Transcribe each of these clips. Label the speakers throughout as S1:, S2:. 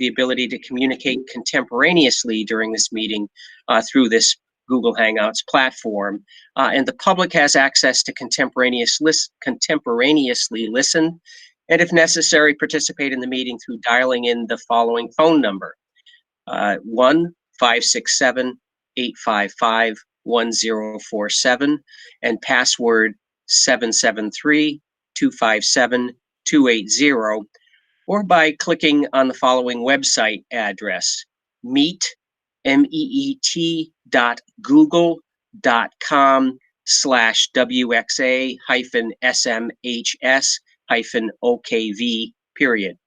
S1: the ability to communicate contemporaneously during this meeting through this Google Hangouts platform. And the public has access to contemporaneously listen, and if necessary, participate in the meeting through dialing in the following phone number: 1-567-855-1047 and password 773-257-280, or by clicking on the following website address: meet.google.com/WXA-SMHS-OKV period.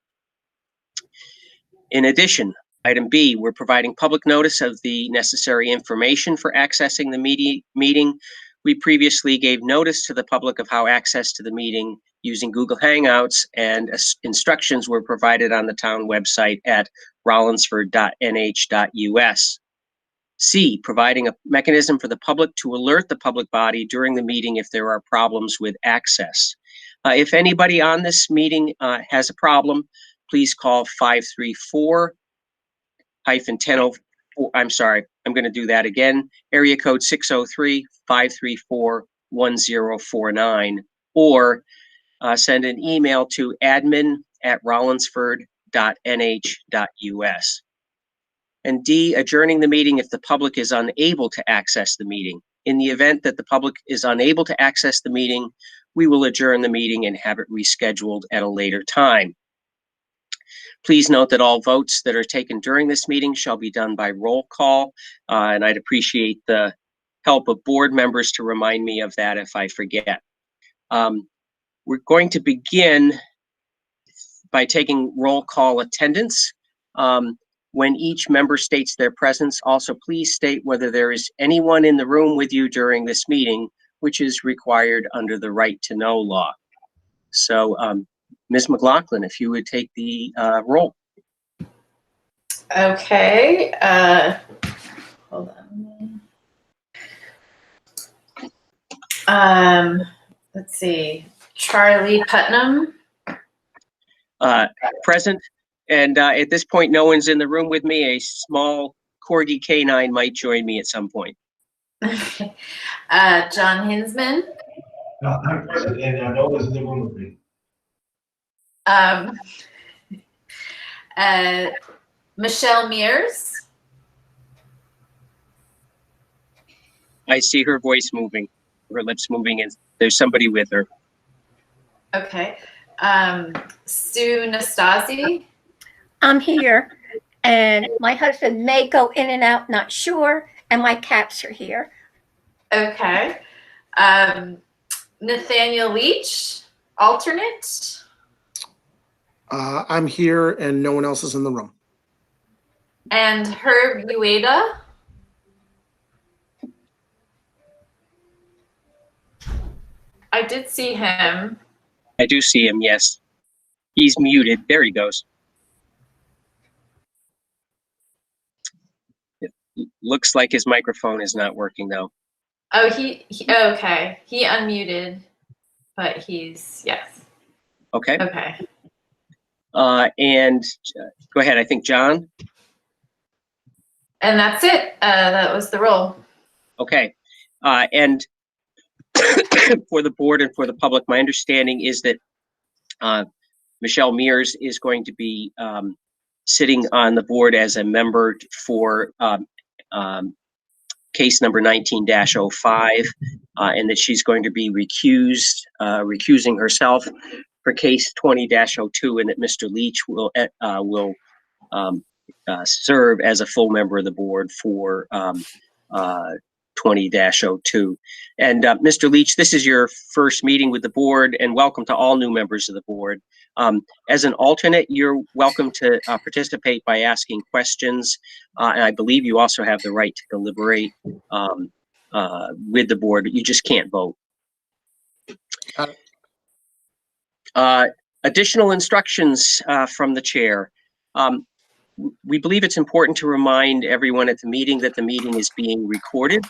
S1: In addition, item B, we're providing public notice of the necessary information for accessing the meeting. We previously gave notice to the public of how access to the meeting using Google Hangouts, and instructions were provided on the town website at rollinsford.nh.us. C, providing a mechanism for the public to alert the public body during the meeting if there are problems with access. If anybody on this meeting has a problem, please call 534-1004. I'm sorry, I'm going to do that again. Area code 603-534-1049, or send an email to admin@rollinsford.nh.us. And D, adjourning the meeting if the public is unable to access the meeting. In the event that the public is unable to access the meeting, we will adjourn the meeting and have it rescheduled at a later time. Please note that all votes that are taken during this meeting shall be done by roll call, and I'd appreciate the help of board members to remind me of that if I forget. We're going to begin by taking roll call attendance. When each member states their presence, also please state whether there is anyone in the room with you during this meeting, which is required under the right to know law. So, Ms. McLaughlin, if you would take the roll.
S2: Okay. Hold on. Let's see. Charlie Putnam.
S1: Present. And at this point, no one's in the room with me. A small corgi canine might join me at some point.
S2: Okay. John Hinsman.
S3: No, I'm present, and no one's in the room with me.
S2: Michelle Mears.
S1: I see her voice moving, her lips moving, and there's somebody with her.
S2: Okay. Sue Nastasi.
S4: I'm here, and my husband may go in and out, not sure, and my cats are here.
S2: Okay. Nathaniel Leach, alternate.
S5: I'm here, and no one else is in the room.
S2: And Herb Ueda. I did see him.
S1: I do see him, yes. He's muted. There he goes. It looks like his microphone is not working, though.
S2: Oh, okay. He unmuted, but he's, yes.
S1: Okay.
S2: Okay.
S1: And go ahead, I think John.
S2: And that's it. That was the roll.
S1: Okay. And for the board and for the public, my understanding is that Michelle Mears is going to be sitting on the board as a member for case number 19-05, and that she's going to be recusing herself for case 20-02, and that Mr. Leach will serve as a full member of the board for 20-02. And Mr. Leach, this is your first meeting with the board, and welcome to all new members of the board. As an alternate, you're welcome to participate by asking questions, and I believe you also have the right to deliberate with the board, but you just can't vote. Additional instructions from the chair. We believe it's important to remind everyone at the meeting that the meeting is being recorded.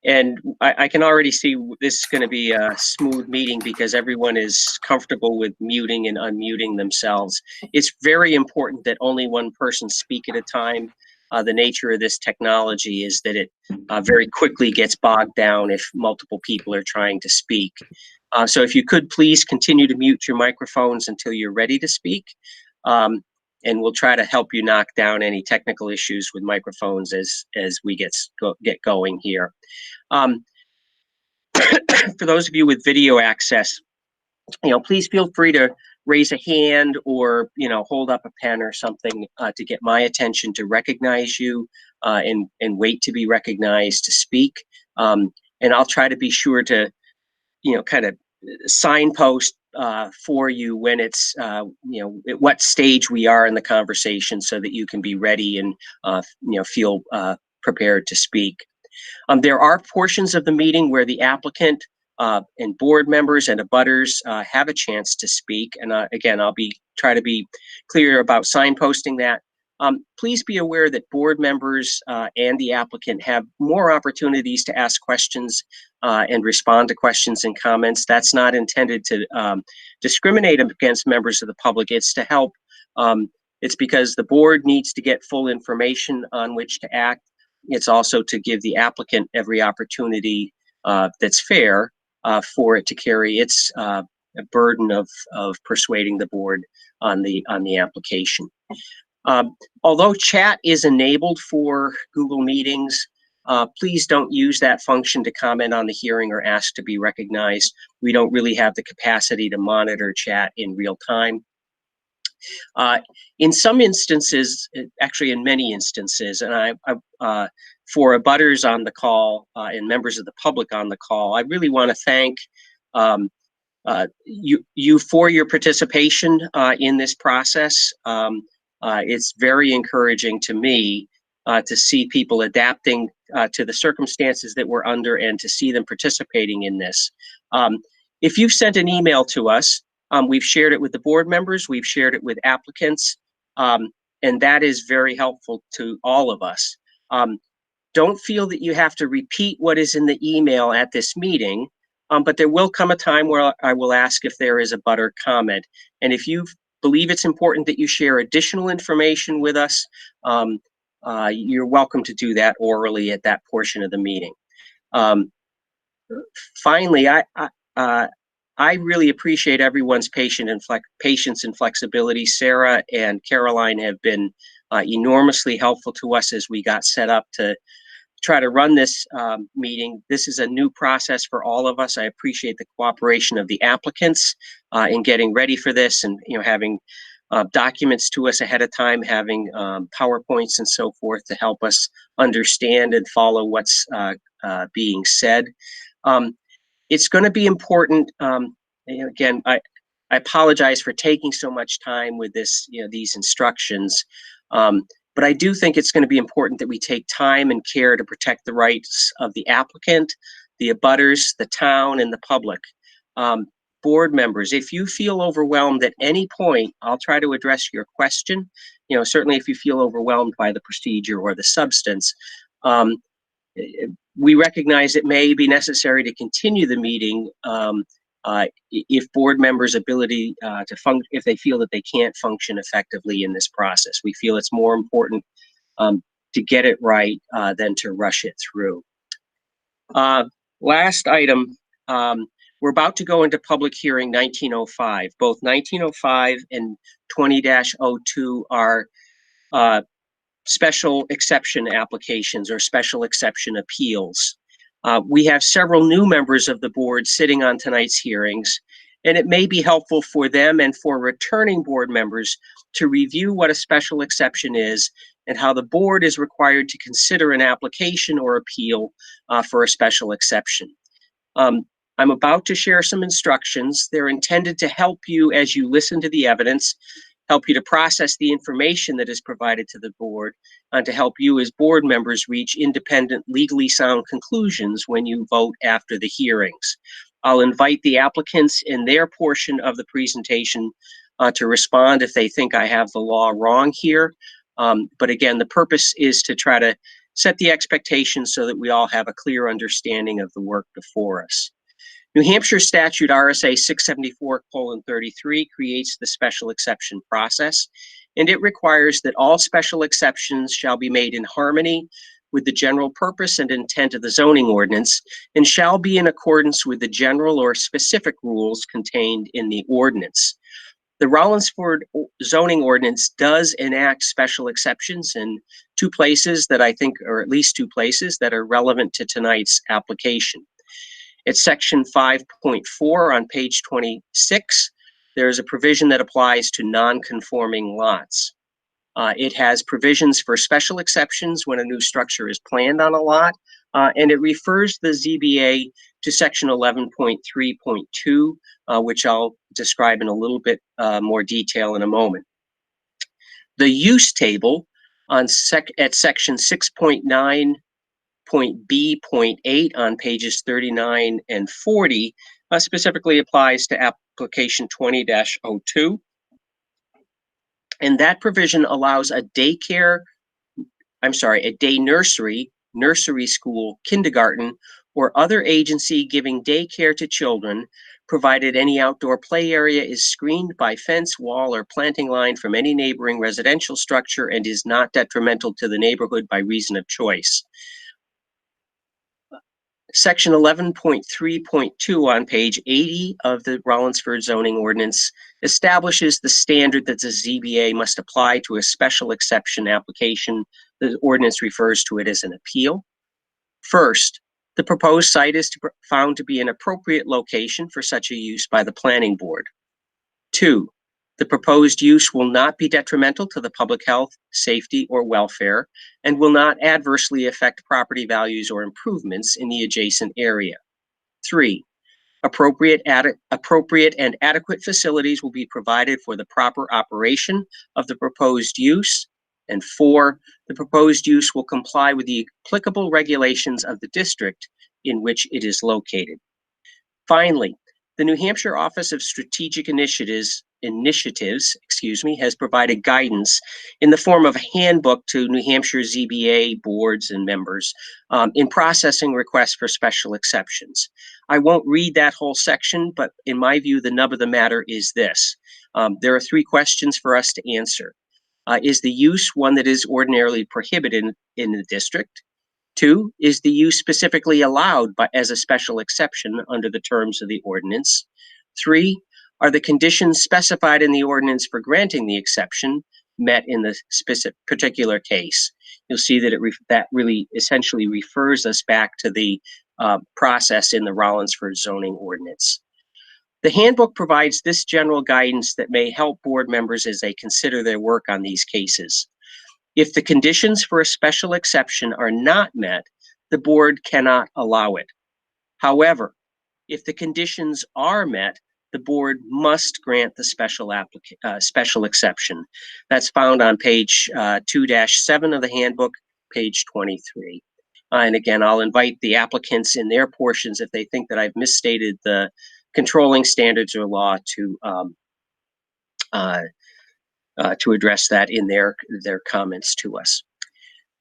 S1: And I can already see this is going to be a smooth meeting because everyone is comfortable with muting and unmuting themselves. It's very important that only one person speak at a time. The nature of this technology is that it very quickly gets bogged down if multiple people are trying to speak. So if you could please continue to mute your microphones until you're ready to speak. And we'll try to help you knock down any technical issues with microphones as we get going here. For those of you with video access, please feel free to raise a hand or, hold up a pen or something to get my attention to recognize you and wait to be recognized to speak. And I'll try to be sure to, kind of signpost for you when it's, at what stage we are in the conversation so that you can be ready and, feel prepared to speak. There are portions of the meeting where the applicant and board members and abutters have a chance to speak. And again, I'll try to be clear about signposting that. Please be aware that board members and the applicant have more opportunities to ask questions and respond to questions and comments. That's not intended to discriminate against members of the public. It's to help. It's because the board needs to get full information on which to act. It's also to give the applicant every opportunity that's fair for it to carry its burden of persuading the board on the application. Although chat is enabled for Google Meetings, please don't use that function to comment on the hearing or ask to be recognized. We don't really have the capacity to monitor chat in real time. In some instances, actually in many instances, and for abutters on the call and members of the public on the call, I really want to thank you for your participation in this process. It's very encouraging to me to see people adapting to the circumstances that we're under and to see them participating in this. If you've sent an email to us, we've shared it with the board members, we've shared it with applicants, and that is very helpful to all of us. Don't feel that you have to repeat what is in the email at this meeting, but there will come a time where I will ask if there is a butter comment. And if you believe it's important that you share additional information with us, you're welcome to do that orally at that portion of the meeting. Finally, I really appreciate everyone's patience and flexibility. Sarah and Caroline have been enormously helpful to us as we got set up to try to run this meeting. This is a new process for all of us. I appreciate the cooperation of the applicants in getting ready for this and having documents to us ahead of time, having PowerPoints and so forth to help us understand and follow what's being said. It's going to be important. Again, I apologize for taking so much time with this, these instructions. But I do think it's going to be important that we take time and care to protect the rights of the applicant, the abutters, the town, and the public. Board members, if you feel overwhelmed at any point, I'll try to address your question. Certainly if you feel overwhelmed by the procedure or the substance. We recognize it may be necessary to continue the meeting if board members' ability to function, if they feel that they can't function effectively in this process. We feel it's more important to get it right than to rush it through. Last item, we're about to go into public hearing 1905. Both 1905 and 20-02 are special exception applications or special exception appeals. We have several new members of the board sitting on tonight's hearings, and it may be helpful for them and for returning board members to review what a special exception is and how the board is required to consider an application or appeal for a special exception. I'm about to share some instructions. They're intended to help you as you listen to the evidence, help you to process the information that is provided to the board, and to help you as board members reach independent, legally sound conclusions when you vote after the hearings. I'll invite the applicants in their portion of the presentation to respond if they think I have the law wrong here. But again, the purpose is to try to set the expectations so that we all have a clear understanding of the work before us. New Hampshire Statute RSA 674:33 creates the special exception process, and it requires that all special exceptions shall be made in harmony with the general purpose and intent of the zoning ordinance and shall be in accordance with the general or specific rules contained in the ordinance. The Rollinsford zoning ordinance does enact special exceptions in two places that I think, or at least two places that are relevant to tonight's application. It's section 5.4 on page 26. There's a provision that applies to non-conforming lots. It has provisions for special exceptions when a new structure is planned on a lot, and it refers the ZBA to section 11.3.2, which I'll describe in a little bit more detail in a moment. The use table at section 6.9.b.8 on pages 39 and 40 specifically applies to application 20-02. And that provision allows a day nursery, nursery school, kindergarten, or other agency giving daycare to children, provided any outdoor play area is screened by fence, wall, or planting line from any neighboring residential structure and is not detrimental to the neighborhood by reason of choice. Section 11.3.2 on page 80 of the Rollinsford zoning ordinance establishes the standard that the ZBA must apply to a special exception application. The ordinance refers to it as an appeal. First, the proposed site is found to be an appropriate location for such a use by the planning board. 2, the proposed use will not be detrimental to the public health, safety, or welfare, and will not adversely affect property values or improvements in the adjacent area. 3, appropriate and adequate facilities will be provided for the proper operation of the proposed use. And 4, the proposed use will comply with the applicable regulations of the district in which it is located. Finally, the New Hampshire Office of Strategic Initiatives, has provided guidance in the form of a handbook to New Hampshire ZBA boards and members in processing requests for special exceptions. I won't read that whole section, but in my view, the nub of the matter is this. There are 3 questions for us to answer. Is the use one that is ordinarily prohibited in the district? 2, is the use specifically allowed as a special exception under the terms of the ordinance? 3, are the conditions specified in the ordinance for granting the exception met in the particular case? You'll see that that really essentially refers us back to the process in the Rollinsford zoning ordinance. The handbook provides this general guidance that may help board members as they consider their work on these cases. If the conditions for a special exception are not met, the board cannot allow it. However, if the conditions are met, the board must grant the special exception. That's found on page 2-7 of the handbook, page 23. And again, I'll invite the applicants in their portions if they think that I've misstated the controlling standards or law to address that in their comments to us.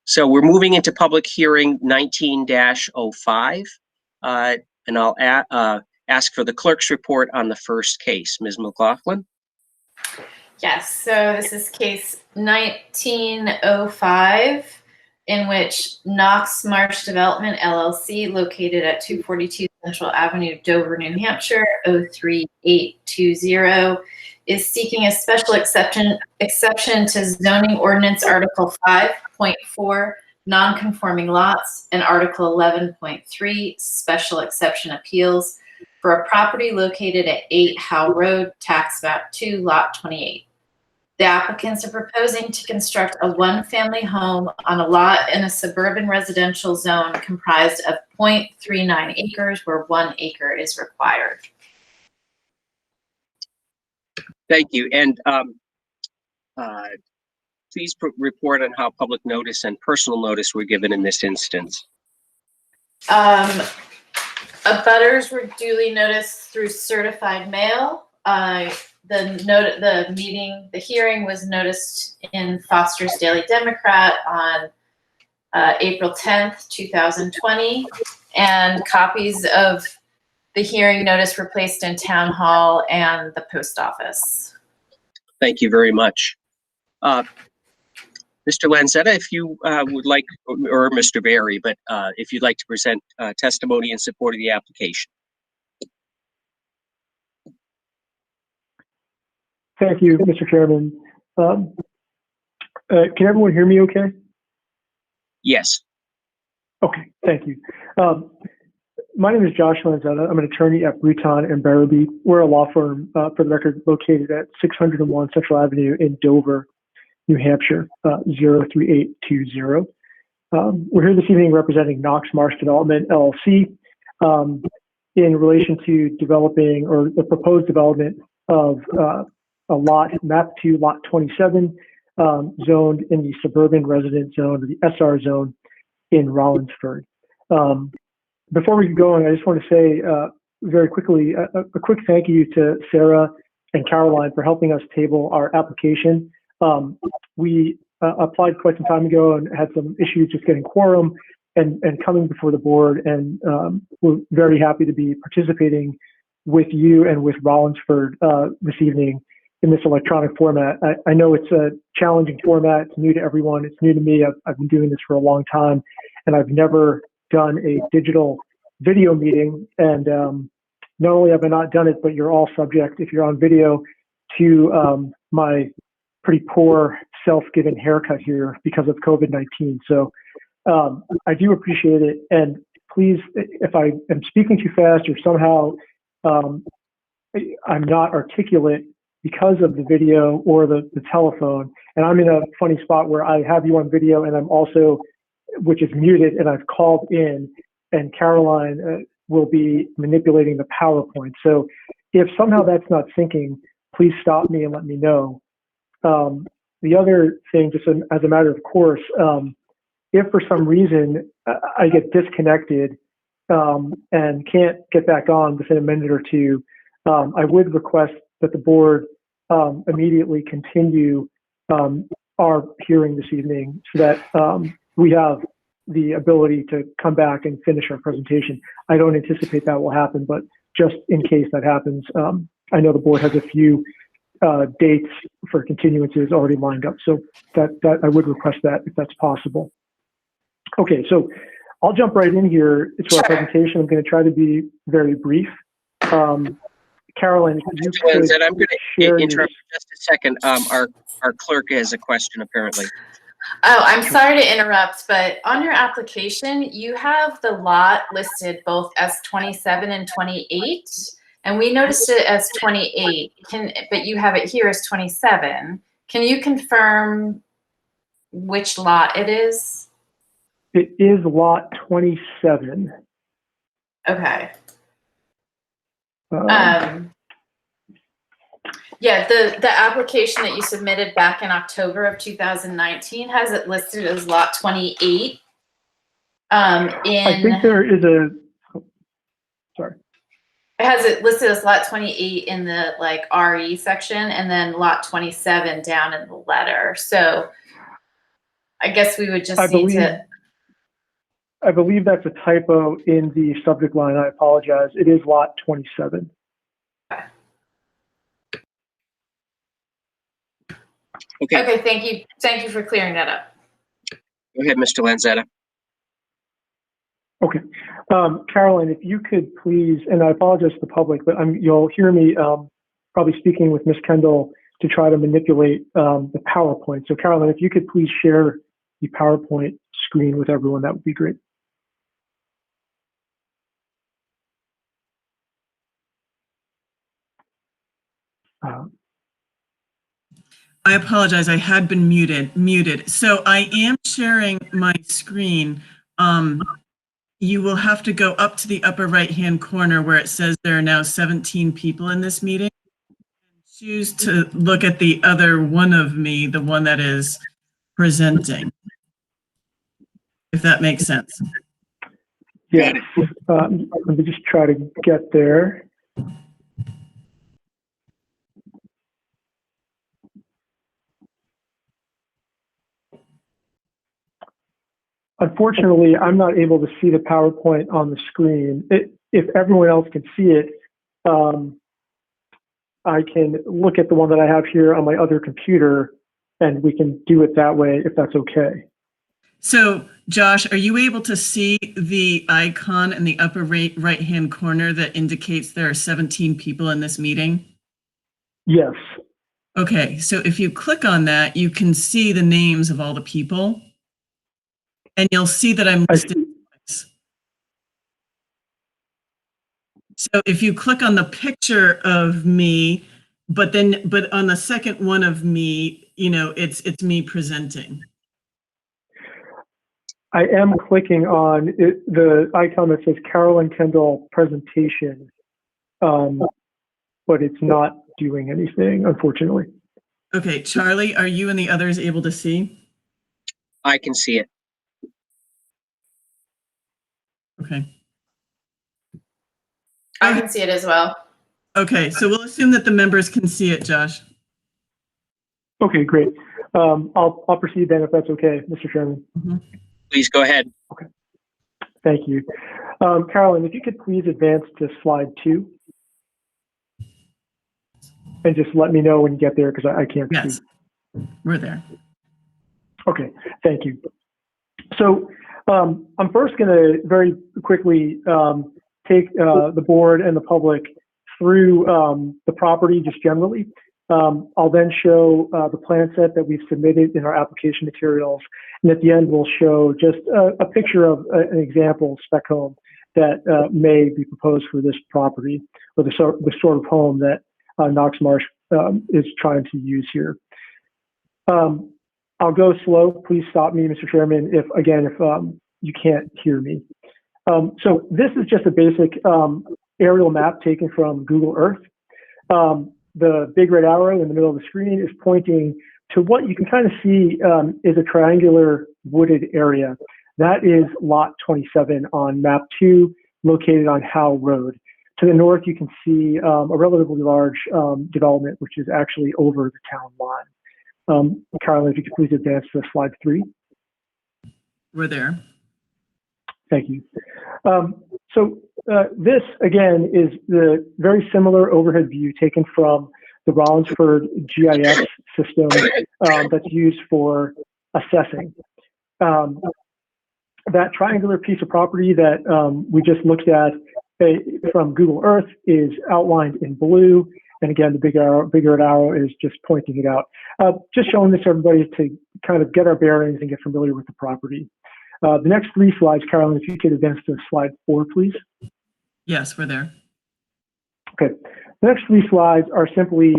S1: So we're moving into public hearing 19-05, and I'll ask for the clerk's report on the first case. Ms. McLaughlin?
S2: Yes, so this is case 1905, in which Knox Marsh Development LLC, located at 242 Central Avenue, Dover, New Hampshire, 03820, is seeking a special exception to zoning ordinance Article 5.4, non-conforming lots, and Article 11.3, special exception appeals, for a property located at 8 Howe Road, tax map 2, lot 28. The applicants are proposing to construct a one-family home on a lot in a suburban residential zone comprised of 0.39 acres, where 1 acre is required.
S1: Thank you. And please report on how public notice and personal notice were given in this instance.
S2: Abutters were duly noticed through certified mail. The hearing was noticed in Foster's Daily Democrat on April 10th, 2020. And copies of the hearing notice were placed in Town Hall and the post office.
S1: Thank you very much. Mr. Lanzetta, if you would like, or Mr. Barry, but if you'd like to present testimony in support of the application.
S6: Thank you, Mr. Chairman. Can everyone hear me okay?
S1: Yes.
S6: Okay, thank you. My name is Josh Lanzetta. I'm an attorney at Bruton and Barabee. We're a law firm, for the record, located at 601 Central Avenue in Dover, New Hampshire, 03820. We're here this evening representing Knox Marsh Development, LLC, in relation to developing or the proposed development of a lot, map 2, lot 27, zoned in the suburban residence zone, or the SR zone in Rollinsford. Before we get going, I just want to say very quickly a quick thank you to Sarah and Caroline for helping us table our application. We applied quite some time ago and had some issues just getting quorum and coming before the board, and we're very happy to be participating with you and with Rollinsford this evening in this electronic format. I know it's a challenging format. It's new to everyone. It's new to me. I've been doing this for a long time, and I've never done a digital video meeting. And not only have I not done it, but you're all subject, if you're on video, to my pretty poor self-given haircut here because of COVID-19. So I do appreciate it. And please, if I am speaking too fast or somehow I'm not articulate because of the video or the telephone, and I'm in a funny spot where I have you on video and I'm also, which is muted, and I've called in, and Caroline will be manipulating the PowerPoint. So if somehow that's not syncing, please stop me and let me know. The other thing, just as a matter of course, if for some reason I get disconnected and can't get back on within a minute or two, I would request that the board immediately continue our hearing this evening so that we have the ability to come back and finish our presentation. I don't anticipate that will happen, but just in case that happens, I know the board has a few dates for continuances already lined up, so that I would request that if that's possible. Okay, so I'll jump right in here to our presentation. I'm going to try to be very brief. Caroline, could you
S1: Lanzetta, I'm going to interrupt for just a second. Our clerk has a question, apparently.
S2: Oh, I'm sorry to interrupt, but on your application, you have the lot listed both as 27 and 28, and we noticed it as 28, but you have it here as 27. Can you confirm which lot it is?
S6: It is lot 27.
S2: Okay. Yeah, the application that you submitted back in October of 2019 has it listed as lot 28.
S6: I think there is a, sorry.
S2: It has it listed as lot 28 in the like RE section, and then lot 27 down in the letter. So I guess we would just need to.
S6: I believe that's a typo in the subject line. I apologize. It is lot 27.
S1: Okay.
S2: Okay, thank you. Thank you for clearing that up.
S1: Go ahead, Mr. Lanzetta.
S6: Okay. Caroline, if you could please, and I apologize to the public, but you'll hear me probably speaking with Ms. Kendall to try to manipulate the PowerPoint. So Caroline, if you could please share the PowerPoint screen with everyone, that would be great.
S7: I apologize. I had been muted. So I am sharing my screen. You will have to go up to the upper right-hand corner where it says there are now 17 people in this meeting. Choose to look at the other one of me, the one that is presenting, if that makes sense.
S6: Yes. Let me just try to get there. Unfortunately, I'm not able to see the PowerPoint on the screen. If everyone else can see it, I can look at the one that I have here on my other computer, and we can do it that way if that's okay.
S7: So, Josh, are you able to see the icon in the upper right-hand corner that indicates there are 17 people in this meeting?
S6: Yes.
S7: Okay, so if you click on that, you can see the names of all the people, and you'll see that I'm listed. So if you click on the picture of me, but on the second one of me, you know, it's me presenting.
S6: I am clicking on it, the icon that says Carolyn Kendall presentation, but it's not doing anything, unfortunately.
S7: Okay, Charlie, are you and the others able to see?
S1: I can see it.
S7: Okay.
S2: I can see it as well.
S7: Okay, so we'll assume that the members can see it, Josh.
S6: Okay, great. I'll proceed then if that's okay, Mr. Chairman.
S1: Please go ahead.
S6: Okay. Thank you. Carolyn, if you could please advance to slide 2. And just let me know when you get there because I can't see.
S7: Yes, we're there.
S6: Okay, thank you. So I'm first going to very quickly take the board and the public through the property just generally. I'll then show the plan set that we've submitted in our application materials. And at the end, we'll show just a picture of an example spec home that may be proposed for this property, or the sort of home that Knox Marsh is trying to use here. I'll go slow. Please stop me, Mr. Chairman, if you can't hear me. So this is just a basic aerial map taken from Google Earth. The big red arrow in the middle of the screen is pointing to what you can kind of see is a triangular wooded area. That is lot 27 on map 2, located on Howe Road. To the north, you can see a relatively large development, which is actually over the town line. Carolyn, if you could please advance to slide 3.
S7: We're there.
S6: Thank you. This, again, is the very similar overhead view taken from the Rollinsford GIS system that's used for assessing. That triangular piece of property that we just looked at from Google Earth is outlined in blue. And again, the bigger arrow is just pointing it out. Just showing this to everybody to kind of get our bearings and get familiar with the property. The next 3 slides, Carolyn, if you could advance to slide 4, please.
S7: Yes, we're there. Okay.
S6: The next 3 slides are simply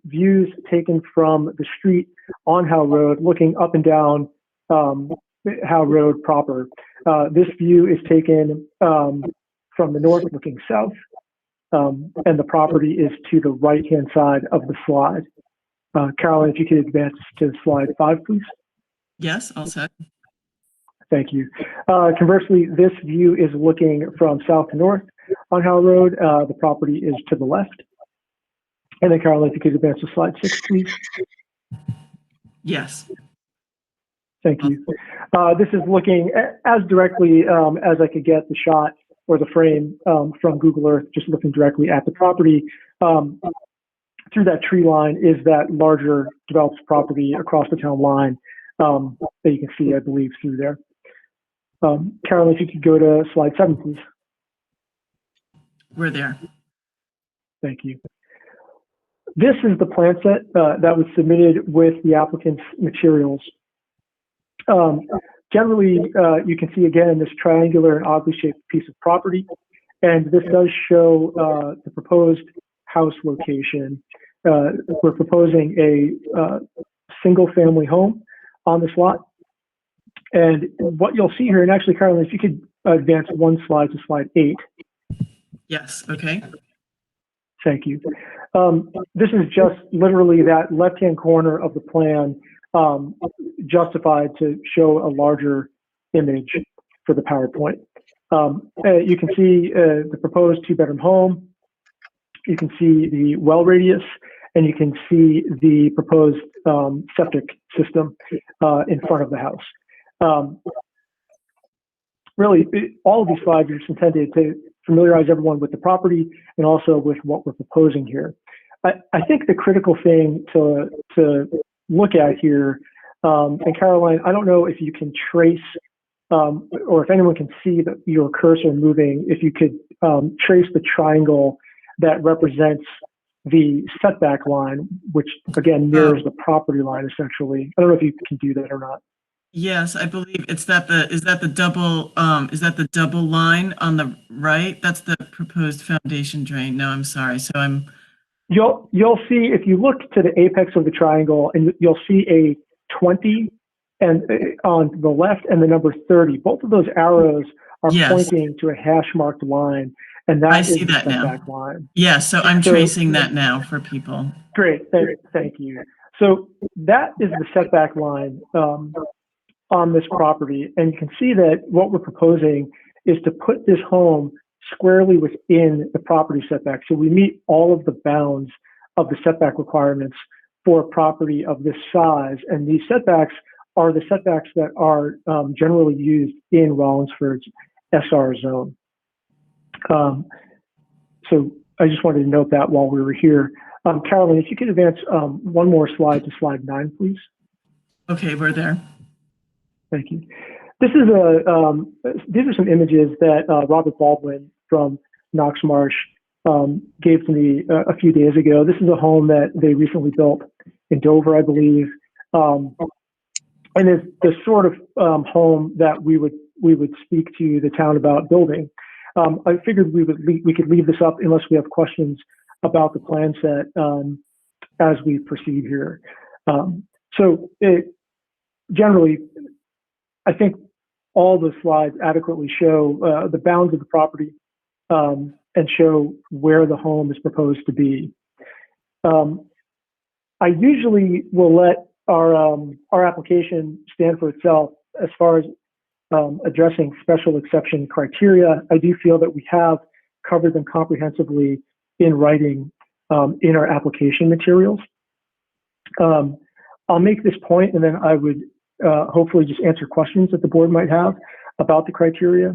S6: views taken from the street on Howe Road, looking up and down Howe Road proper. This view is taken from the north looking south, and the property is to the right-hand side of the slide. Carolyn, if you could advance to slide 5, please.
S7: Yes, all set.
S6: Thank you. Conversely, this view is looking from south to north on Howe Road. The property is to the left. And then, Carolyn, if you could advance to slide 6, please.
S7: Yes.
S6: Thank you. This is looking as directly as I could get the shot or the frame from Google Earth, just looking directly at the property. Through that tree line is that larger developed property across the town line that you can see, I believe, through there. Carolyn, if you could go to slide 7, please.
S7: We're there.
S6: Thank you. This is the plan set that was submitted with the applicant's materials. Generally, you can see again this triangular and oddly shaped piece of property, and this does show the proposed house location. We're proposing a single-family home on this lot. And what you'll see here, and actually, Carolyn, if you could advance 1 slide to slide 8.
S7: Yes, okay.
S6: Thank you. This is just literally that left-hand corner of the plan justified to show a larger image for the PowerPoint. You can see the proposed 2-bedroom home. You can see the well radius, and you can see the proposed septic system in front of the house. really, all of these slides are just intended to familiarize everyone with the property and also with what we're proposing here. I think the critical thing to look at here, and Caroline, I don't know if you can trace or if anyone can see that your cursor moving, if you could trace the triangle that represents the setback line, which again mirrors the property line essentially. I don't know if you can do that or not.
S7: Yes, I believe is that the double line on the right? That's the proposed foundation drain. No, I'm sorry. So
S6: You'll see if you look to the apex of the triangle, and you'll see a 20 and on the left and the number 30. Both of those arrows are pointing to a hash marked line, and that is the setback line.
S7: Yeah, so I'm tracing that now for people.
S6: Great, thank you. So that is the setback line on this property, and you can see that what we're proposing is to put this home squarely within the property setback. So we meet all of the bounds of the setback requirements for a property of this size, and these setbacks are the setbacks that are generally used in Rollinsford's SR zone. So I just wanted to note that while we were here. Carolyn, if you could advance one more slide to slide 9, please.
S7: Okay, we're there.
S6: Thank you. This is these are some images that Robert Baldwin from Knox Marsh gave to me a few days ago. This is a home that they recently built in Dover, I believe, and it's the sort of home that we would speak to the town about building. I figured we could leave this up unless we have questions about the plan set as we proceed here. Generally, I think all the slides adequately show the bounds of the property and show where the home is proposed to be. I usually will let our application stand for itself as far as addressing special exception criteria. I do feel that we have covered them comprehensively in writing in our application materials. I'll make this point, and then I would hopefully just answer questions that the board might have about the criteria.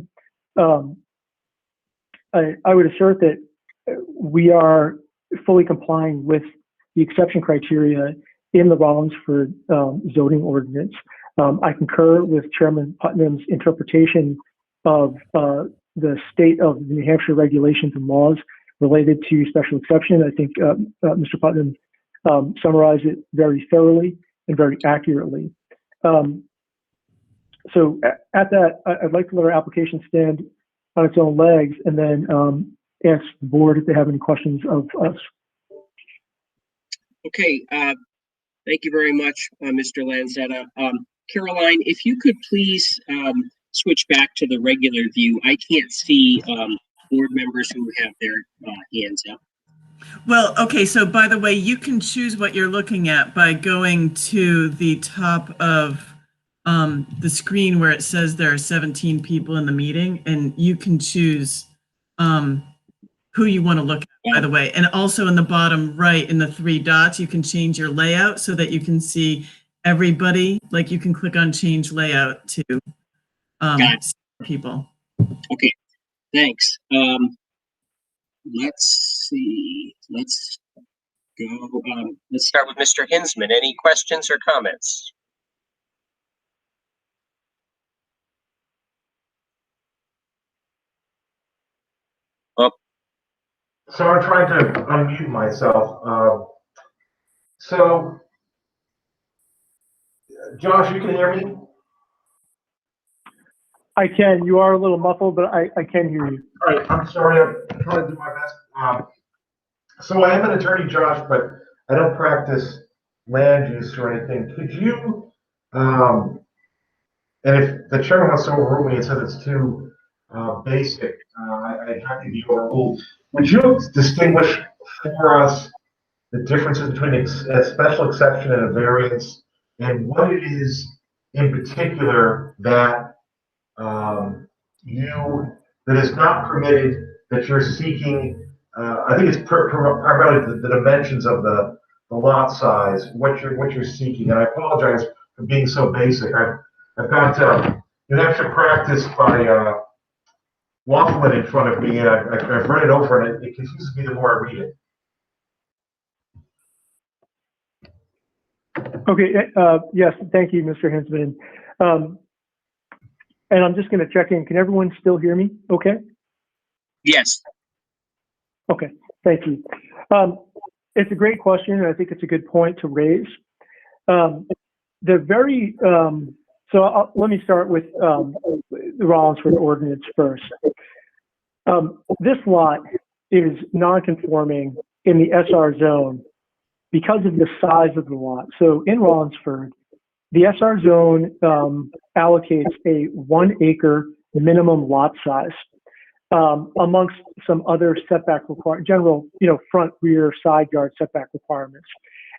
S6: I would assert that we are fully complying with the exception criteria in the Rollinsford zoning ordinance. I concur with Chairman Putnam's interpretation of the state of the New Hampshire regulations and laws related to special exception. I think Mr. Putnam summarized it very thoroughly and very accurately. So at that, I'd like to let our application stand on its own legs and then ask the board if they have any questions of us.
S1: Okay, thank you very much, Mr. Lanzetta. Caroline, if you could please switch back to the regular view. I can't see board members who have their hands up.
S7: Well, okay, so by the way, you can choose what you're looking at by going to the top of the screen where it says there are 17 people in the meeting, and you can choose who you want to look at, by the way. And also in the bottom right in the 3 dots, you can change your layout so that you can see everybody. Like you can click on change layout to see people.
S1: Okay, thanks. Let's see. Let's go. Let's start with Mr. Hinsman. Any questions or comments? Oh.
S3: So I'm trying to unmute myself. So, Josh, you can hear me?
S6: I can. You are a little muffled, but I can hear you.
S3: All right. I'm sorry. I'm trying to do my best. So I am an attorney, Josh, but I don't practice land use or anything. Could you, and if the chairman wants to overrule me and says it's too basic, I'd have to be overruled. Would you distinguish for us the differences between a special exception and a variance, and what it is in particular that that is not permitted, that you're seeking? I think it's primarily the dimensions of the lot size, what you're seeking. And I apologize for being so basic. I've got New Hampshire practice by Waffling in front of me, and I've read it over, and it confuses me the more I read it.
S6: Okay, yes, thank you, Mr. Hinsman. And I'm just going to check in. Can everyone still hear me? Okay.
S1: Yes.
S6: Okay, thank you. It's a great question, and I think it's a good point to raise. Let me start with the Rollinsford ordinance first. This lot is non-conforming in the SR zone because of the size of the lot. So in Rollinsford, the SR zone allocates a 1 acre minimum lot size amongst some other setback general, front, rear, side yard setback requirements,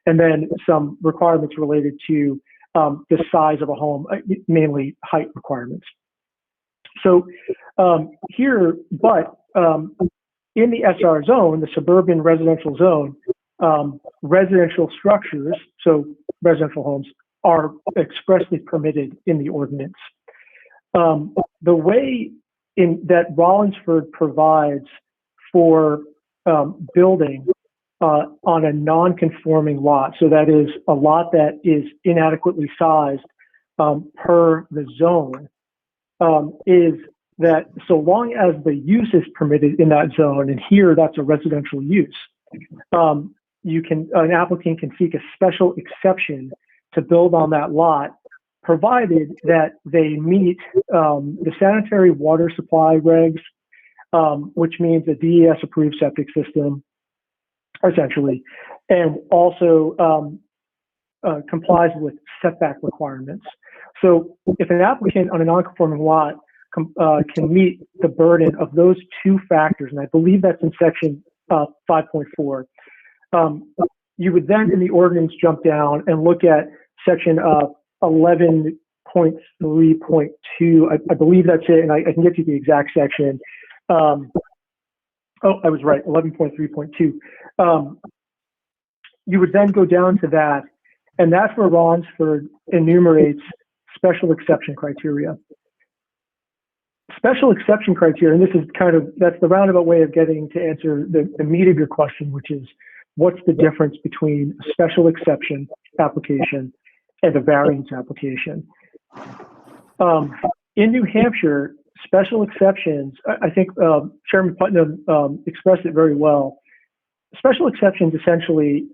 S6: and then some requirements related to the size of a home, mainly height requirements. So in the SR zone, the suburban residential zone, residential structures, so residential homes, are expressly permitted in the ordinance. The way that Rollinsford provides for building on a non-conforming lot, so that is a lot that is inadequately sized per the zone, is that so long as the use is permitted in that zone, and here that's a residential use, an applicant can seek a special exception to build on that lot, provided that they meet the sanitary water supply regs, which means a DES approved septic system, essentially, and also complies with setback requirements. So if an applicant on a non-conforming lot can meet the burden of those two factors, and I believe that's in section 5.4, you would then in the ordinance jump down and look at section 11.3.2. I believe that's it, and I can get you the exact section. I was right, 11.3.2. You would then go down to that, and that's where Rollinsford enumerates special exception criteria. Special exception criteria, and this is that's the roundabout way of getting to answer the meat of your question, which is what's the difference between a special exception application and a variance application. In New Hampshire, special exceptions, I think Chairman Putnam expressed it very well. Special exceptions essentially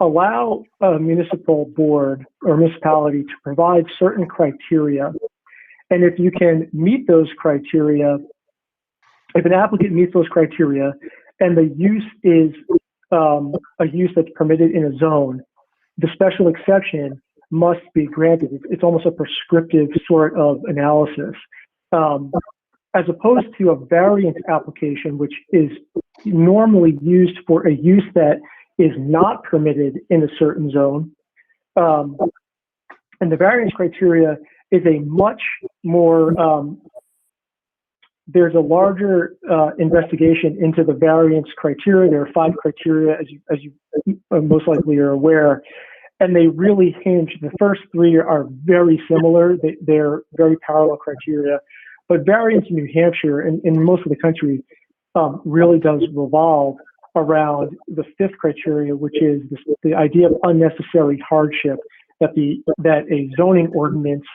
S6: allow a municipal board or municipality to provide certain criteria. And if you can meet those criteria, if an applicant meets those criteria and the use is a use that's permitted in a zone, the special exception must be granted. It's almost a prescriptive sort of analysis, as opposed to a variance application, which is normally used for a use that is not permitted in a certain zone. And the variance criteria is a much more, there's a larger investigation into the variance criteria. There are 5 criteria, as you most likely are aware, and they really hinge. The first 3 are very similar. They're very parallel criteria, but variance in New Hampshire and in most of the country really does revolve around the 5th criteria, which is the idea of unnecessary hardship, that a zoning ordinance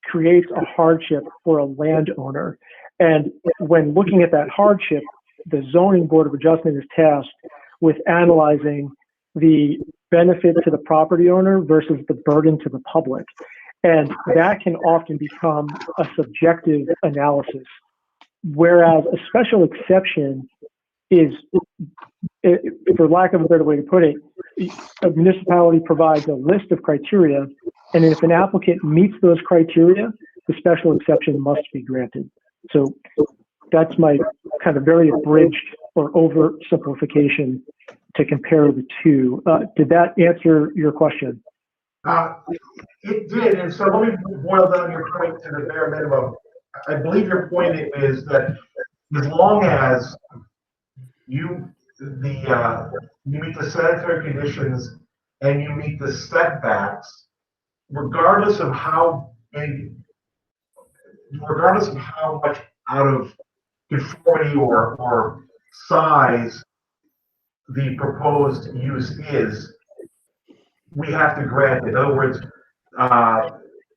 S6: creates a hardship for a landowner. And when looking at that hardship, the Zoning Board of Adjustment is tasked with analyzing the benefit to the property owner versus the burden to the public. And that can often become a subjective analysis, whereas a special exception is, for lack of a better way to put it, a municipality provides a list of criteria, and if an applicant meets those criteria, the special exception must be granted. So that's my kind of very abridged or oversimplification to compare the two. Did that answer your question?
S3: It did, and so let me boil down your point to the bare minimum. I believe your point is that as long as you meet the sanitary conditions and you meet the setbacks, regardless of how big regardless of how much out of conformity or size the proposed use is, we have to grant it. In other words,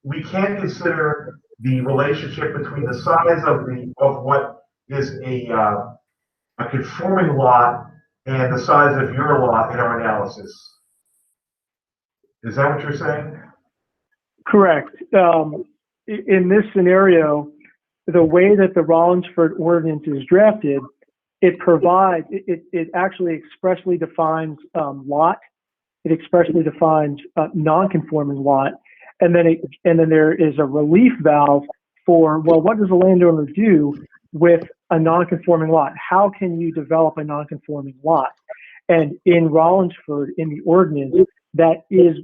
S3: we can't consider the relationship between the size of what is a conforming lot and the size of your lot in our analysis. Is that what you're saying?
S6: Correct. In this scenario, the way that the Rollinsford ordinance is drafted, it actually expressly defines lot. It expressly defines non-conforming lot, and then there is a relief valve for, well, what does the landowner do with a non-conforming lot? How can you develop a non-conforming lot? And in Rollinsford, in the ordinance, that is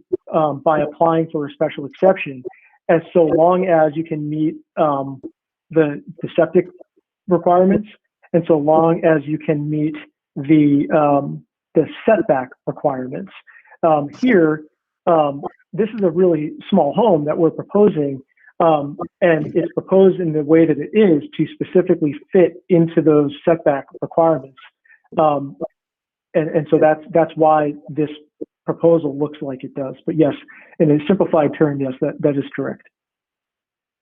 S6: by applying for a special exception, as so long as you can meet the septic requirements, and so long as you can meet the setback requirements. Here, this is a really small home that we're proposing, and it's proposed in the way that it is to specifically fit into those setback requirements. And so that's why this proposal looks like it does. But yes, in a simplified term, yes, that is correct.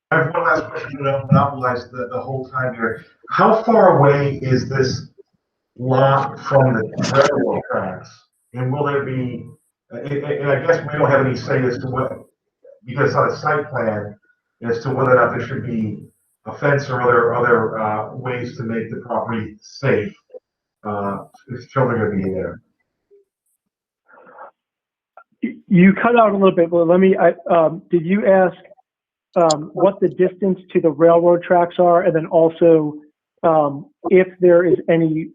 S3: I have one last question to monopolize the whole time here. How far away is this lot from the railroad tracks? And will there be, and I guess we don't have any say as to what, because it's not a site plan, as to whether or not there should be a fence or other ways to make the property safe if children are being there.
S6: You cut out a little bit, but did you ask what the distance to the railroad tracks are, and then also if there is any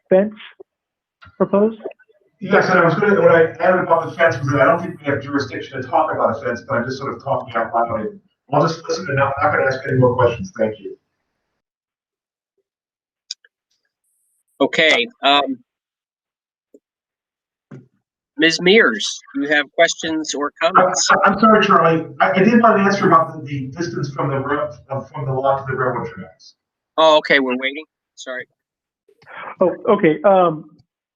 S6: fence proposed?
S3: Yes, and I was going to, when I added about the fence, because I don't think we have jurisdiction to talk about a fence, but I'm just sort of talking out loud. I'll just listen and I'm not going to ask any more questions. Thank you.
S1: Okay. Ms. Mears, do you have questions or comments?
S3: I'm sorry, Charlie. I did want to answer about the distance from the lot to the railroad tracks.
S1: Oh, okay. We're waiting. Sorry.
S6: Oh, okay.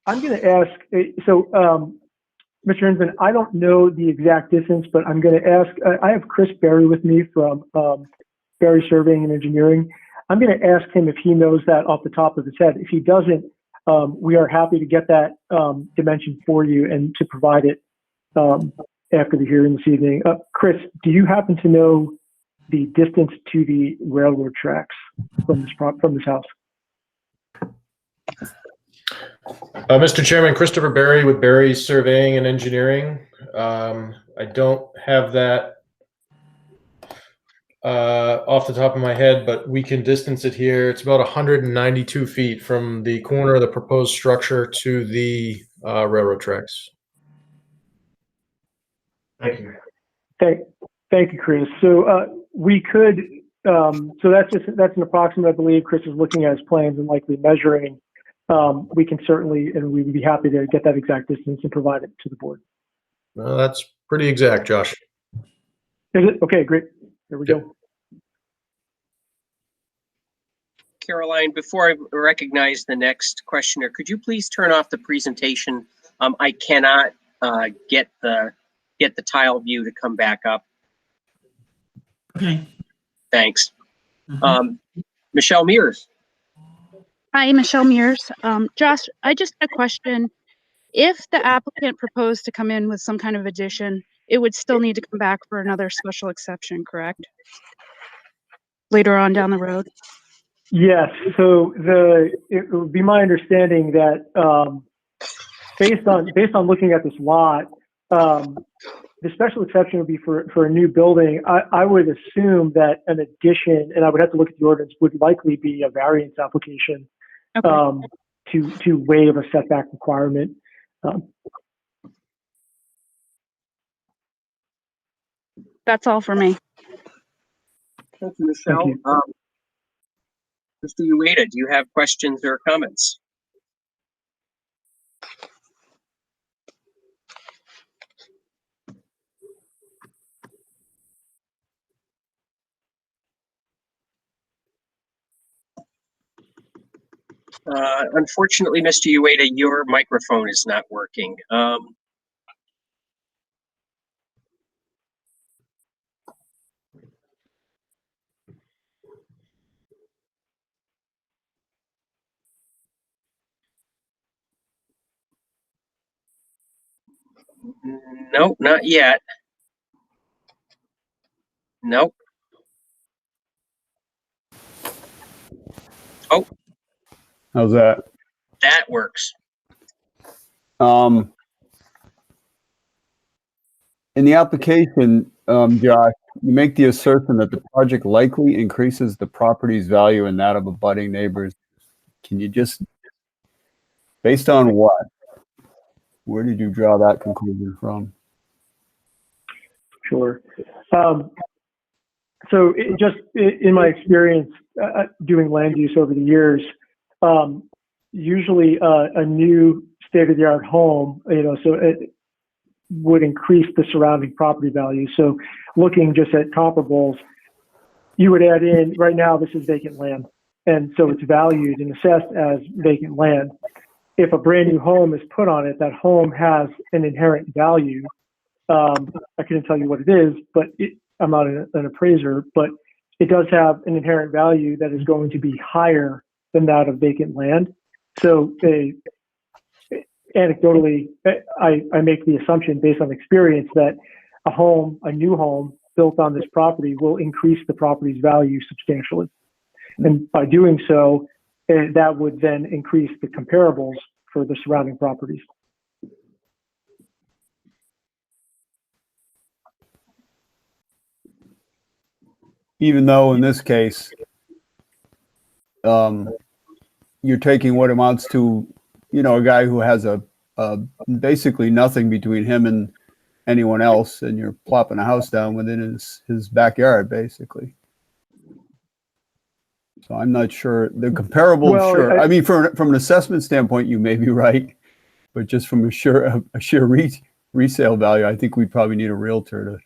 S6: I'm going to ask, Mr. Hinsman, I don't know the exact distance, but I'm going to ask, I have Chris Berry with me from Berry Surveying and Engineering. I'm going to ask him if he knows that off the top of his head. If he doesn't, we are happy to get that dimension for you and to provide it after the hearing this evening. Chris, do you happen to know the distance to the railroad tracks from this house?
S8: Mr. Chairman, Christopher Berry with Berry Surveying and Engineering. I don't have that off the top of my head, but we can distance it here. It's about 192 feet from the corner of the proposed structure to the railroad tracks.
S3: Thank you.
S6: Thank you, Chris. So we could, so that's an approximate, I believe. Chris is looking at his plans and likely measuring. We can certainly, and we'd be happy to get that exact distance and provide it to the board.
S8: That's pretty exact, Josh.
S6: Is it? Okay, great. There we go.
S1: Caroline, before I recognize the next questioner, could you please turn off the presentation? I cannot get the tile view to come back up.
S7: Okay.
S1: Thanks. Michelle Mears.
S9: Hi, Michelle Mears. Josh, I just had a question. If the applicant proposed to come in with some kind of addition, it would still need to come back for another special exception, correct? Later on down the road?
S6: Yes. So it would be my understanding that based on looking at this lot, the special exception would be for a new building. I would assume that an addition, and I would have to look at the ordinance, would likely be a variance application. Okay. To waive a setback requirement.
S9: That's all for me.
S1: Thank you, Michelle.
S6: Thank you.
S1: Mr. Ueda, do you have questions or comments? Unfortunately, Mr. Ueda, your microphone is not working. Nope, not yet. Nope. Oh,
S10: How's that?
S1: that works.
S10: In the application, Josh, you make the assertion that the project likely increases the property's value and that of abutting neighbors. Can you just, based on what? Where did you draw that conclusion from?
S6: Sure. So in my experience doing land use over the years, usually a new state-of-the-art home, so it would increase the surrounding property value. So looking just at comparables, you would add in, right now this is vacant land, and so it's valued and assessed as vacant land. If a brand new home is put on it, that home has an inherent value. I couldn't tell you what it is, but I'm not an appraiser, but it does have an inherent value that is going to be higher than that of vacant land. So anecdotally, I make the assumption based on experience that a new home built on this property will increase the property's value substantially. And by doing so, that would then increase the comparables for the surrounding properties.
S10: Even though in this case, you're taking what amounts to, a guy who has basically nothing between him and anyone else, and you're plopping a house down within his backyard, basically. So I'm not sure the comparable.
S6: Well,
S10: sure, I mean, from an assessment standpoint, you may be right, but just from a sheer resale value, I think we probably need a realtor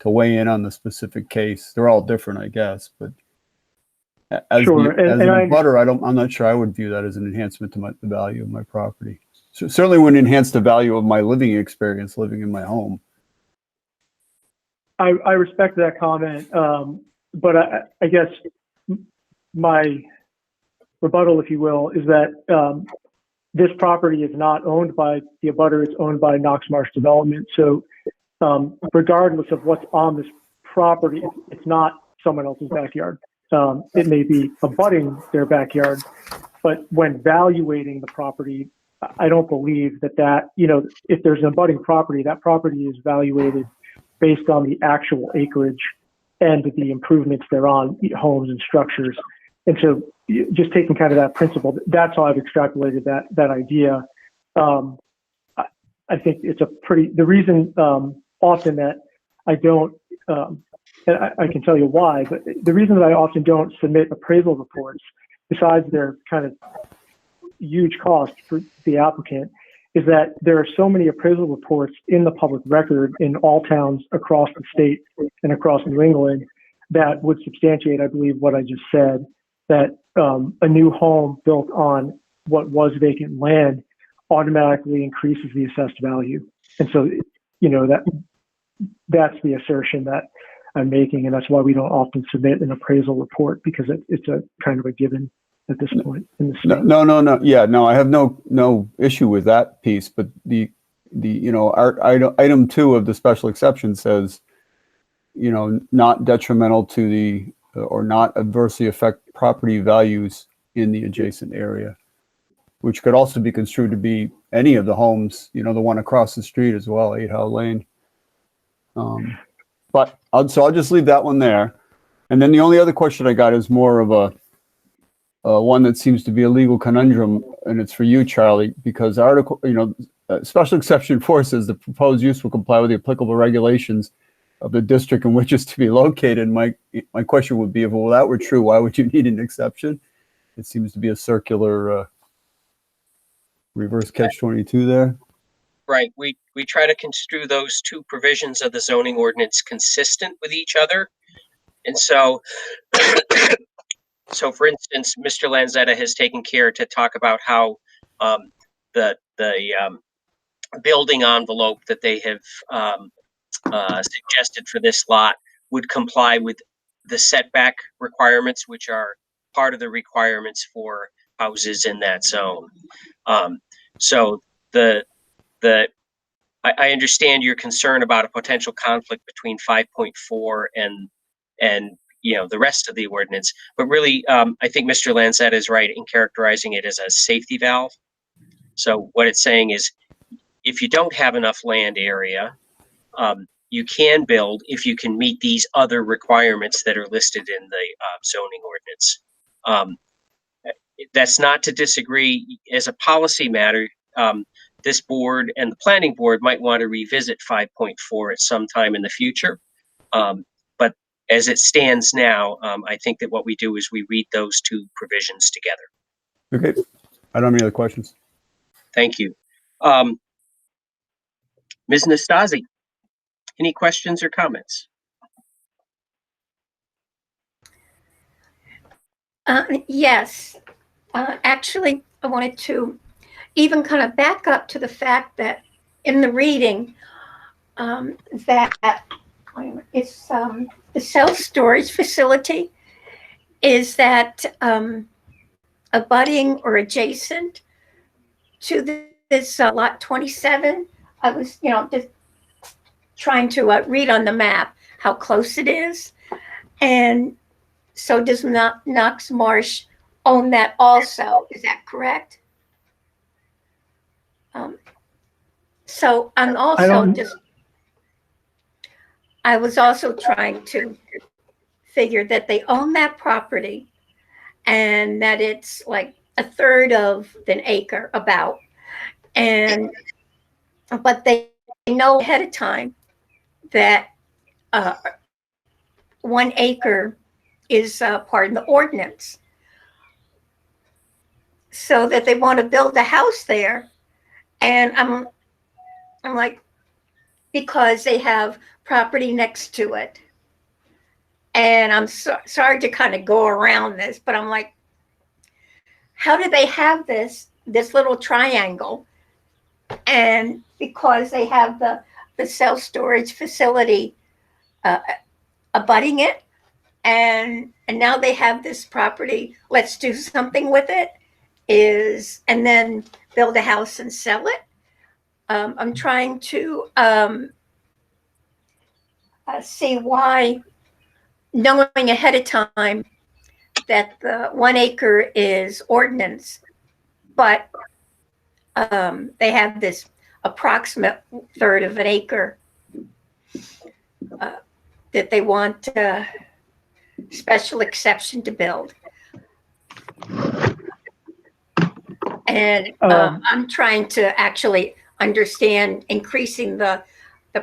S10: to weigh in on the specific case. They're all different, I guess, but as
S6: sure.
S10: a butter, I'm not sure I would view that as an enhancement to the value of my property. So certainly wouldn't enhance the value of my living experience living in my home.
S6: I respect that comment, but I guess my rebuttal, if you will, is that this property is not owned by the abutter, it's owned by Knox Marsh Development. So regardless of what's on this property, it's not someone else's backyard. It may be abutting their backyard, but when valuating the property, I don't believe that, if there's an abutting property, that property is valuated based on the actual acreage and the improvements thereon, homes and structures. And so just taking kind of that principle, that's how I've extrapolated that idea. I think it's the reason often that I don't, and I can tell you why, but the reason that I often don't submit appraisal reports, besides their kind of huge cost for the applicant, is that there are so many appraisal reports in the public record in all towns across the state and across New England that would substantiate, I believe, what I just said, that a new home built on what was vacant land automatically increases the assessed value. And so, that's the assertion that I'm making, and that's why we don't often submit an appraisal report, because it's a kind of a given at this point in the state.
S10: No. Yeah, no, I have no issue with that piece, but our item 2 of the special exception says, not detrimental to or not adversely affect property values in the adjacent area, which could also be construed to be any of the homes, the one across the street as well, 8 Howe Lane. But I'll just leave that one there. And then the only other question I got is more of one that seems to be a legal conundrum, and it's for you, Charlie, because special exception 4 says the proposed use will comply with the applicable regulations of the district in which it's to be located. My question would be, if that were true, why would you need an exception? It seems to be a circular reverse catch-22 there.
S1: Right. We try to construe those two provisions of the zoning ordinance consistent with each other. And so So for instance, Mr. Lanzetta has taken care to talk about how the building envelope that they have suggested for this lot would comply with the setback requirements, which are part of the requirements for houses in that zone. So I understand your concern about a potential conflict between 5.4 and the rest of the ordinance, but really, I think Mr. Lanzetta is right in characterizing it as a safety valve. So what it's saying is, if you don't have enough land area, you can build if you can meet these other requirements that are listed in the zoning ordinance. That's not to disagree. As a policy matter, this board and the planning board might want to revisit 5.4 at some time in the future. But as it stands now, I think that what we do is we read those two provisions together.
S10: Okay. I don't have any other questions.
S1: Thank you. Ms. Nastasi, any questions or comments?
S4: Yes. Actually, I wanted to even kind of back up to the fact that in the reading that it's the self-storage facility, is that abutting or adjacent to this lot 27. I was, just trying to read on the map how close it is. And so does Knox Marsh own that also? Is that correct? So I'm also I was also trying to figure that they own that property and that it's like a third of an acre about. But they know ahead of time that 1 acre is part of the ordinance. So that they want to build a house there. And I'm like, because they have property next to it. And I'm sorry to kind of go around this, but I'm like, how do they have this little triangle? And because they have the self-storage facility abutting it, and now they have this property, let's do something with it, and then build a house and sell it. I'm trying to see why, knowing ahead of time that the 1 acre is ordinance, but they have this approximate third of an acre that they want special exception to build. And I'm trying to actually understand increasing the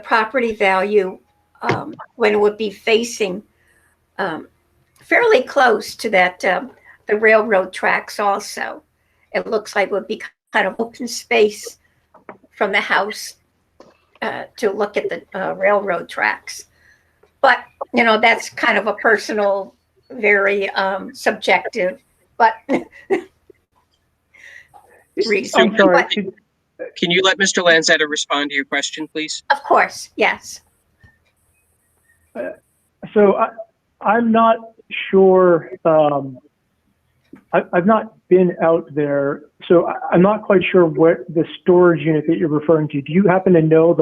S4: property value when it would be facing fairly close to that the railroad tracks also. It looks like it would be kind of open space from the house to look at the railroad tracks. But, that's kind of a personal, very subjective, but reason.
S1: I'm sorry. Can you let Mr. Lanzetta respond to your question, please?
S4: Of course, yes.
S6: So I'm not sure. I've not been out there, so I'm not quite sure what the storage unit that you're referring to. Do you happen to know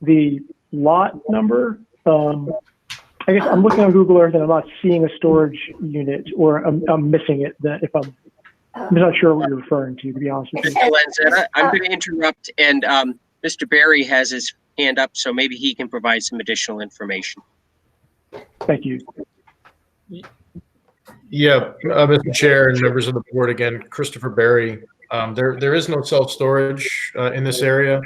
S6: the lot number? I guess I'm looking on Google Earth and I'm not seeing a storage unit, or I'm missing it. I'm not sure what you're referring to be honest with you.
S1: Mr. Lanzetta, I'm going to interrupt, and Mr. Barry has his hand up, so maybe he can provide some additional information.
S6: Thank you.
S8: Yeah, Mr. Chair and members of the board, again, Christopher Barry. There is no self-storage in this area,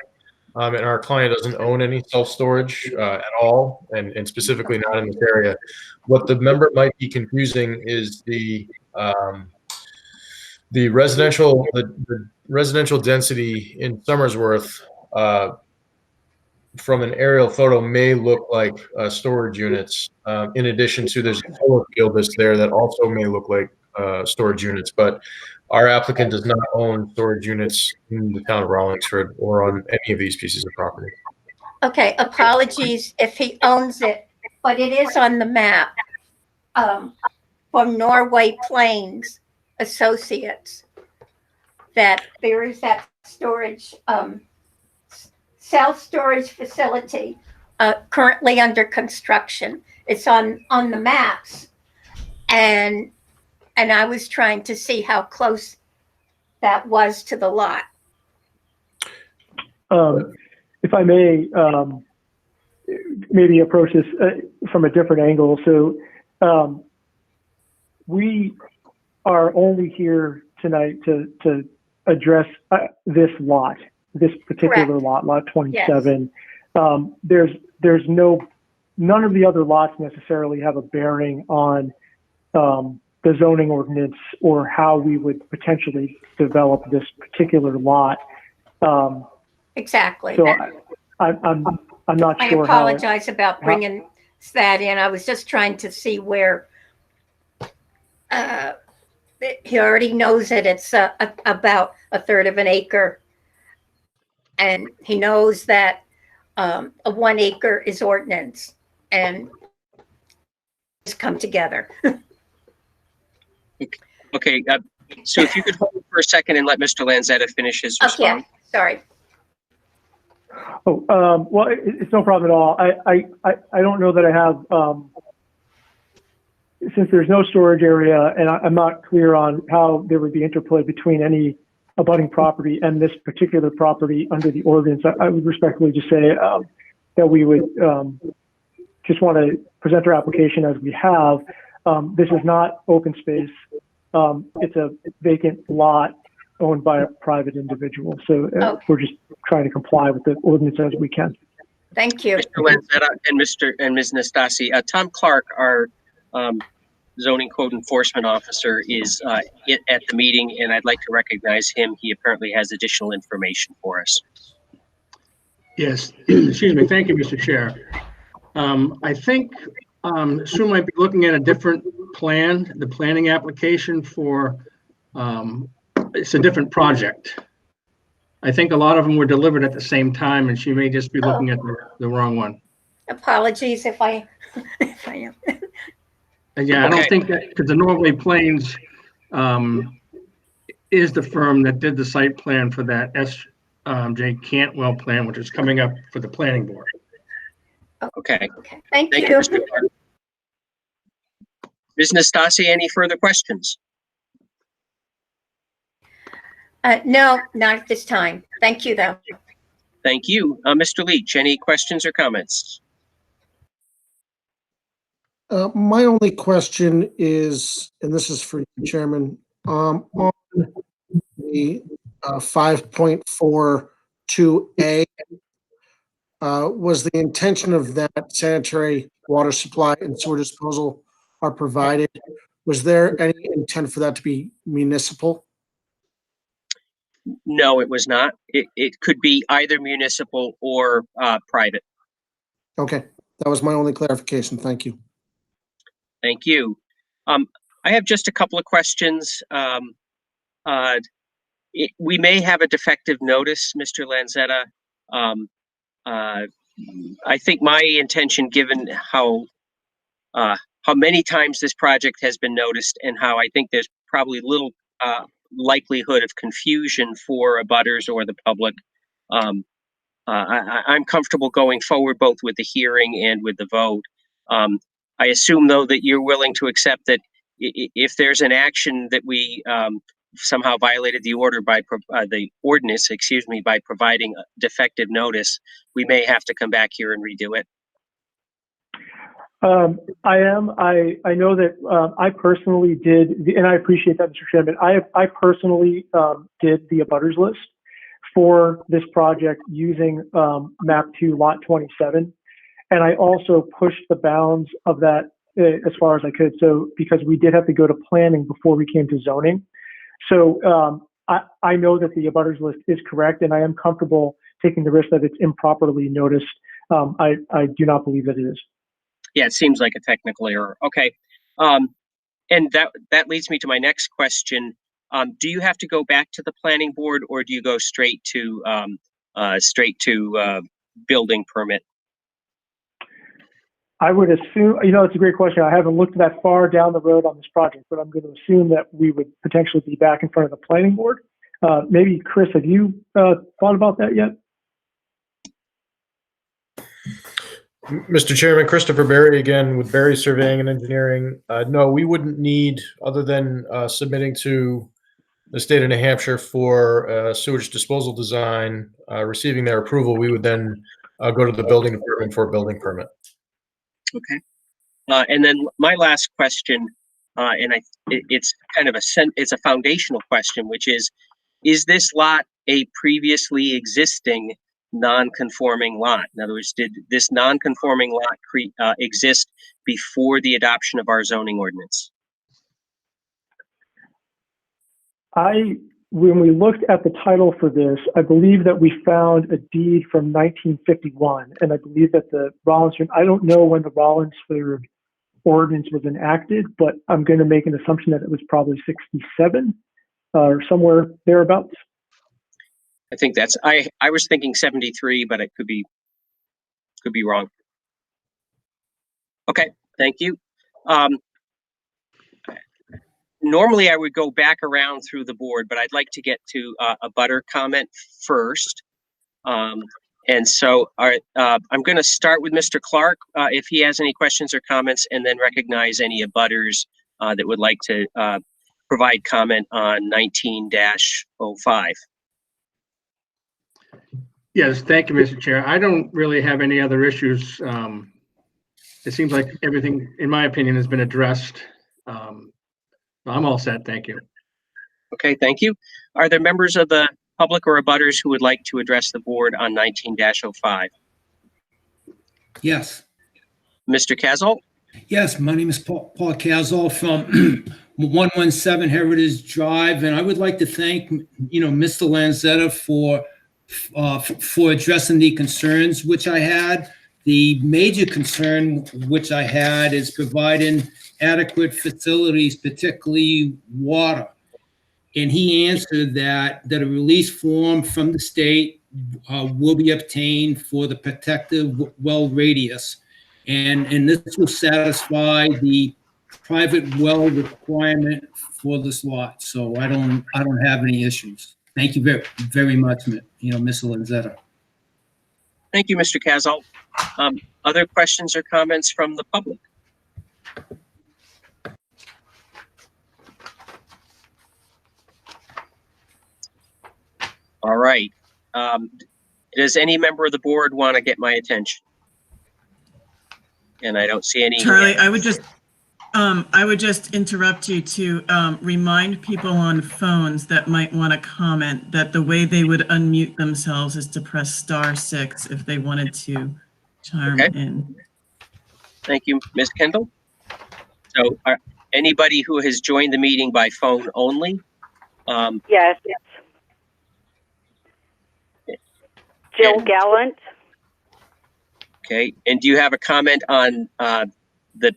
S8: and our client doesn't own any self-storage at all, and specifically not in this area. What the member might be confusing is the residential density in Somersworth from an aerial photo may look like storage units. In addition to, there's a solar field that's there that also may look like storage units, but our applicant does not own storage units in the town of Rollinsford or on any of these pieces of property.
S4: Okay, apologies if he owns it, but it is on the map from Norway Plains Associates that there is that storage, self-storage facility currently under construction. It's on the maps, and I was trying to see how close that was to the lot.
S6: If I may, maybe approach this from a different angle. So we are only here tonight to address this lot, this particular
S4: Correct.
S6: lot 27. Yes. There's none of the other lots necessarily have a bearing on the zoning ordinance or how we would potentially develop this particular lot.
S4: Exactly.
S6: So I'm not sure.
S4: I apologize about bringing that in. I was just trying to see where he already knows that it's about a third of an acre, and he knows that a 1 acre is ordinance, and it's come together.
S1: Okay, so if you could hold for a second and let Mr. Lanzetta finish his response.
S4: Okay, sorry.
S6: Oh, well, it's no problem at all. I don't know that I have, since there's no storage area, and I'm not clear on how there would be interplay between any abutting property and this particular property under the ordinance. I would respectfully just say that we would just want to present our application as we have. This is not open space. It's a vacant lot owned by a private individual. So we're just trying to comply with the ordinance as we can.
S4: Thank you.
S1: Mr. Lanzetta and Ms. Nastasi, Tom Clark, our zoning code enforcement officer, is at the meeting, and I'd like to recognize him. He apparently has additional information for us.
S11: Yes, excuse me. Thank you, Mr. Chair. I think Sue might be looking at a different plan, the planning application for, it's a different project. I think a lot of them were delivered at the same time, and she may just be looking at the wrong one.
S4: Apologies if I am.
S11: Yeah, I don't think that, because the Norway Plains is the firm that did the site plan for that S.J. Cantwell plan, which is coming up for the planning board.
S1: Okay.
S4: Thank you.
S1: Mr. Clark. Ms. Nastasi, any further questions?
S4: No, not at this time. Thank you, though.
S1: Thank you. Mr. Leach, any questions or comments?
S5: My only question is, and this is for you, Chairman, on the 5.42A, was the intention of that sanitary water supply and sewer disposal are provided? Was there any intent for that to be municipal?
S1: No, it was not. It could be either municipal or private.
S5: Okay, that was my only clarification. Thank you.
S1: Thank you. I have just a couple of questions. We may have a defective notice, Mr. Lanzetta. I think my intention, given how many times this project has been noticed and how I think there's probably little likelihood of confusion for abutters or the public, I'm comfortable going forward both with the hearing and with the vote. I assume, though, that you're willing to accept that if there's an action that we somehow violated the order by the ordinance, by providing a defective notice, we may have to come back here and redo it.
S6: I am. I know that I personally did, and I appreciate that, Mr. Chairman. I personally did the abutters list for this project using map 2 lot 27. And I also pushed the bounds of that as far as I could. So because we did have to go to planning before we came to zoning. So I know that the abutters list is correct, and I am comfortable taking the risk that it's improperly noticed. I do not believe that it is.
S1: Yeah, it seems like a technical error. Okay. And that leads me to my next question. Do you have to go back to the planning board, or do you go straight to building permit?
S6: I would assume, it's a great question. I haven't looked that far down the road on this project, but I'm going to assume that we would potentially be back in front of the planning board. Maybe Chris, have you thought about that yet?
S8: Mr. Chairman, Christopher Berry again with Berry Surveying and Engineering. No, we wouldn't need, other than submitting to the state of New Hampshire for sewage disposal design, receiving their approval, we would then go to the building department for a building permit.
S1: Okay. And then my last question, it's kind of it's a foundational question, which is this lot a previously existing non-conforming lot? In other words, did this non-conforming lot exist before the adoption of our zoning ordinance?
S6: When we looked at the title for this, I believe that we found a deed from 1951, and I believe that the Rollinsford, I don't know when the Rollinsford ordinance was enacted, but I'm going to make an assumption that it was probably 67 or somewhere thereabouts.
S1: I think I was thinking 73, but it could be wrong. Okay, thank you. Normally I would go back around through the board, but I'd like to get to a butter comment first. And so I'm going to start with Mr. Clark, if he has any questions or comments, and then recognize any abutters that would like to provide comment on 19-05.
S11: Yes, thank you, Mr. Chair. I don't really have any other issues. It seems like everything, in my opinion, has been addressed. I'm all set. Thank you.
S1: Okay, thank you. Are there members of the public or abutters who would like to address the board on 19-05?
S12: Yes.
S1: Mr. Casal?
S12: Yes, my name is Paul Casal from 117 Heritage Drive, and I would like to thank, Mr. Lanzetta for addressing the concerns which I had. The major concern which I had is providing adequate facilities, particularly water. And he answered that a release form from the state will be obtained for the protective well radius. And this will satisfy the private well requirement for this lot. So I don't have any issues. Thank you very, very much, Mr. Lanzetta.
S1: Thank you, Mr. Casal. Other questions or comments from the public? All right. Does any member of the board want to get my attention? And I don't see any.
S7: Charlie, I would just interrupt you to remind people on phones that might want to comment that the way they would unmute themselves is to press *6 if they wanted to chime in. Thank
S1: you, Ms. Kendall. So anybody who has joined the meeting by phone only?
S13: Yes. Jill Gallant.
S1: Okay, and do you have a comment on the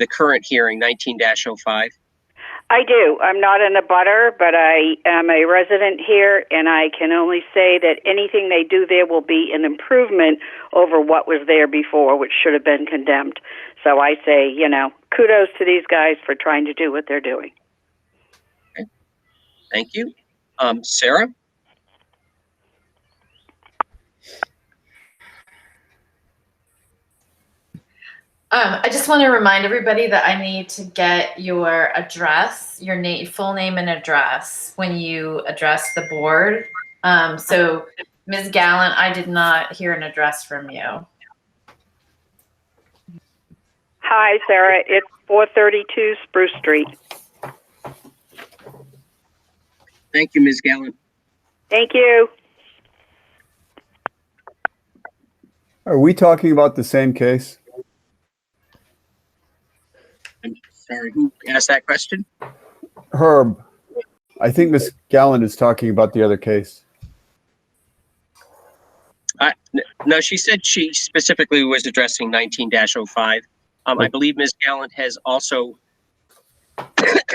S1: current hearing, 19-05?
S13: I do. I'm not in a butter, but I am a resident here, and I can only say that anything they do there will be an improvement over what was there before, which should have been condemned. So I say, kudos to these guys for trying to do what they're doing.
S1: Okay. Thank you. Sarah?
S2: I just want to remind everybody that I need to get your address, your full name and address when you address the board. So Ms. Gallant, I did not hear an address from you.
S13: Hi, Sarah. It's 432 Spruce Street.
S1: Thank you, Ms. Gallant.
S13: Thank you.
S10: Are we talking about the same case?
S1: I'm sorry, who asked that question?
S10: Herb. I think Ms. Gallant is talking about the other case.
S1: No, she said she specifically was addressing 19-05. I believe Ms. Gallant has also,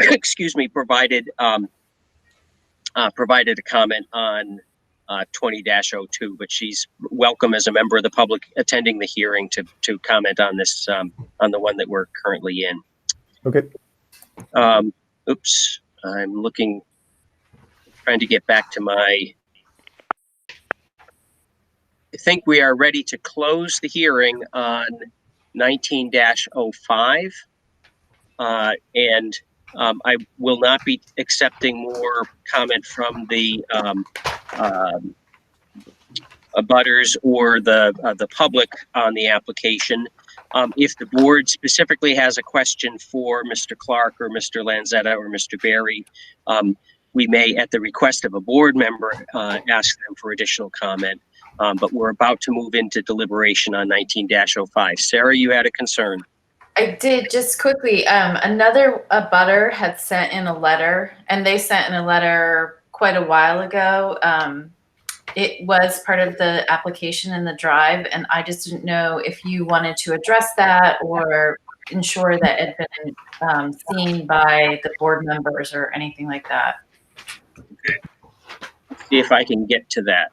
S1: excuse me, provided provided a comment on 20-02, but she's welcome as a member of the public attending the hearing to comment on this, on the one that we're currently in.
S10: Okay.
S1: Oops, I'm looking, trying to get back to my, I think we are ready to close the hearing on 19-05. And I will not be accepting more comment from the abutters or the public on the application. If the board specifically has a question for Mr. Clark or Mr. Lanzetta or Mr. Berry, we may, at the request of a board member, ask them for additional comment. But we're about to move into deliberation on 19-05. Sarah, you had a concern.
S2: I did, just quickly. Another abutter had sent in a letter, and they sent in a letter quite a while ago. It was part of the application in the drive, and I just didn't know if you wanted to address that or ensure that it had been seen by the board members or anything like that.
S1: Okay. See if I can get to that.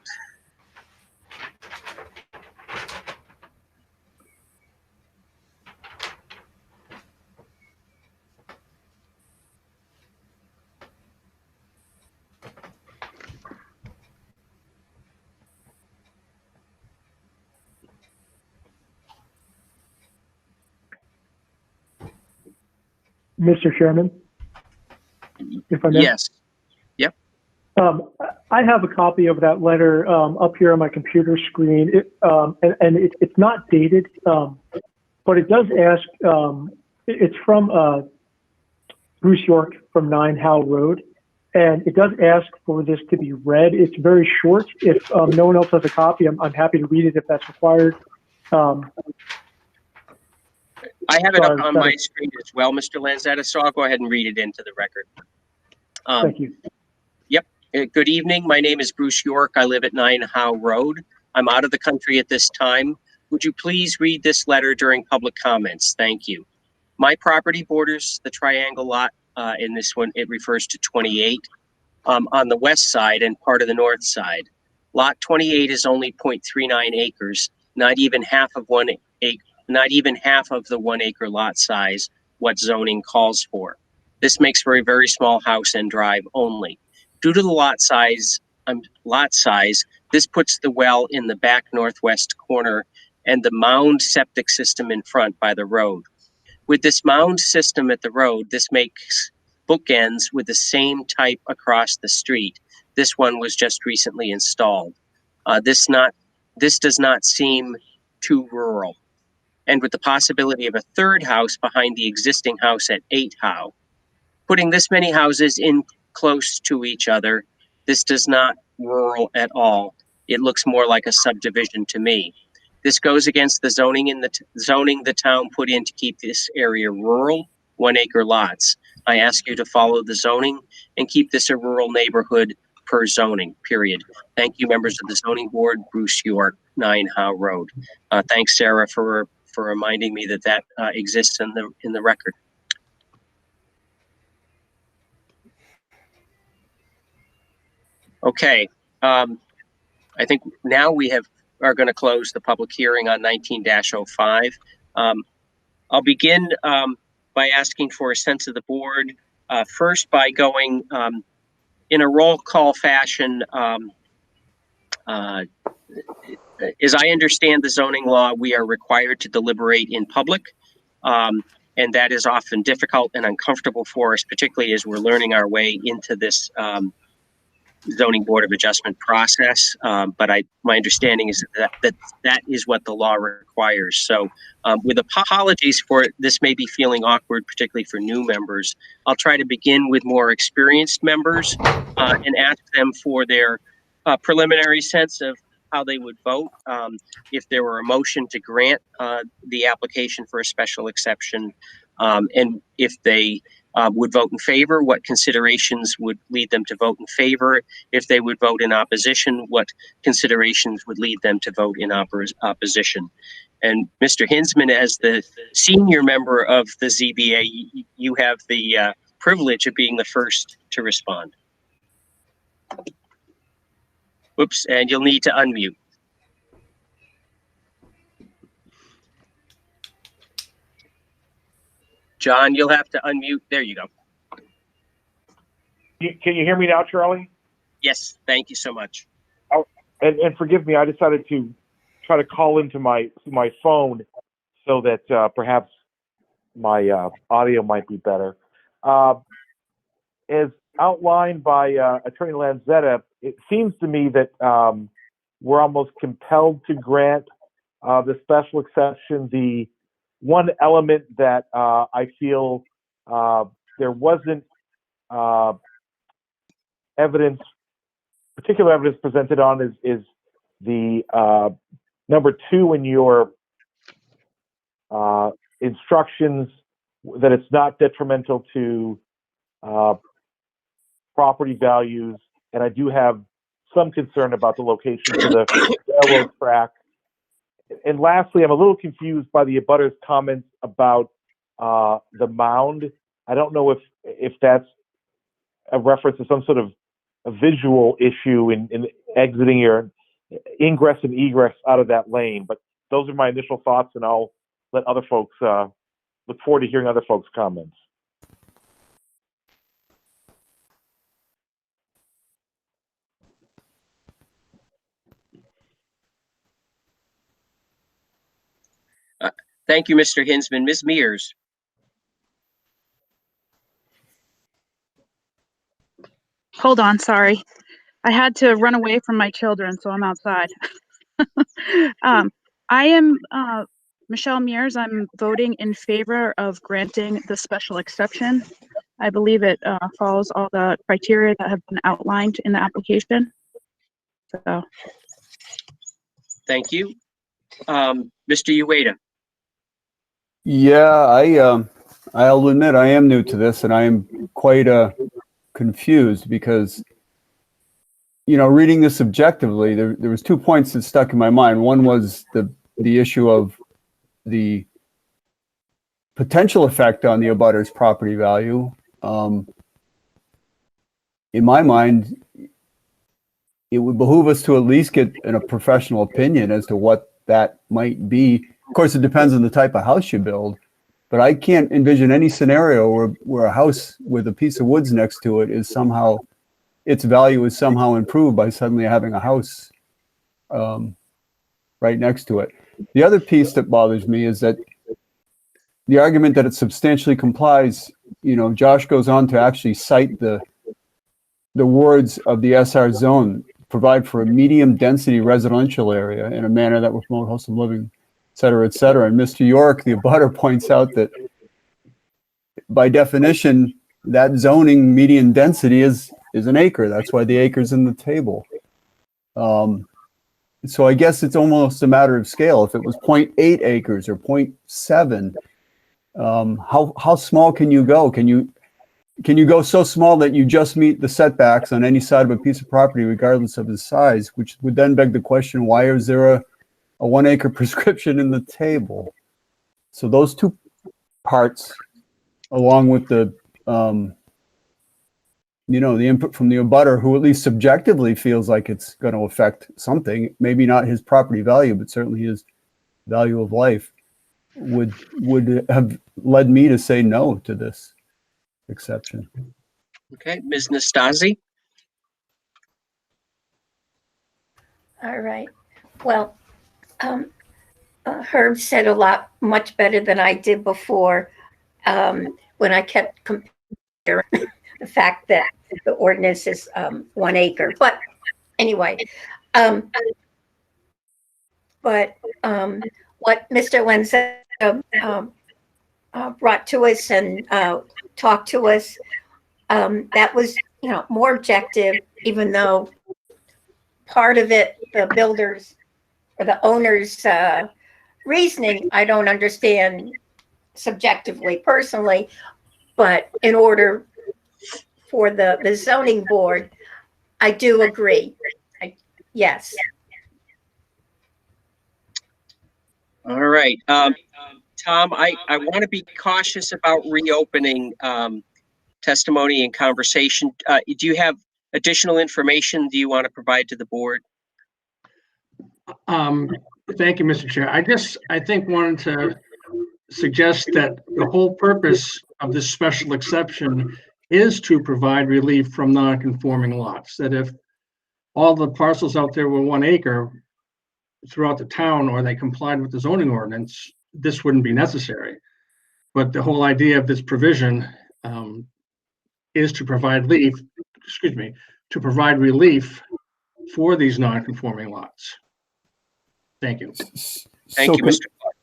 S6: Mr. Chairman, if I may.
S1: Yes. Yep.
S6: I have a copy of that letter up here on my computer screen, it's not dated, but it does ask. It's from Bruce York from 9 Howe Road, and it does ask for this to be read. It's very short. If no one else has a copy, I'm happy to read it if that's required.
S1: I have it up on my screen as well, Mr. Lanzetta, so I'll go ahead and read it into the record.
S6: Thank you.
S1: Yep. Good evening. My name is Bruce York. I live at 9 Howe Road. I'm out of the country at this time. Would you please read this letter during public comments? Thank you. My property borders the triangle lot. In this one, it refers to 28 on the west side and part of the north side. Lot 28 is only 0.39 acres, not even half of the 1 acre lot size, what zoning calls for. This makes for a very small house and drive only. Due to the lot size, this puts the well in the back northwest corner and the mound septic system in front by the road. With this mound system at the road, this makes bookends with the same type across the street. This one was just recently installed. This does not seem too rural. And with the possibility of a third house behind the existing house at 8 Howe. Putting this many houses in close to each other, this does not rural at all. It looks more like a subdivision to me. This goes against the zoning the town put in to keep this area rural, 1 acre lots. I ask you to follow the zoning and keep this a rural neighborhood per zoning, period. Thank you, members of the zoning board. Bruce York, 9 Howe Road. Thanks, Sarah, for reminding me that exists in the record. Okay, I think now we are going to close the public hearing on 19-05. I'll begin by asking for a sense of the board. First, by going in a roll call fashion. As I understand the zoning law, we are required to deliberate in public, and that is often difficult and uncomfortable for us, particularly as we're learning our way into this zoning board of adjustment process. But my understanding is that is what the law requires. So with apologies for it, this may be feeling awkward, particularly for new members. I'll try to begin with more experienced members and ask them for their preliminary sense of how they would vote if there were a motion to grant the application for a special exception, and if they would vote in favor, what considerations would lead them to vote in favor. If they would vote in opposition, what considerations would lead them to vote in opposition. And Mr. Hinsman, as the senior member of the ZBA, you have the privilege of being the first to respond. Oops, and you'll need to unmute. John, you'll have to unmute. There you go.
S14: Can you hear me now, Charlie?
S1: Yes, thank you so much.
S14: Oh, and forgive me, I decided to try to call into my phone so that perhaps my audio might be better. As outlined by Attorney Lanzetta, it seems to me that we're almost compelled to grant the special exception. The one element that I feel there wasn't particular evidence presented on is the number 2 in your instructions, that it's not detrimental to property values, and I do have some concern about the location of the railroad track. And lastly, I'm a little confused by the abutters' comments about the mound. I don't know if that's a reference to some sort of a visual issue in exiting your ingress and egress out of that lane. But those are my initial thoughts, and I'll let other folks look forward to hearing other folks' comments.
S1: Thank you, Mr. Hinsman. Ms. Mears.
S9: Hold on, sorry. I had to run away from my children, so I'm outside. I am Michelle Mears. I'm voting in favor of granting the special exception. I believe it follows all the criteria that have been outlined in the application. So.
S1: Thank you. Mr. Ueda.
S10: Yeah, I'll admit I am new to this, and I am quite confused because, you know, reading this objectively, there was 2 points that stuck in my mind. One was the issue of the potential effect on the abutter's property value. In my mind, it would behoove us to at least get a professional opinion as to what that might be. Of course, it depends on the type of house you build, but I can't envision any scenario where a house with a piece of woods next to it is somehow, its value is somehow improved by suddenly having a house right next to it. The other piece that bothers me is that the argument that it substantially complies, you know, Josh goes on to actually cite the words of the SR zone, provide for a medium density residential area in a manner that will promote wholesome living, et cetera, et cetera. And Mr. York, the abutter, points out that by definition, that zoning median density is an acre. That's why the acre's in the table. So I guess it's almost a matter of scale. If it was 0.8 acres or 0.7, how small can you go? Can you go so small that you just meet the setbacks on any side of a piece of property, regardless of the size, which would then beg the question, why is there a 1 acre prescription in the table? So those 2 parts, along with the, you know, the input from the abutter, who at least subjectively feels like it's going to affect something, maybe not his property value, but certainly his value of life, would have led me to say no to this exception.
S1: Okay, Ms. Nastasi.
S4: All right. Well, Herb said a lot much better than I did before when I kept comparing the fact that the ordinance is 1 acre. But anyway, what Mr. Lenza brought to us and talked to us, that was, you know, more objective, even though part of it, the builders or the owner's reasoning, I don't understand subjectively, personally. But in order for the zoning board, I do agree. Yes.
S1: All right. Tom, I want to be cautious about reopening testimony and conversation. Do you have additional information do you want to provide to the board?
S11: Thank you, Mr. Chair. I think wanted to suggest that the whole purpose of this special exception is to provide relief from non-conforming lots. That if all the parcels out there were 1 acre throughout the town, or they complied with the zoning ordinance, this wouldn't be necessary. But the whole idea of this provision is to provide relief for these non-conforming lots. Thank you.
S1: Thank you, Mr. Clark.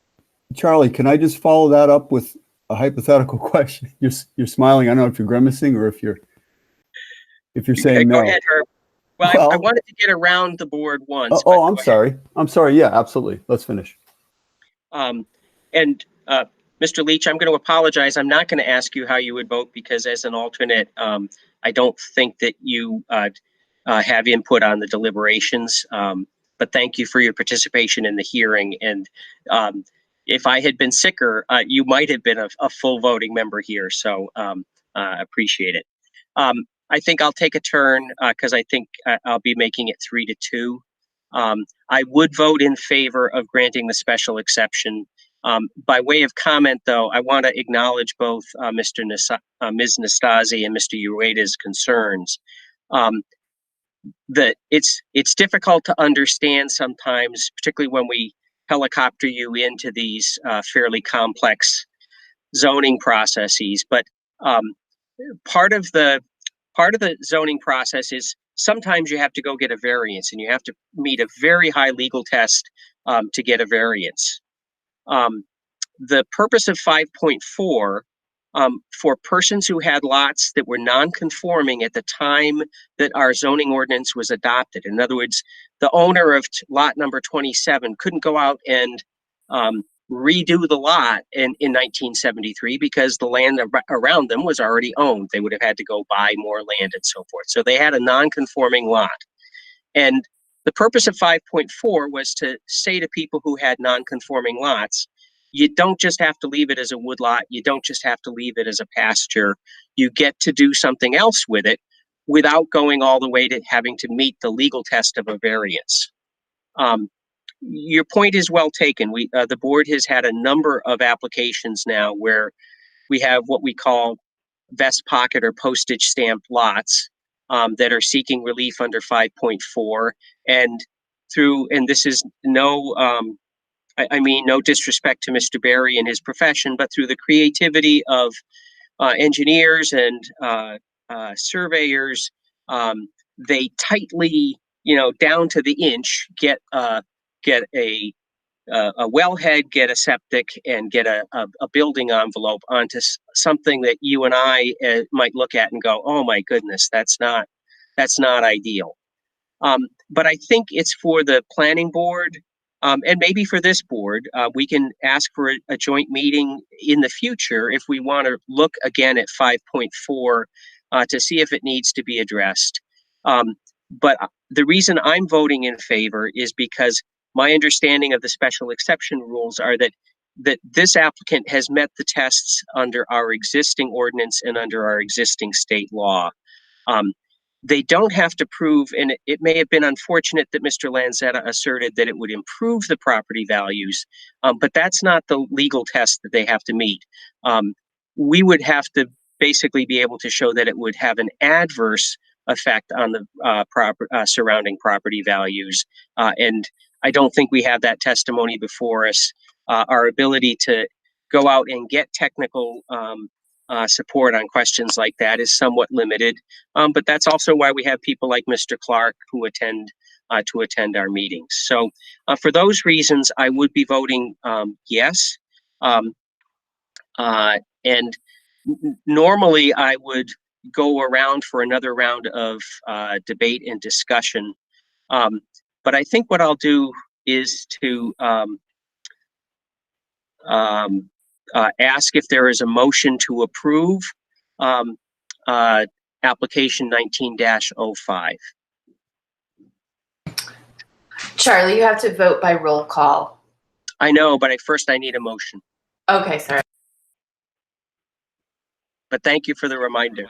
S10: Charlie, can I just follow that up with a hypothetical question? You're smiling. I don't know if you're grimacing or if you're saying no.
S1: Go ahead, Herb. Well, I wanted to get around the board once.
S10: I'm sorry. I'm sorry. Yeah, absolutely. Let's finish.
S1: Mr. Leach, I'm going to apologize. I'm not going to ask you how you would vote because as an alternate, I don't think that you have input on the deliberations. But thank you for your participation in the hearing. And if I had been sicker, you might have been a full voting member here. So appreciate it. I think I'll take a turn because I think I'll be making it 3-2. I would vote in favor of granting the special exception. By way of comment, though, I want to acknowledge both Ms. Nastasi and Mr. Ueda's concerns. That it's difficult to understand sometimes, particularly when we helicopter you into these fairly complex zoning processes. But part of the zoning process is sometimes you have to go get a variance, and you have to meet a very high legal test to get a variance. The purpose of 5.4 for persons who had lots that were non-conforming at the time that our zoning ordinance was adopted. In other words, the owner of lot number 27 couldn't go out and redo the lot in 1973 because the land around them was already owned. They would have had to go buy more land and so forth. So they had a non-conforming lot. And the purpose of 5.4 was to say to people who had non-conforming lots, you don't just have to leave it as a woodlot. You don't just have to leave it as a pasture. You get to do something else with it without going all the way to having to meet the legal test of a variance. Your point is well taken. The board has had a number of applications now where we have what we call vest pocket or postage stamp lots that are seeking relief under 5.4. And this is no, I mean, no disrespect to Mr. Berry and his profession, but through the creativity of engineers and surveyors, they tightly, down to the inch, get a wellhead, get a septic, and get a building envelope onto something that you and I might look at and go, "Oh my goodness, that's not ideal." But I think it's for the planning board. And maybe for this board, we can ask for a joint meeting in the future if we want to look again at 5.4 to see if it needs to be addressed. But the reason I'm voting in favor is because my understanding of the special exception rules are that this applicant has met the tests under our existing ordinance and under our existing state law. They don't have to prove, and it may have been unfortunate that Mr. Lanzetta asserted that it would improve the property values, but that's not the legal test that they have to meet. We would have to basically be able to show that it would have an adverse effect on the surrounding property values. And I don't think we have that testimony before us. Our ability to go out and get technical support on questions like that is somewhat limited, but that's also why we have people like Mr. Clark who attend our meetings. So for those reasons, I would be voting yes. And normally I would go around for another round of debate and discussion, but I think what I'll do is to ask if there is a motion to approve application 19-05.
S2: Charlie, you have to vote by roll call.
S1: I know, but first I need a motion.
S2: Okay, sorry.
S1: But thank you for the reminder.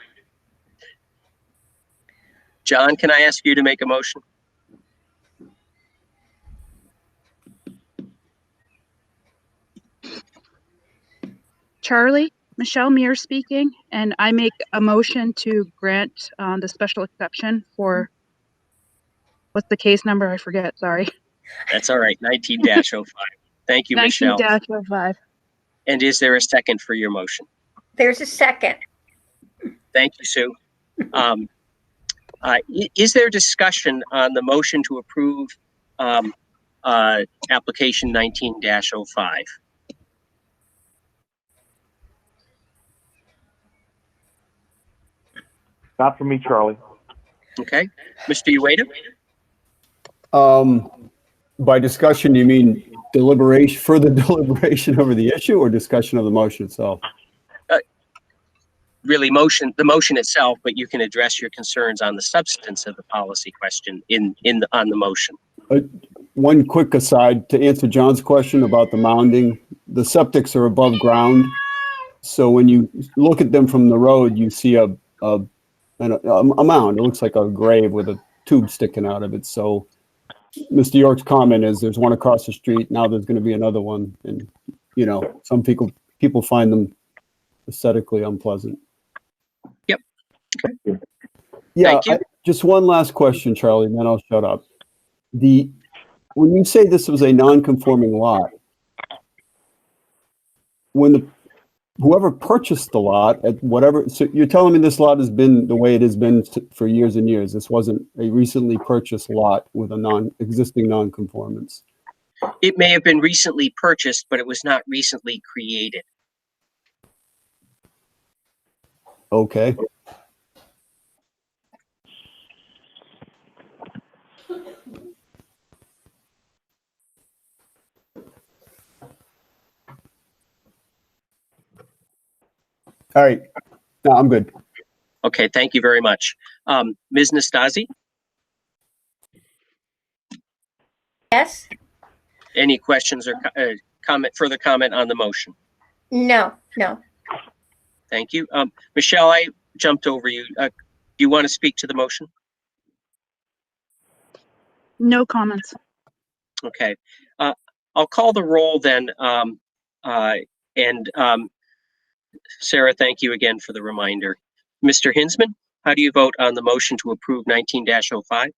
S1: John, can I ask you to make a motion?
S9: Charlie, Michelle Mears speaking, and I make a motion to grant the special exception for, what's the case number? I forget, sorry.
S1: That's all right, 19-05. Thank you, Michelle.
S9: 19-05.
S1: And is there a second for your motion?
S4: There's a second.
S1: Thank you, Sue. Is there discussion on the motion to approve application 19-05?
S14: Not for me, Charlie.
S1: Okay, Mr. Ueda?
S10: By discussion, you mean deliberation, further deliberation over the issue, or discussion of the motion itself?
S1: Really the motion itself, but you can address your concerns on the substance of the policy question on the motion.
S10: One quick aside to answer John's question about the mounding. The septics are above ground, so when you look at them from the road, you see a mound. It looks like a grave with a tube sticking out of it. So Mr. York's comment is there's one across the street. Now there's going to be another one, and some people find them aesthetically unpleasant.
S1: Yep. Okay.
S10: Yeah.
S1: Thank you.
S10: Just one last question, Charlie, and then I'll shut up. When you say this was a non-conforming lot, whoever purchased the lot at whatever, so you're telling me this lot has been the way it has been for years and years. This wasn't a recently purchased lot with a existing non-conformance.
S1: It may have been recently purchased, but it was not recently created.
S10: Okay. All right. No, I'm good.
S1: Okay, thank you very much. Ms. Nastasi,
S4: Yes?
S1: any questions or further comment on the motion?
S4: No.
S1: Thank you. Michelle, I jumped over you. Do you want to speak to the motion?
S9: No comments.
S1: Okay. I'll call the roll then. Sarah, thank you again for the reminder. Mr. Hinsman, how do you vote on the motion to approve 19-05?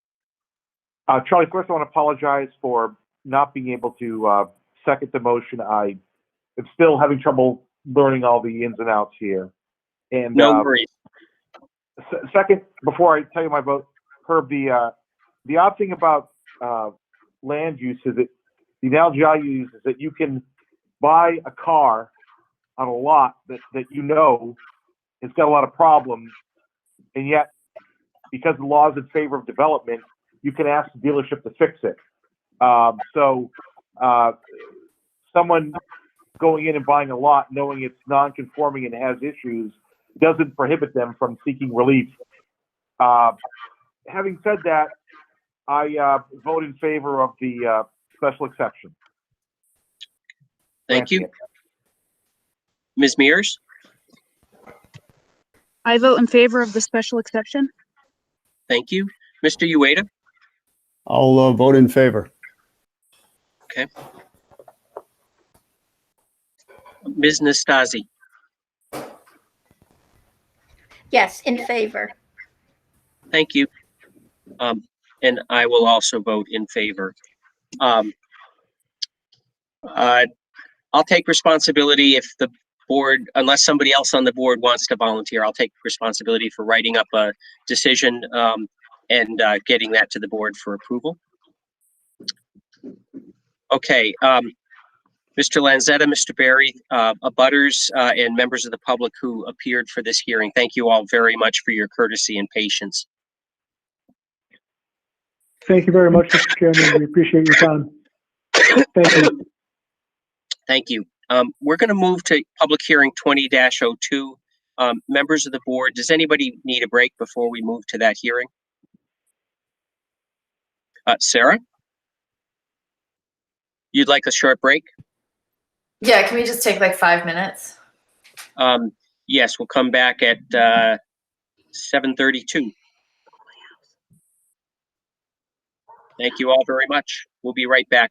S14: Charlie, first I want to apologize for not being able to second the motion. I am still having trouble learning all the ins and outs here. And
S1: no worries.
S14: Second, before I tell you my vote, Herb, the odd thing about land use is that the analogy I use is that you can buy a car on a lot that has got a lot of problems, and yet because the law is in favor of development, you can ask the dealership to fix it. So someone going in and buying a lot knowing it's non-conforming and has issues doesn't prohibit them from seeking relief. Having said that, I vote in favor of the special exception.
S1: Thank you. Ms. Mears?
S9: I vote in favor of the special exception.
S1: Thank you. Mr. Ueda?
S10: I'll vote in favor.
S1: Okay. Ms. Nastasi?
S4: Yes, in favor.
S1: Thank you. And I will also vote in favor. I'll take responsibility if the board, unless somebody else on the board wants to volunteer, I'll take responsibility for writing up a decision and getting that to the board for approval. Okay, Mr. Lanzetta, Mr. Berry, abutters and members of the public who appeared for this hearing, thank you all very much for your courtesy and patience.
S6: Thank you very much, Mr. Chairman. We appreciate your time. Thank you.
S1: Thank you. We're going to move to public hearing 20-02. Members of the board, does anybody need a break before we move to that hearing? Sarah? You'd like a short break?
S2: Yeah, can we just take like 5 minutes?
S1: Yes, we'll come back at 7:32. Thank you all very much. We'll be right back.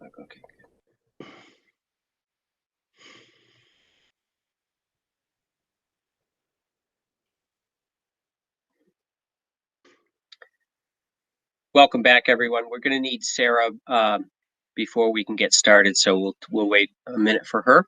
S1: Okay. welcome back, everyone. We're going to need Sarah before we can get started, so we'll wait a minute for her.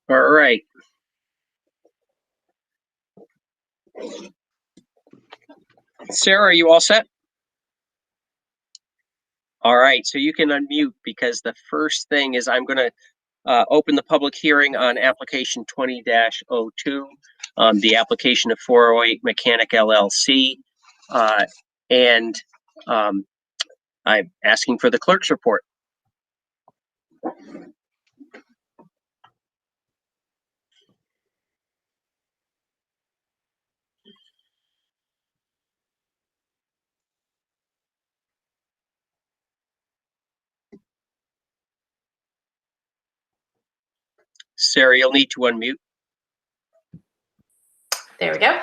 S1: All right. Sarah, are you all set? All right, so you can unmute, because the first thing is I'm going to open the public hearing on application 20-02, the application of 408 Mechanic LLC, and I'm asking for the clerk's report. Sarah, you'll need to unmute.
S2: There we go.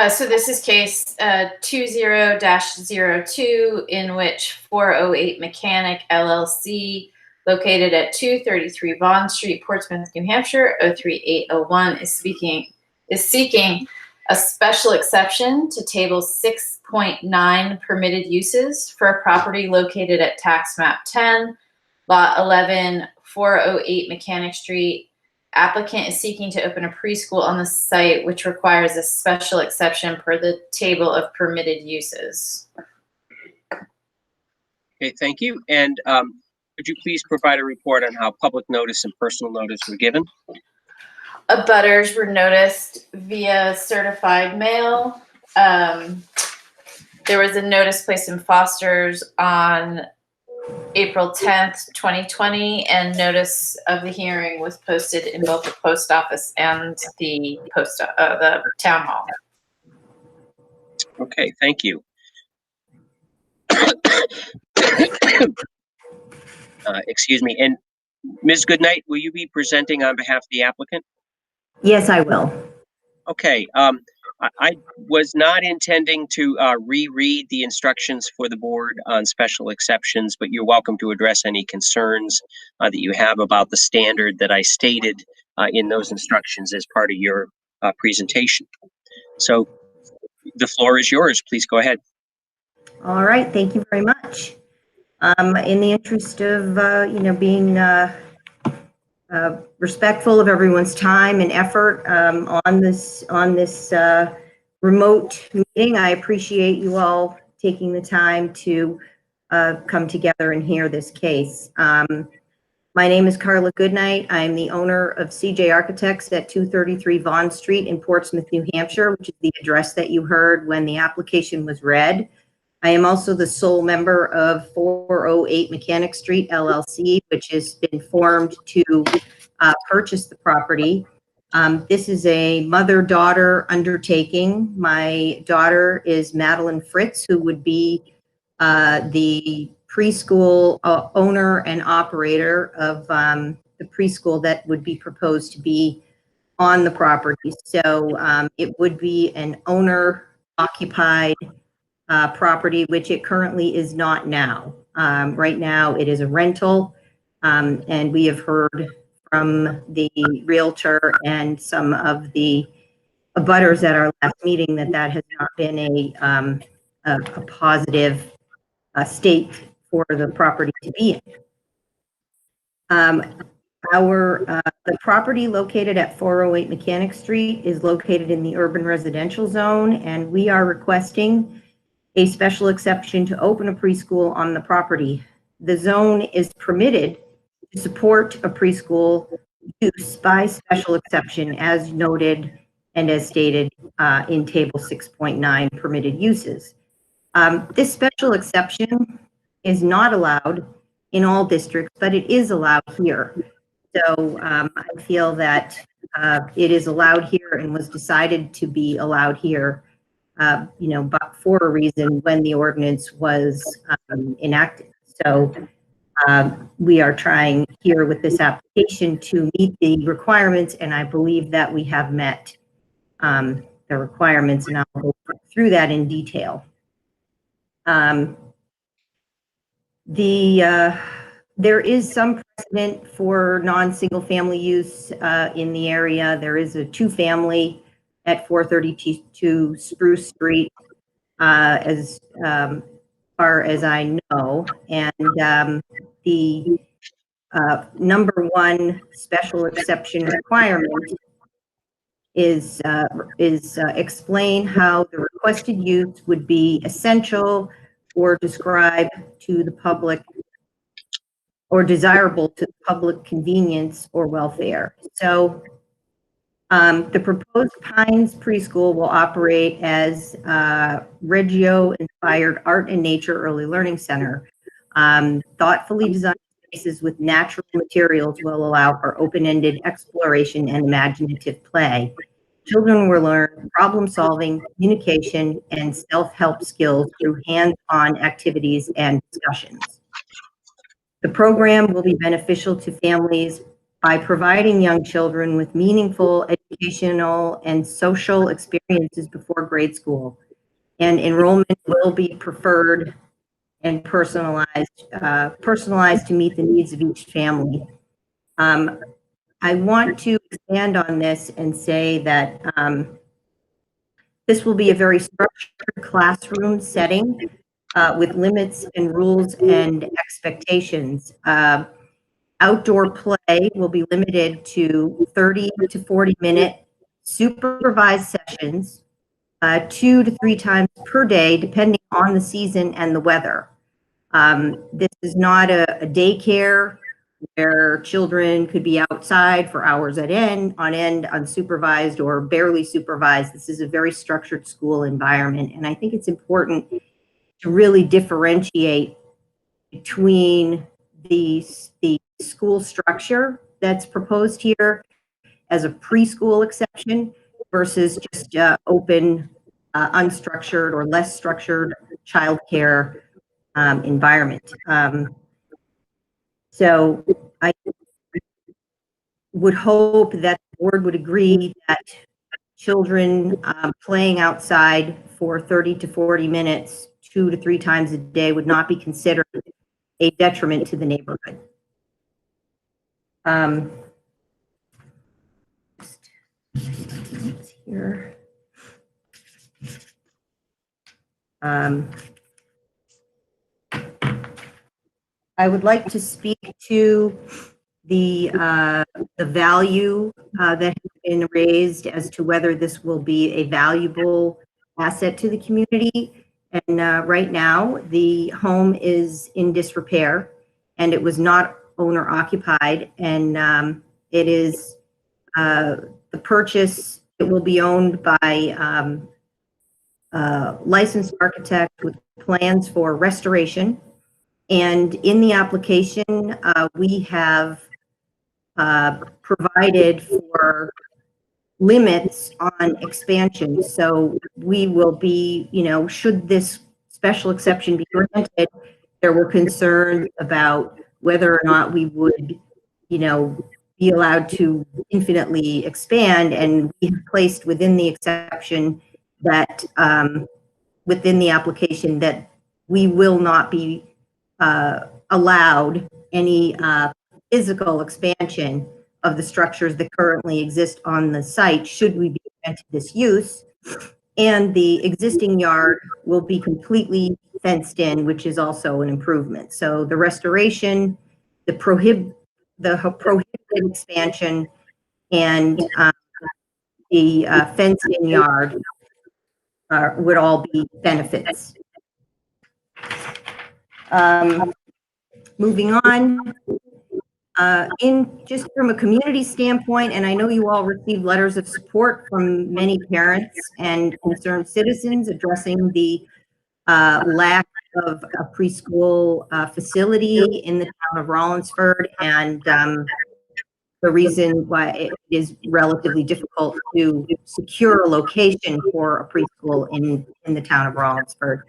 S2: So this is case 20-02, in which 408 Mechanic LLC, located at 233 Vaughn Street, Portsmouth, New Hampshire, 03801, is seeking a special exception to table 6.9 permitted uses for a property located at tax map 10, lot 11, 408 Mechanic Street. Applicant is seeking to open a preschool on the site, which requires a special exception per the table of permitted uses.
S1: Okay, thank you. And could you please provide a report on how public notice and personal notice were given?
S2: Abutters were noticed via certified mail. There was a notice placed in Foster's on April 10th, 2020, and notice of the hearing was posted in both the post office and the town hall.
S1: Okay, thank you. Excuse me. And Ms. Goodnight, will you be presenting on behalf of the applicant?
S15: Yes, I will.
S1: Okay. I was not intending to reread the instructions for the board on special exceptions, but you're welcome to address any concerns that you have about the standard that I stated in those instructions as part of your presentation. So the floor is yours. Please go ahead.
S15: All right. Thank you very much. In the interest of, being respectful of everyone's time and effort on this remote meeting, I appreciate you all taking the time to come together and hear this case. My name is Carla Goodnight. I'm the owner of CJ Architects at 233 Vaughn Street in Portsmouth, New Hampshire, which is the address that you heard when the application was read. I am also the sole member of 408 Mechanic Street LLC, which has been formed to purchase the property. This is a mother-daughter undertaking. My daughter is Madeline Fritz, who would be the preschool owner and operator of the preschool that would be proposed to be on the property. So it would be an owner-occupied property, which it currently is not now. Right now, it is a rental, and we have heard from the realtor and some of the abutters at our last meeting that that has not been a positive state for the property to be in. The property located at 408 Mechanic Street is located in the urban residential zone, and we are requesting a special exception to open a preschool on the property. The zone is permitted to support a preschool use by special exception as noted and as stated in table 6.9 permitted uses. This special exception is not allowed in all districts, but it is allowed here. So I feel that it is allowed here and was decided to be allowed here, but for a reason when the ordinance was enacted. So we are trying here with this application to meet the requirements, and I believe that we have met the requirements, and I'll go through that in detail. There is some precedent for non-single family use in the area. There is a two-family at 432 Spruce Street, as far as I know, and the number one special exception requirement is explain how the requested use would be essential or describe to the public or desirable to public convenience or welfare. So the proposed Pines Preschool will operate as Reggio-inspired art and nature early learning center. Thoughtfully designed spaces with natural materials will allow for open-ended exploration and imaginative play. Children will learn problem solving, communication, and self-help skills through hands-on activities and discussions. The program will be beneficial to families by providing young children with meaningful educational and social experiences before grade school. And enrollment will be preferred and personalized to meet the needs of each family. I want to expand on this and say that this will be a very structured classroom setting with limits and rules and expectations. Outdoor play will be limited to 30 to 40-minute supervised sessions, 2 to 3 times per day, depending on the season and the weather. This is not a daycare where children could be outside for hours on end, unsupervised or barely supervised. This is a very structured school environment, and I think it's important to really differentiate between the school structure that's proposed here as a preschool exception versus just open, unstructured or less structured childcare environment. So I would hope that the board would agree that children playing outside for 30 to 40 minutes, 2 to 3 times a day would not be considered a detriment to the neighborhood. Here. I would like to speak to the value that has been raised as to whether this will be a valuable asset to the community. And right now, the home is in disrepair, and it was not owner occupied. And it is the purchase. It will be owned by licensed architect with plans for restoration. And in the application, we have provided for limits on expansion. So we will be, should this special exception be granted, there were concerns about whether or not we would, be allowed to infinitely expand, and we have placed within the exception that, within the application, that we will not be allowed any physical expansion of the structures that currently exist on the site should we be granted this use, and the existing yard will be completely fenced in, which is also an improvement. So the restoration, the prohibited expansion, and the fenced-in yard would all be benefits. Moving on, just from a community standpoint, and I know you all received letters of support from many parents and concerned citizens addressing the lack of a preschool facility in the town of Rollinsford, and the reason why it is relatively difficult to secure a location for a preschool in the town of Rollinsford.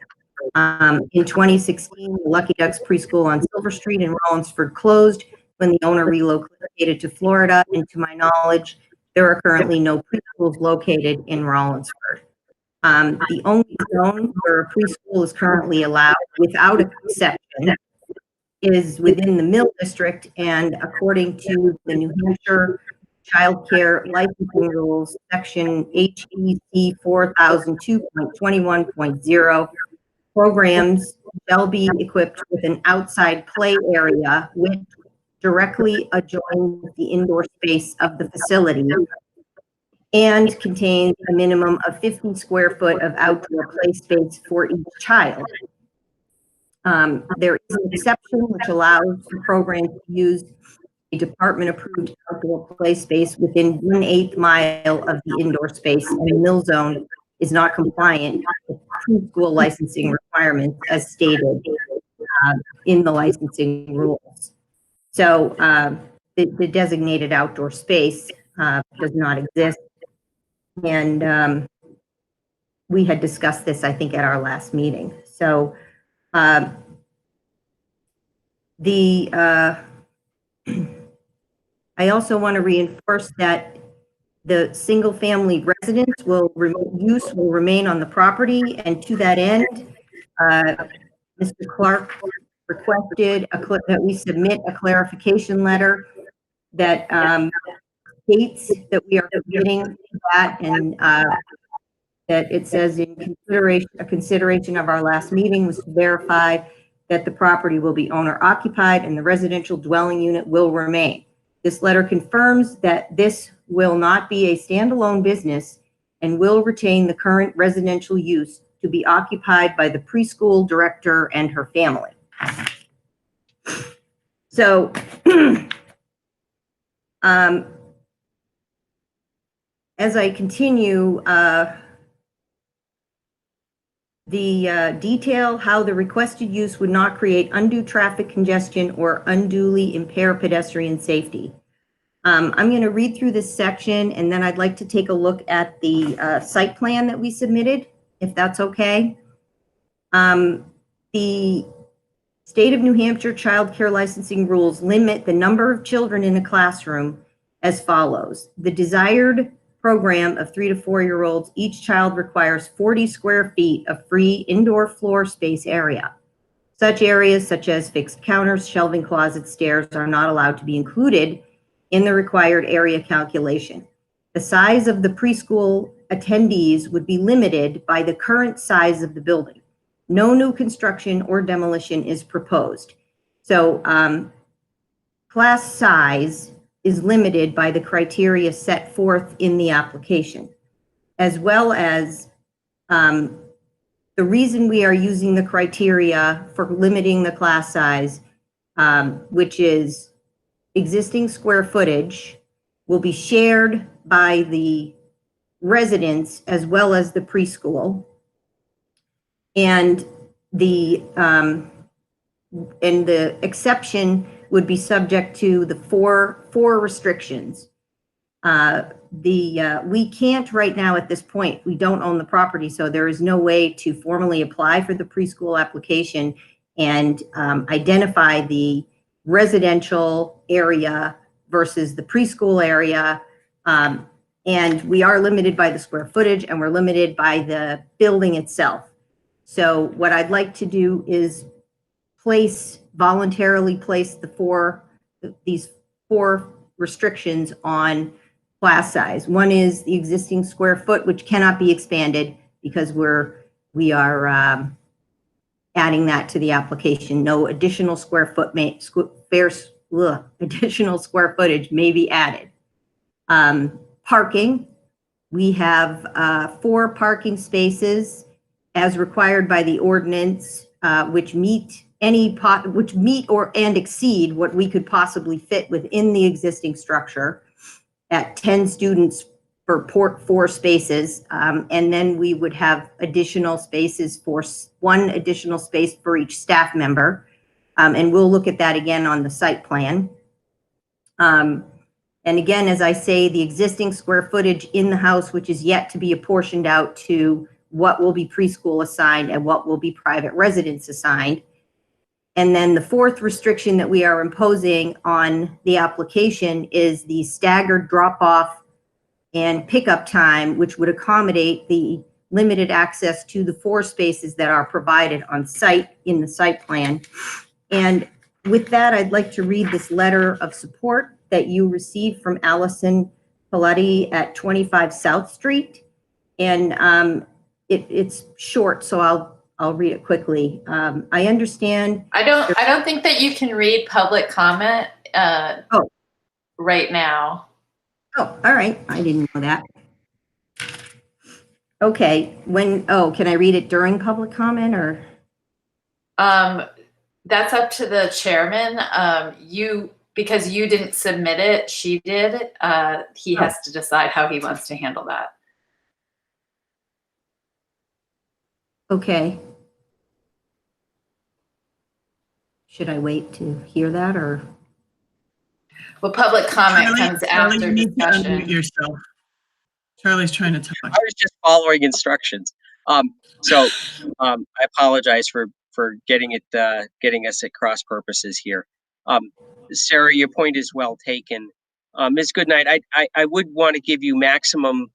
S15: In 2016, the Lucky Ducks preschool on Silver Street in Rollinsford closed when the owner relocated to Florida, and to my knowledge, there are currently no preschools located in Rollinsford. The only zone where a preschool is currently allowed, without exception, is within the Mill District, and according to the New Hampshire Child Care Licensing Rules, Section HEC 4002.21.0, programs shall be equipped with an outside play area which directly adjoins the indoor space of the facility and contains a minimum of 50 square foot of outdoor play space for each child. There is an exception which allows the program to use a department-approved outdoor play space within 1/8 mile of the indoor space, and the mill zone is not compliant with preschool licensing requirements as stated in the licensing rules. So the designated outdoor space does not exist, and we had discussed this, I think, at our last meeting. So I also want to reinforce that the single-family residence use will remain on the property, and to that end, Mr. Clark requested that we submit a clarification letter that states that we are committing to that, and that it says in consideration of our last meeting was to verify that the property will be owner occupied and the residential dwelling unit will remain. This letter confirms that this will not be a standalone business and will retain the current residential use to be occupied by the preschool director and her family. So, as I continue, the detail how the requested use would not create undue traffic congestion or unduly impair pedestrian safety. I'm going to read through this section, and then I'd like to take a look at the site plan that we submitted, if that's okay. The State of New Hampshire Child Care Licensing Rules limit the number of children in a classroom as follows. The desired program of 3 to 4-year-olds, each child requires 40 square feet of free indoor floor space area. Such areas such as fixed counters, shelving closets, stairs are not allowed to be included in the required area calculation. The size of the preschool attendees would be limited by the current size of the building. No new construction or demolition is proposed. So class size is limited by the criteria set forth in the application, as well as the reason we are using the criteria for limiting the class size, which is existing square footage, will be shared by the residents as well as the preschool. And the exception would be subject to the four restrictions. We can't right now at this point, we don't own the property, so there is no way to formally apply for the preschool application and identify the residential area versus the preschool area. And we are limited by the square footage, and we're limited by the building itself. So what I'd like to do is voluntarily place these four restrictions on class size. One is the existing square foot, which cannot be expanded because we are adding that to the application. No additional additional square footage may be added. Parking, we have 4 parking spaces as required by the ordinance, which meet and exceed what we could possibly fit within the existing structure at 10 students for 4 spaces. And then we would have additional spaces for 1 additional space for each staff member. And we'll look at that again on the site plan. And again, as I say, the existing square footage in the house, which is yet to be apportioned out to what will be preschool assigned and what will be private residence assigned. And then the 4th restriction that we are imposing on the application is the staggered drop-off and pickup time, which would accommodate the limited access to the 4 spaces that are provided on site in the site plan. And with that, I'd like to read this letter of support that you received from Allison Paletti at 25 South Street. And it's short, so I'll read it quickly. I understand.
S2: I don't think that you can read public comment right now.
S15: Oh, all right. I didn't know that. Okay. Can I read it during public comment or?
S2: That's up to the chairman. Because you didn't submit it, she did. He has to decide how he wants to handle that.
S15: Okay. Should I wait to hear that or?
S2: Well, public comment comes after
S7: you need to
S2: discussion.
S7: unmute yourself. Charlie's trying to talk.
S1: I was just following instructions. So I apologize for getting us at cross purposes here. Sarah, your point is well taken. Ms. Goodnight, I would want to give you maximum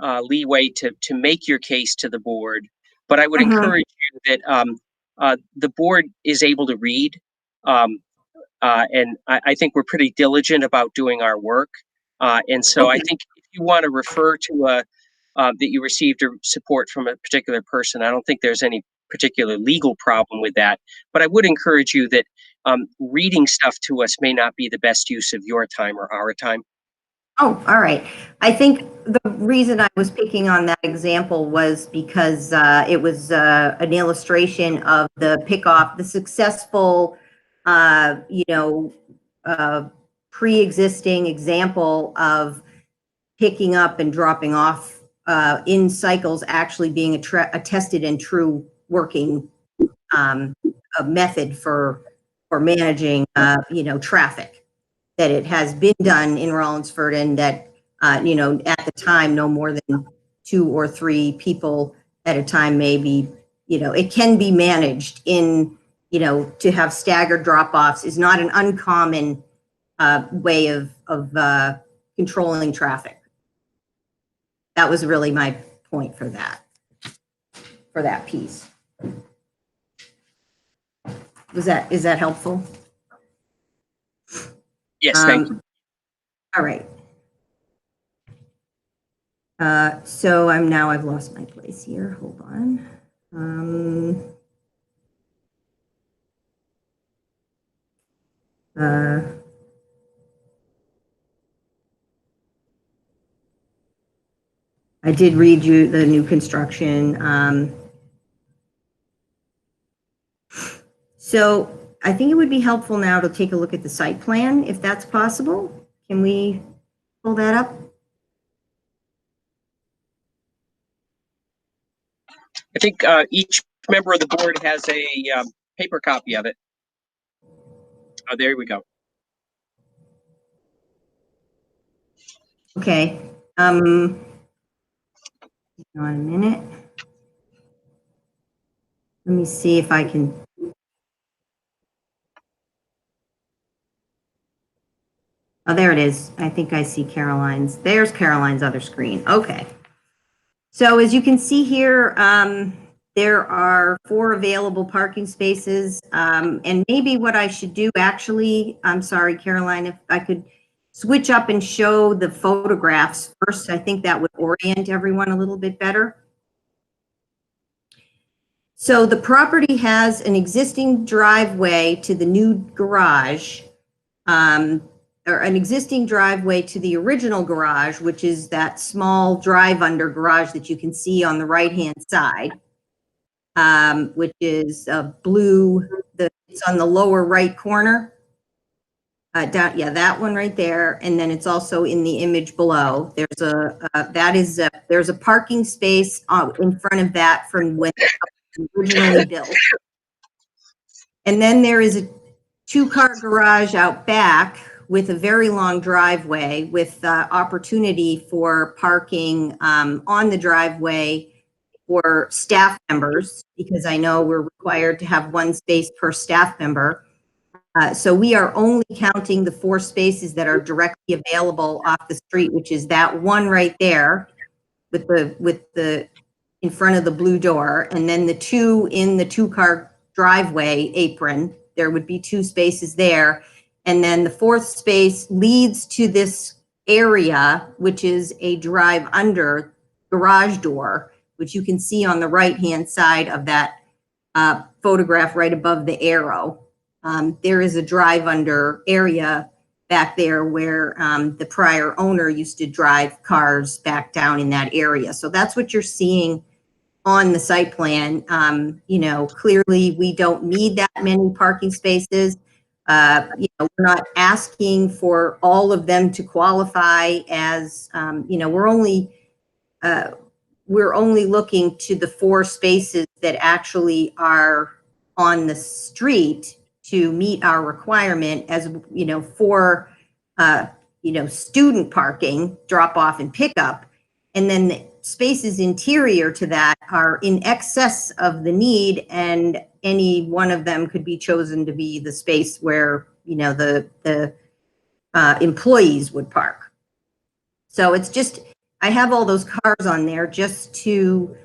S1: leeway to make your case to the board, but I would encourage you that the board is able to read, and I think we're pretty diligent about doing our work. And so I think if you want to refer to that you received support from a particular person, I don't think there's any particular legal problem with that. But I would encourage you that reading stuff to us may not be the best use of your time or our time.
S15: Oh, all right. I think the reason I was picking on that example was because it was an illustration of the successful, pre-existing example of picking up and dropping off in cycles actually being a tested and true working method for managing, traffic. That it has been done in Rollinsford, and that, at the time, no more than 2 or 3 people at a time may be, it can be managed in, to have staggered drop-offs is not an uncommon way of controlling traffic. That was really my point for that piece. Is that helpful?
S1: Yes, thank you.
S15: All right. So I've lost my place here. Hold on. I did read you the new construction. So I think it would be helpful now to take a look at the site plan, if that's possible. Can we pull that up?
S1: I think each member of the board has a paper copy of it. Oh, there we go.
S15: Okay. Hang on a minute. Let me see if I can. Oh, there it is. I think I see Caroline's. There's Caroline's other screen. Okay. So as you can see here, there are 4 available parking spaces. And maybe what I should do actually, I'm sorry, Caroline, if I could switch up and show the photographs first. I think that would orient everyone a little bit better. So the property has an existing driveway to the new garage, or an existing driveway to the original garage, which is that small drive-under garage that you can see on the right-hand side, which is blue. It's on the lower right corner. Down, yeah, that one right there, and then it's also in the image below. There's there's a parking space in front of that from when it was originally built, and then there is a two-car garage out back with a very long driveway with opportunity for parking on the driveway for staff members, because I know we're required to have one space per staff member. So we are only counting the 4 spaces that are directly available off the street, which is that one right there with the in front of the blue door, and then the 2 in the 2-car driveway apron. There would be 2 spaces there, and then the 4th space leads to this area, which is a drive under garage door, which you can see on the right-hand side of that photograph right above the arrow. There is a drive under area back there where the prior owner used to drive cars back down in that area. So that's what you're seeing on the site plan. You know, clearly we don't need that many parking spaces. You know, we're not asking for all of them to qualify as, you know, we're only looking to the 4 spaces that actually are on the street to meet our requirement as, you know, for, you know, student parking, drop off and pickup. And then the spaces interior to that are in excess of the need, and any one of them could be chosen to be the space where, you know, the employees would park. So it's just, I have all those cars on there just to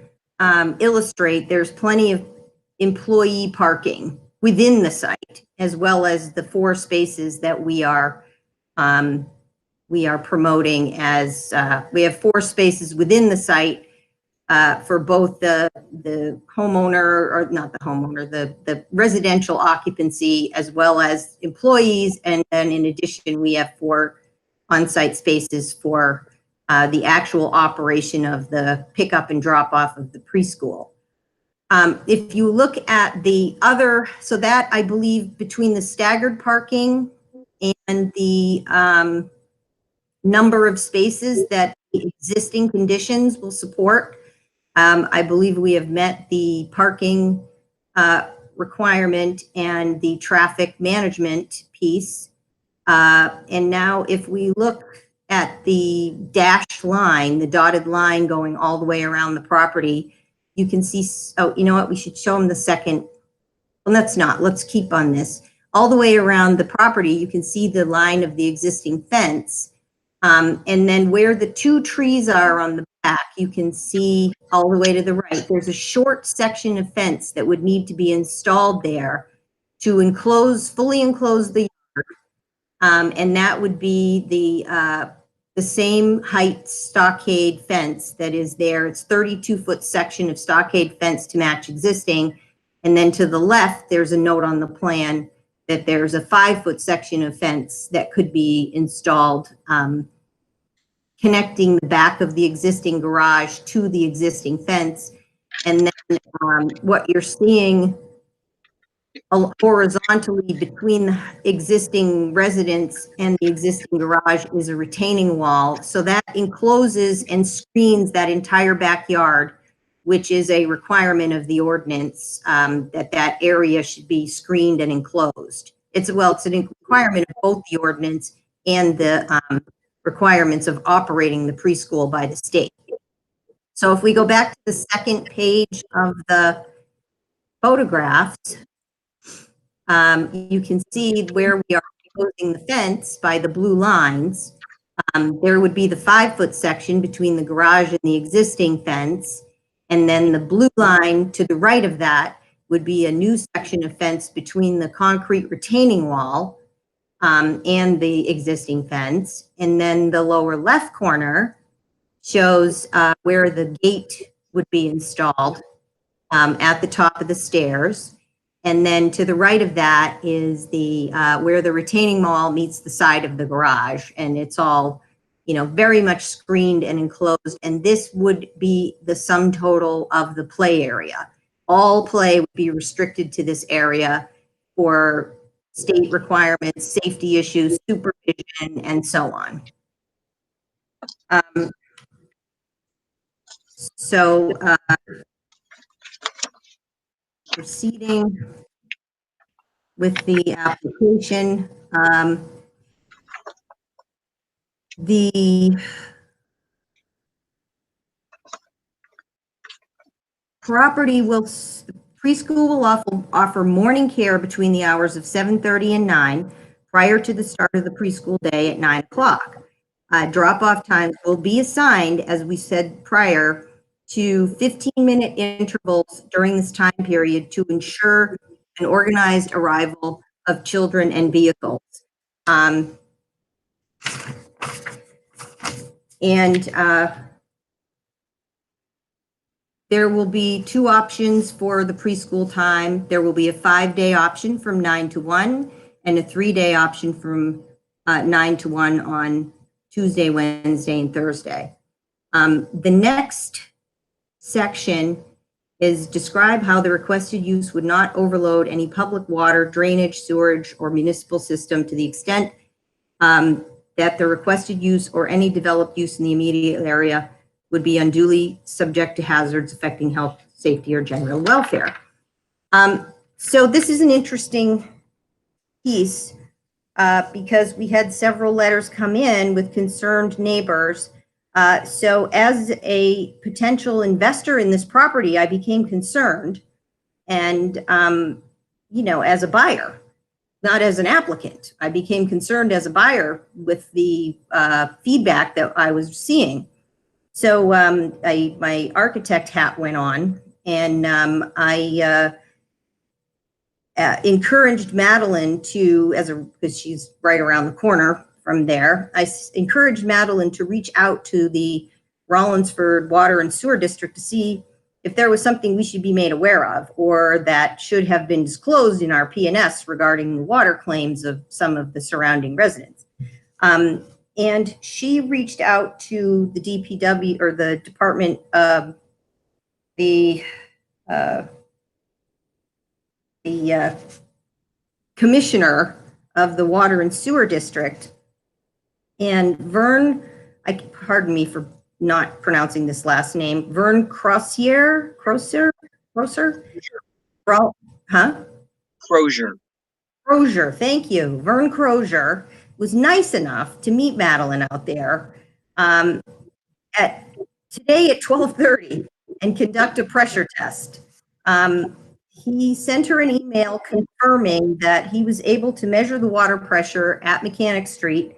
S15: illustrate there's plenty of employee parking within the site, as well as the 4 spaces that we are promoting as, we have 4 spaces within the site for both the homeowner, or not the homeowner, the residential occupancy, as well as employees. And then in addition, we have 4 on-site spaces for the actual operation of the pickup and drop off of the preschool. If you look at the other, so that I believe between the staggered parking and the number of spaces that the existing conditions will support, I believe we have met the parking requirement and the traffic management piece. And now if we look at the dashed line, the dotted line going all the way around the property, you can see, oh, you know what, we should show them the second. Well, let's keep on this. All the way around the property, you can see the line of the existing fence. And then where the 2 trees are on the back, you can see all the way to the right, there's a short section of fence that would need to be installed there to enclose, fully enclose the yard. And that would be the same height stockade fence that is there. It's 32-foot section of stockade fence to match existing. And then to the left, there's a note on the plan that there's a 5-foot section of fence that could be installed, connecting the back of the existing garage to the existing fence. And then what you're seeing horizontally between the existing residence and the existing garage is a retaining wall. So that encloses and screens that entire backyard, which is a requirement of the ordinance, that area should be screened and enclosed. It's a requirement of both the ordinance and the requirements of operating the preschool by the state. So if we go back to the second page of the photographs, you can see where we are closing the fence by the blue lines. There would be the 5-foot section between the garage and the existing fence. And then the blue line to the right of that would be a new section of fence between the concrete retaining wall and the existing fence. And then the lower left corner shows where the gate would be installed at the top of the stairs. And then to the right of that is the where the retaining wall meets the side of the garage, and it's all, you know, very much screened and enclosed. And this would be the sum total of the play area. All play would be restricted to this area for state requirements, safety issues, supervision, and so on. So proceeding with the application, the property will, preschool will offer morning care between the hours of 7:30 and 9 prior to the start of the preschool day at 9 o'clock. Drop-off times will be assigned, as we said prior, to 15-minute intervals during this time period to ensure an organized arrival of children and vehicles. There will be two options for the preschool time. There will be a 5-day option from 9 to 1 and a 3-day option from 9 to 1 on Tuesday, Wednesday, and Thursday. The next section is describe how the requested use would not overload any public water, drainage, sewerage, or municipal system to the extent that the requested use or any developed use in the immediate area would be unduly subject to hazards affecting health, safety, or general welfare. So this is an interesting piece because we had several letters come in with concerned neighbors. So as a potential investor in this property, I became concerned, and, you know, as a buyer, not as an applicant, I became concerned as a buyer with the feedback that I was seeing. So my architect hat went on, and I encouraged Madeline to, because she's right around the corner from there, I encouraged Madeline to reach out to the Rollinsford Water and Sewer District to see if there was something we should be made aware of or that should have been disclosed in our P&S regarding the water claims of some of the surrounding residents. And she reached out to the DPW, or the Department of the Commissioner of the Water and Sewer District. And Vern, pardon me for not pronouncing this last name, Vern Crozier, Crozier, thank you. Vern Crozier was nice enough to meet Madeline out there today at 12:30 and conduct a pressure test. He sent her an email confirming that he was able to measure the water pressure at Mechanic Street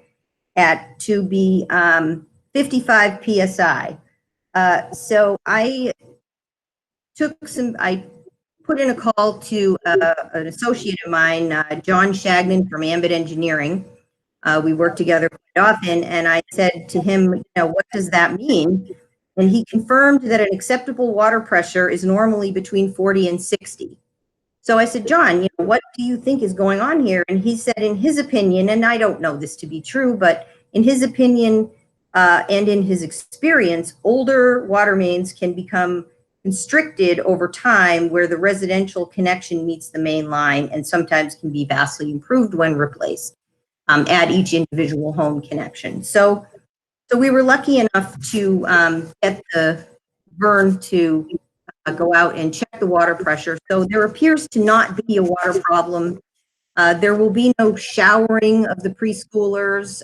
S15: to be 55 PSI. So I put in a call to an associate of mine, John Shagnon from Ambit Engineering. We work together quite often, and I said to him, you know, what does that mean? And he confirmed that an acceptable water pressure is normally between 40 and 60. So I said, John, you know, what do you think is going on here? And he said, in his opinion, and I don't know this to be true, but in his opinion and in his experience, older water mains can become constricted over time where the residential connection meets the main line and sometimes can be vastly improved when replaced at each individual home connection. So we were lucky enough to get the Vern to go out and check the water pressure. So there appears to not be a water problem. There will be no showering of the preschoolers.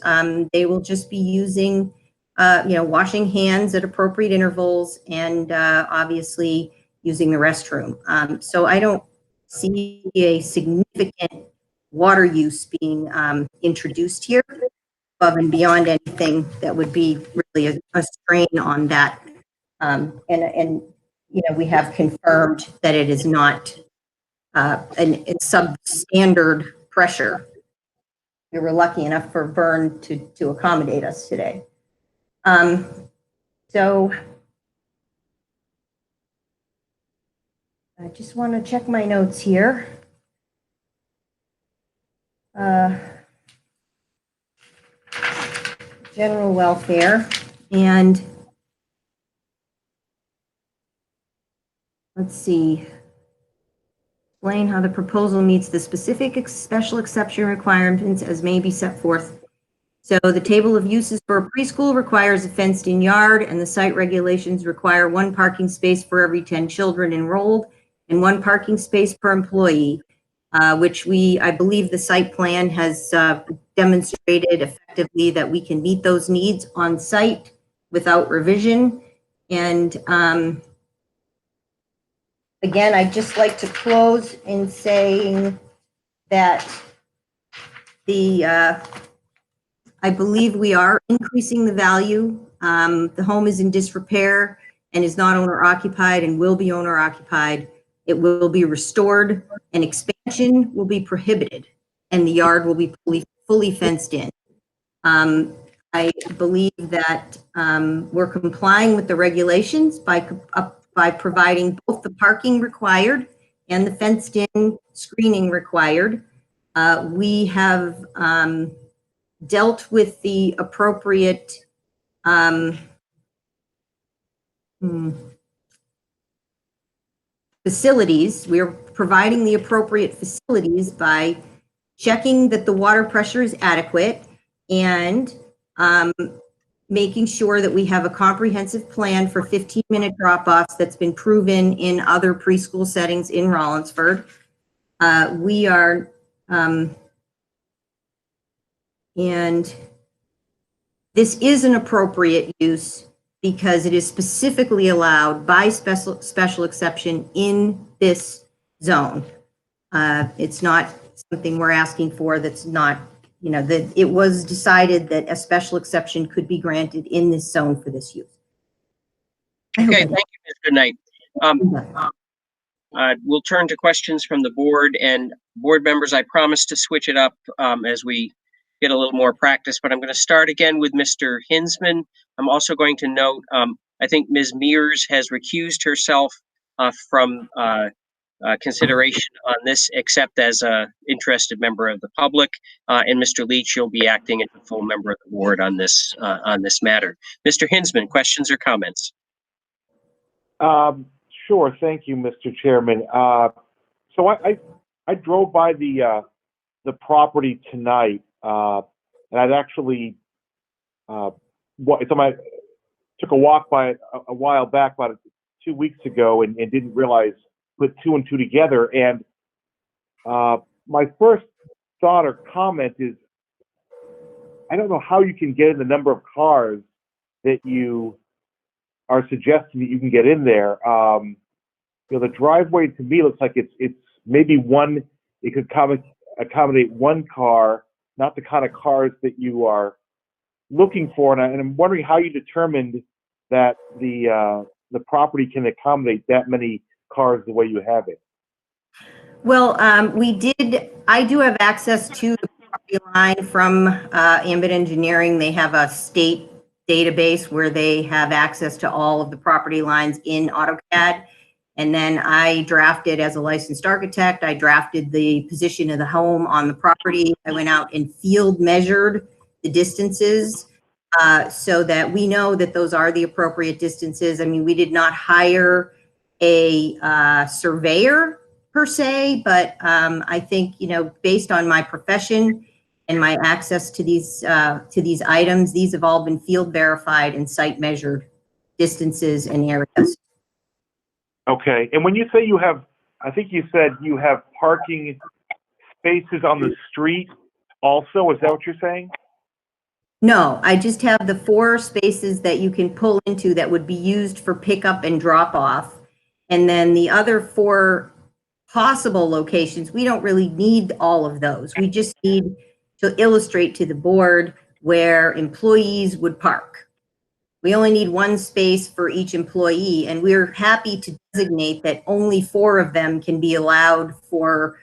S15: They will just be using, you know, washing hands at appropriate intervals and obviously using the restroom. So I don't see a significant water use being introduced here above and beyond anything that would be really a strain on that. And you know, we have confirmed that it is not a substandard pressure. we were lucky enough for Vern to accommodate us today. So I just want to check my notes here. General welfare, and let's see. Explain how the proposal meets the specific special exception requirements as may be set forth. So the table of uses for a preschool requires a fenced-in yard, and the site regulations require 1 parking space for every 10 children enrolled and 1 parking space per employee, which I believe the site plan has demonstrated effectively that we can meet those needs on site without revision. And again, I'd just like to close in saying that I believe we are increasing the value. The home is in disrepair and is not owner occupied and will be owner occupied. It will be restored and expansion will be prohibited and the yard will be fully fenced in. I believe that we're complying with the regulations by providing both the parking required and the fenced-in screening required. We have dealt with the appropriate facilities. We're providing the appropriate facilities by checking that the water pressure is adequate and making sure that we have a comprehensive plan for 15-minute drop-offs that's been proven in other preschool settings in Rollinsford. We are, and this is an appropriate use because it is specifically allowed by special exception in this zone. It's not something we're asking for that's not, that it was decided that a special exception could be granted in this zone for this use.
S1: Okay, thank you, Ms. Goodnight. We'll turn to questions from the board, and board members, I promise to switch it up as we get a little more practice, but I'm going to start again with Mr. Hinsman. I'm also going to note, I think Ms. Mears has recused herself from consideration on this, except as a interested member of the public, and Mr. Leach, you'll be acting as a full member of the board on this matter. Mr. Hinsman, questions or comments?
S14: Sure. Thank you, Mr. Chairman. So I drove by the property tonight, and I'd actually took a walk by it a while back, about 2 weeks ago, and didn't realize, put 2 and 2 together. And my first thought or comment is, I don't know how you can get in the number of cars that you are suggesting that you can get in there. The driveway to me looks like it's maybe one. It could accommodate 1 car, not the kind of cars that you are looking for. And I'm wondering how you determined that the property can accommodate that many cars the way you have it.
S15: Well, I do have access to the property line from Ambit Engineering. They have a state database where they have access to all of the property lines in AutoCAD. And then I drafted, as a licensed architect, I drafted the position of the home on the property. I went out and field measured the distances so that we know that those are the appropriate distances. I mean, we did not hire a surveyor per se, but I think, based on my profession and my access to these items, these have all been field verified and site measured distances and areas.
S14: Okay. And when you say you have, I think you said you have parking spaces on the street also, is that what you're saying?
S15: No, I just have the 4 spaces that you can pull into that would be used for pickup and drop off. And then the other 4 possible locations, we don't really need all of those. We just need to illustrate to the board where employees would park. We only need 1 space for each employee, and we're happy to designate that only 4 of them can be allowed for,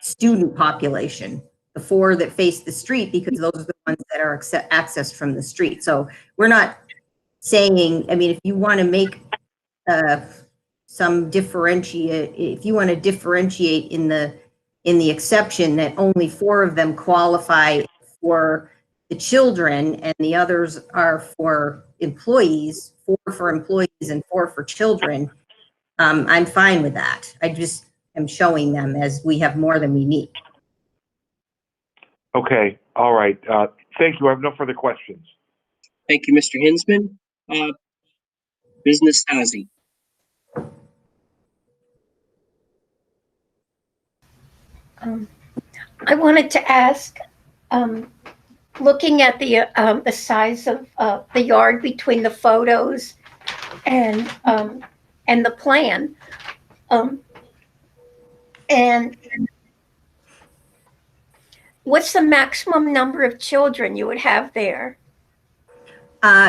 S15: student population. the 4 that face the street, because those are the ones that are accessed from the street. So we're not saying, I mean, if you want to make some differentiate, if you want to differentiate in the exception that only 4 of them qualify for the children and the others are for employees, 4 for employees and 4 for children, I'm fine with that. I just am showing them as we have more than we need.
S14: Okay, all right. Thank you. I have no further questions.
S1: Thank you, Mr. Hinsman. Ms. Nastasi.
S4: I wanted to ask, looking at the size of the yard between the photos and the plan, and what's the maximum number of children you would have there?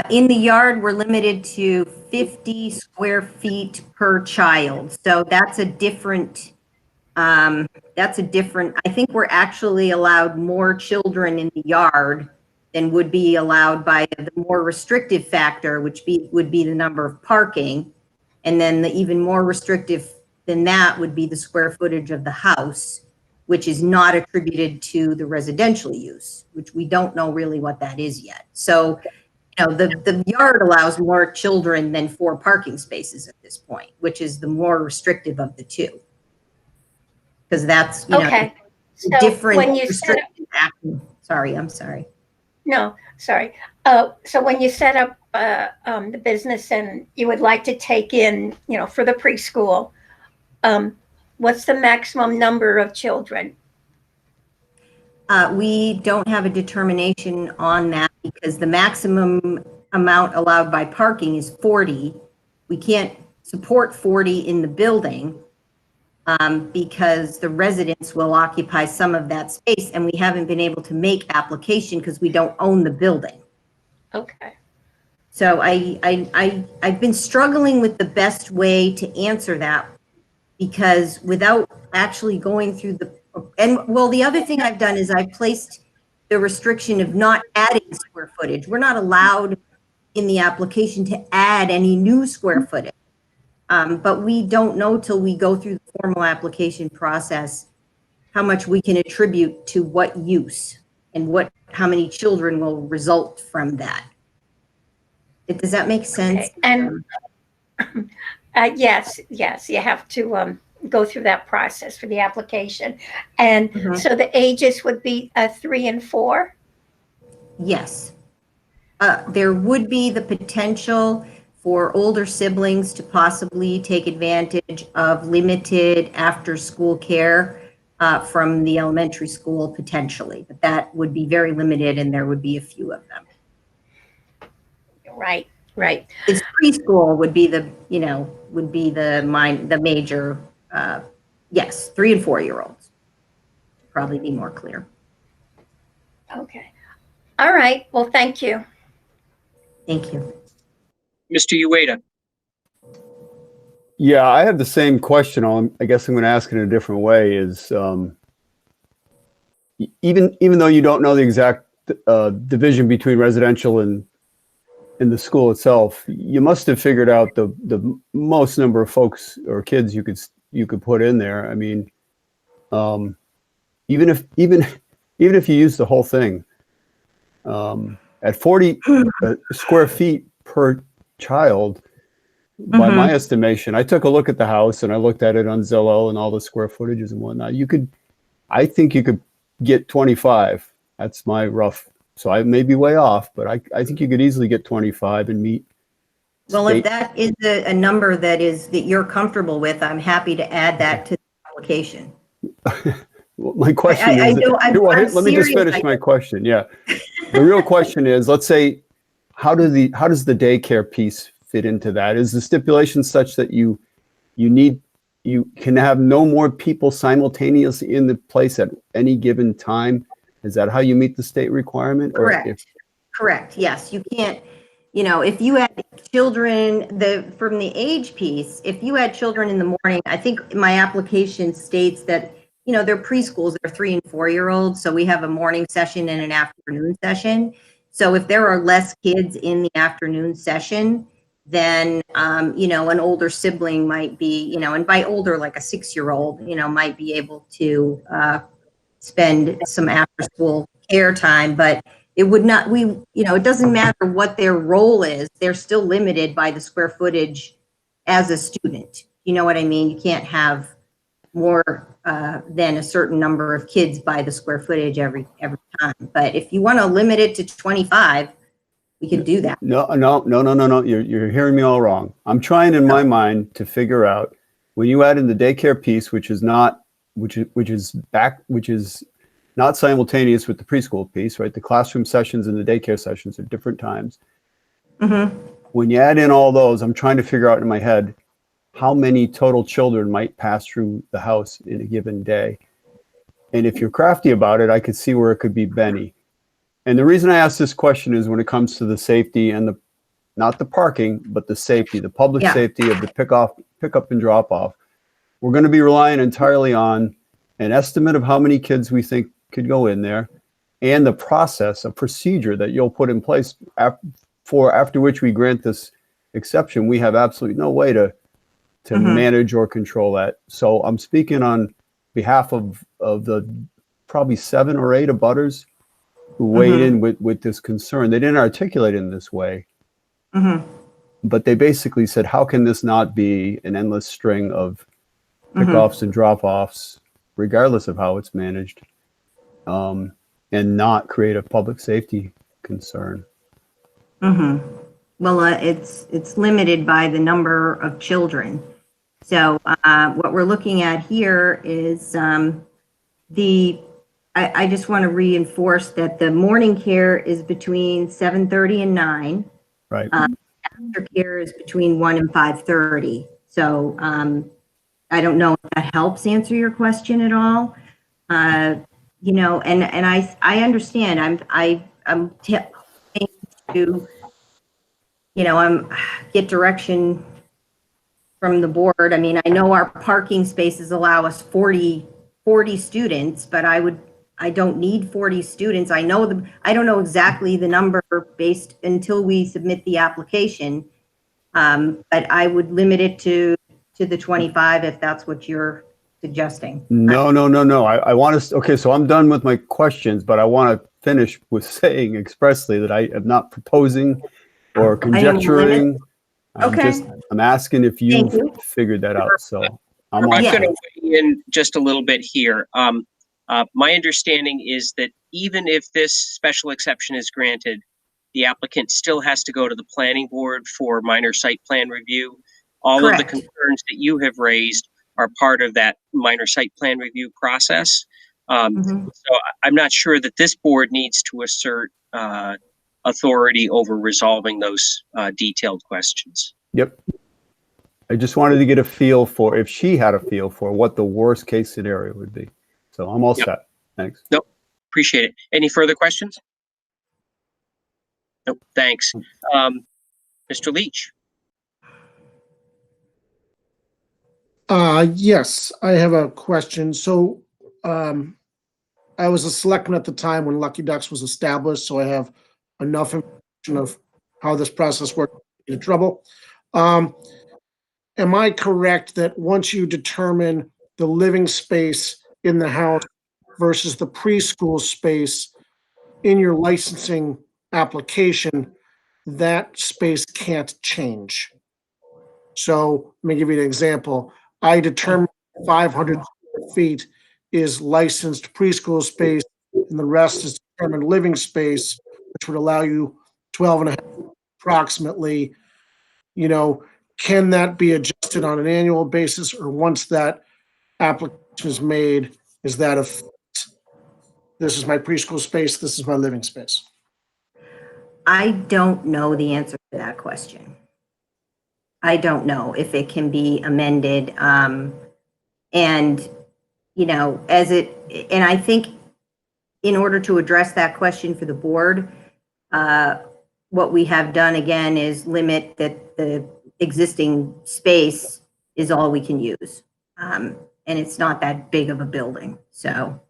S15: In the yard, we're limited to 50 square feet per child. So that's a different, I think we're actually allowed more children in the yard than would be allowed by the more restrictive factor, which would be the number of parking. And then the even more restrictive than that would be the square footage of the house, which is not attributed to the residential use, which we don't know really what that is yet. So, you know, the yard allows more children than 4 parking spaces at this point, which is the more restrictive of the 2. Because that's, you
S4: Okay.
S15: know,
S4: So
S15: different
S4: when you
S15: restrictive action. Sorry, I'm sorry.
S4: No, sorry. So when you set up the business and you would like to take in, you know, for the preschool, what's the maximum number of children?
S15: We don't have a determination on that because the maximum amount allowed by parking is 40. We can't support 40 in the building because the residents will occupy some of that space, and we haven't been able to make application because we don't own the building.
S4: Okay.
S15: So I've been struggling with the best way to answer that, because without actually going through the other thing I've done is I've placed the restriction of not adding square footage. We're not allowed in the application to add any new square footage. But we don't know till we go through the formal application process how much we can attribute to what use and how many children will result from that. Does that make sense?
S4: Okay. And yes, you have to go through that process for the application. And so the ages would be 3 and 4?
S15: Yes. There would be the potential for older siblings to possibly take advantage of limited after-school care from the elementary school potentially, but that would be very limited and there would be a few of them.
S4: Right.
S15: It's preschool would be the major, yes, 3 and 4-year-olds. Probably be more clear.
S4: Okay. All right. Well, thank you.
S15: Thank you.
S1: Mr. Ueda.
S10: Yeah, I have the same question. I guess I'm going to ask it in a different way. Is even though you don't know the exact division between residential and the school itself, you must have figured out the most number of folks or kids you could put in there. I mean, even if you use the whole thing at 40 square feet per child, by my estimation, I took a look at the house and I looked at it on Zillow and all the square footages and whatnot. I think you could get 25. That's my rough. So I may be way off, but I think you could easily get 25 and meet.
S15: Well, if that is a number that you're comfortable with, I'm happy to add that to the application.
S10: Well, my question is, let me just finish my question. Yeah. The real question is, let's say, how does the daycare piece fit into that? Is the stipulation such that you can have no more people simultaneously in the place at any given time? Is that how you meet the state requirement?
S15: Correct. Correct. Yes. You can't, if you had children, from the age piece, if you had children in the morning, I think my application states that they're preschools, they're 3 and 4-year-olds. So we have a morning session and an afternoon session. So if there are less kids in the afternoon session, then, an older sibling might be, and by older, like a 6-year-old, might be able to spend some after school care time, but it would not, it doesn't matter what their role is. They're still limited by the square footage as a student. You know what I mean? You can't have more than a certain number of kids by the square footage every time. But if you want to limit it to 25, we can do that.
S10: No. You're hearing me all wrong. I'm trying in my mind to figure out when you add in the daycare piece, which is not simultaneous with the preschool piece, right? The classroom sessions and the daycare sessions are different times.
S15: Mm-hmm.
S10: When you add in all those, I'm trying to figure out in my head how many total children might pass through the house in a given day. And if you're crafty about it, I could see where it could be Benny. And the reason I ask this question is when it comes to the safety and not the parking, but the safety, the public safety of the pickup and drop off. We're going to be relying entirely on an estimate of how many kids we think could go in there and the process, a procedure that you'll put in place after which we grant this exception. We have absolutely no way to manage or control that. So I'm speaking on behalf of the probably 7 or 8 abutters who weighed in with this concern. They didn't articulate it in this way, but they basically said, how can this not be an endless string of pickoffs and drop-offs, regardless of how it's managed, and not create a public safety concern?
S15: Well, it's limited by the number of children. So what we're looking at here is I just want to reinforce that the morning care is between 7:30 and 9.
S10: Right.
S15: After care is between 1 and 5:30. So I don't know if that helps answer your question at all. And I understand. I'm to, I'm get direction from the board. I mean, I know our parking spaces allow us 40 students, but I don't need 40 students. I don't know exactly the number based until we submit the application. But I would limit it to the 25 if that's what you're suggesting.
S10: No. I want to, okay, so I'm done with my questions, but I want to finish with saying expressly that I am not proposing or conjecturing. I'm asking if you've figured that out. So I'm
S1: going to weigh in just a little bit here. My understanding is that even if this special exception is granted, the applicant still has to go to the planning board for minor site plan review. All of the concerns that you have raised are part of that minor site plan review process. So I'm not sure that this board needs to assert authority over resolving those detailed questions.
S10: Yep. I just wanted to get a feel for, if she had a feel for what the worst case scenario would be. So I'm all set. Thanks.
S1: Nope. Appreciate it. Any further questions? Nope. Thanks. Mr. Leach.
S5: Yes, I have a question. So I was a selectman at the time when Lucky Ducks was established, so I have enough information of how this process worked in trouble. Am I correct that once you determine the living space in the house versus the preschool space in your licensing application, that space can't change? So let me give you an example. I determined 500 feet is licensed preschool space and the rest is determined living space, which would allow you 12 and a half approximately. Can that be adjusted on an annual basis, or once that application is made, is that this is my preschool space, this is my living space?
S15: I don't know the answer to that question. I don't know if it can be amended. And I think in order to address that question for the board, what we have done again is limit that the existing space is all we can use. and it's not that big of a building. So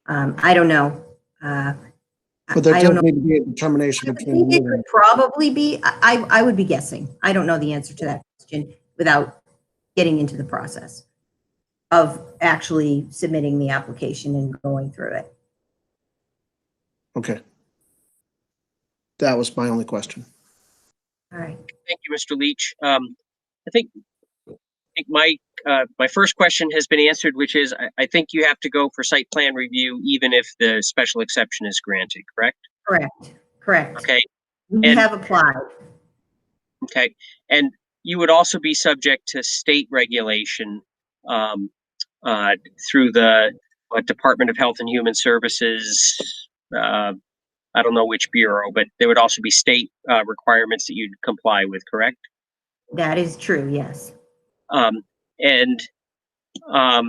S15: I don't know.
S5: But there
S15: I
S5: does
S15: don't know.
S5: need to be a determination
S15: I
S5: between.
S15: think it could probably be, I would be guessing. I don't know the answer to that question without getting into the process of actually submitting the application and going through it.
S5: Okay. That was my only question.
S15: All right.
S1: Thank you, Mr. Leach. I think my first question has been answered, which is I think you have to go for site plan review even if the special exception is granted, correct?
S15: Correct.
S1: Okay.
S15: We have applied.
S1: Okay. And you would also be subject to state regulation through the Department of Health and Human Services. I don't know which bureau, but there would also be state requirements that you'd comply with, correct?
S15: That is true, yes.
S1: And I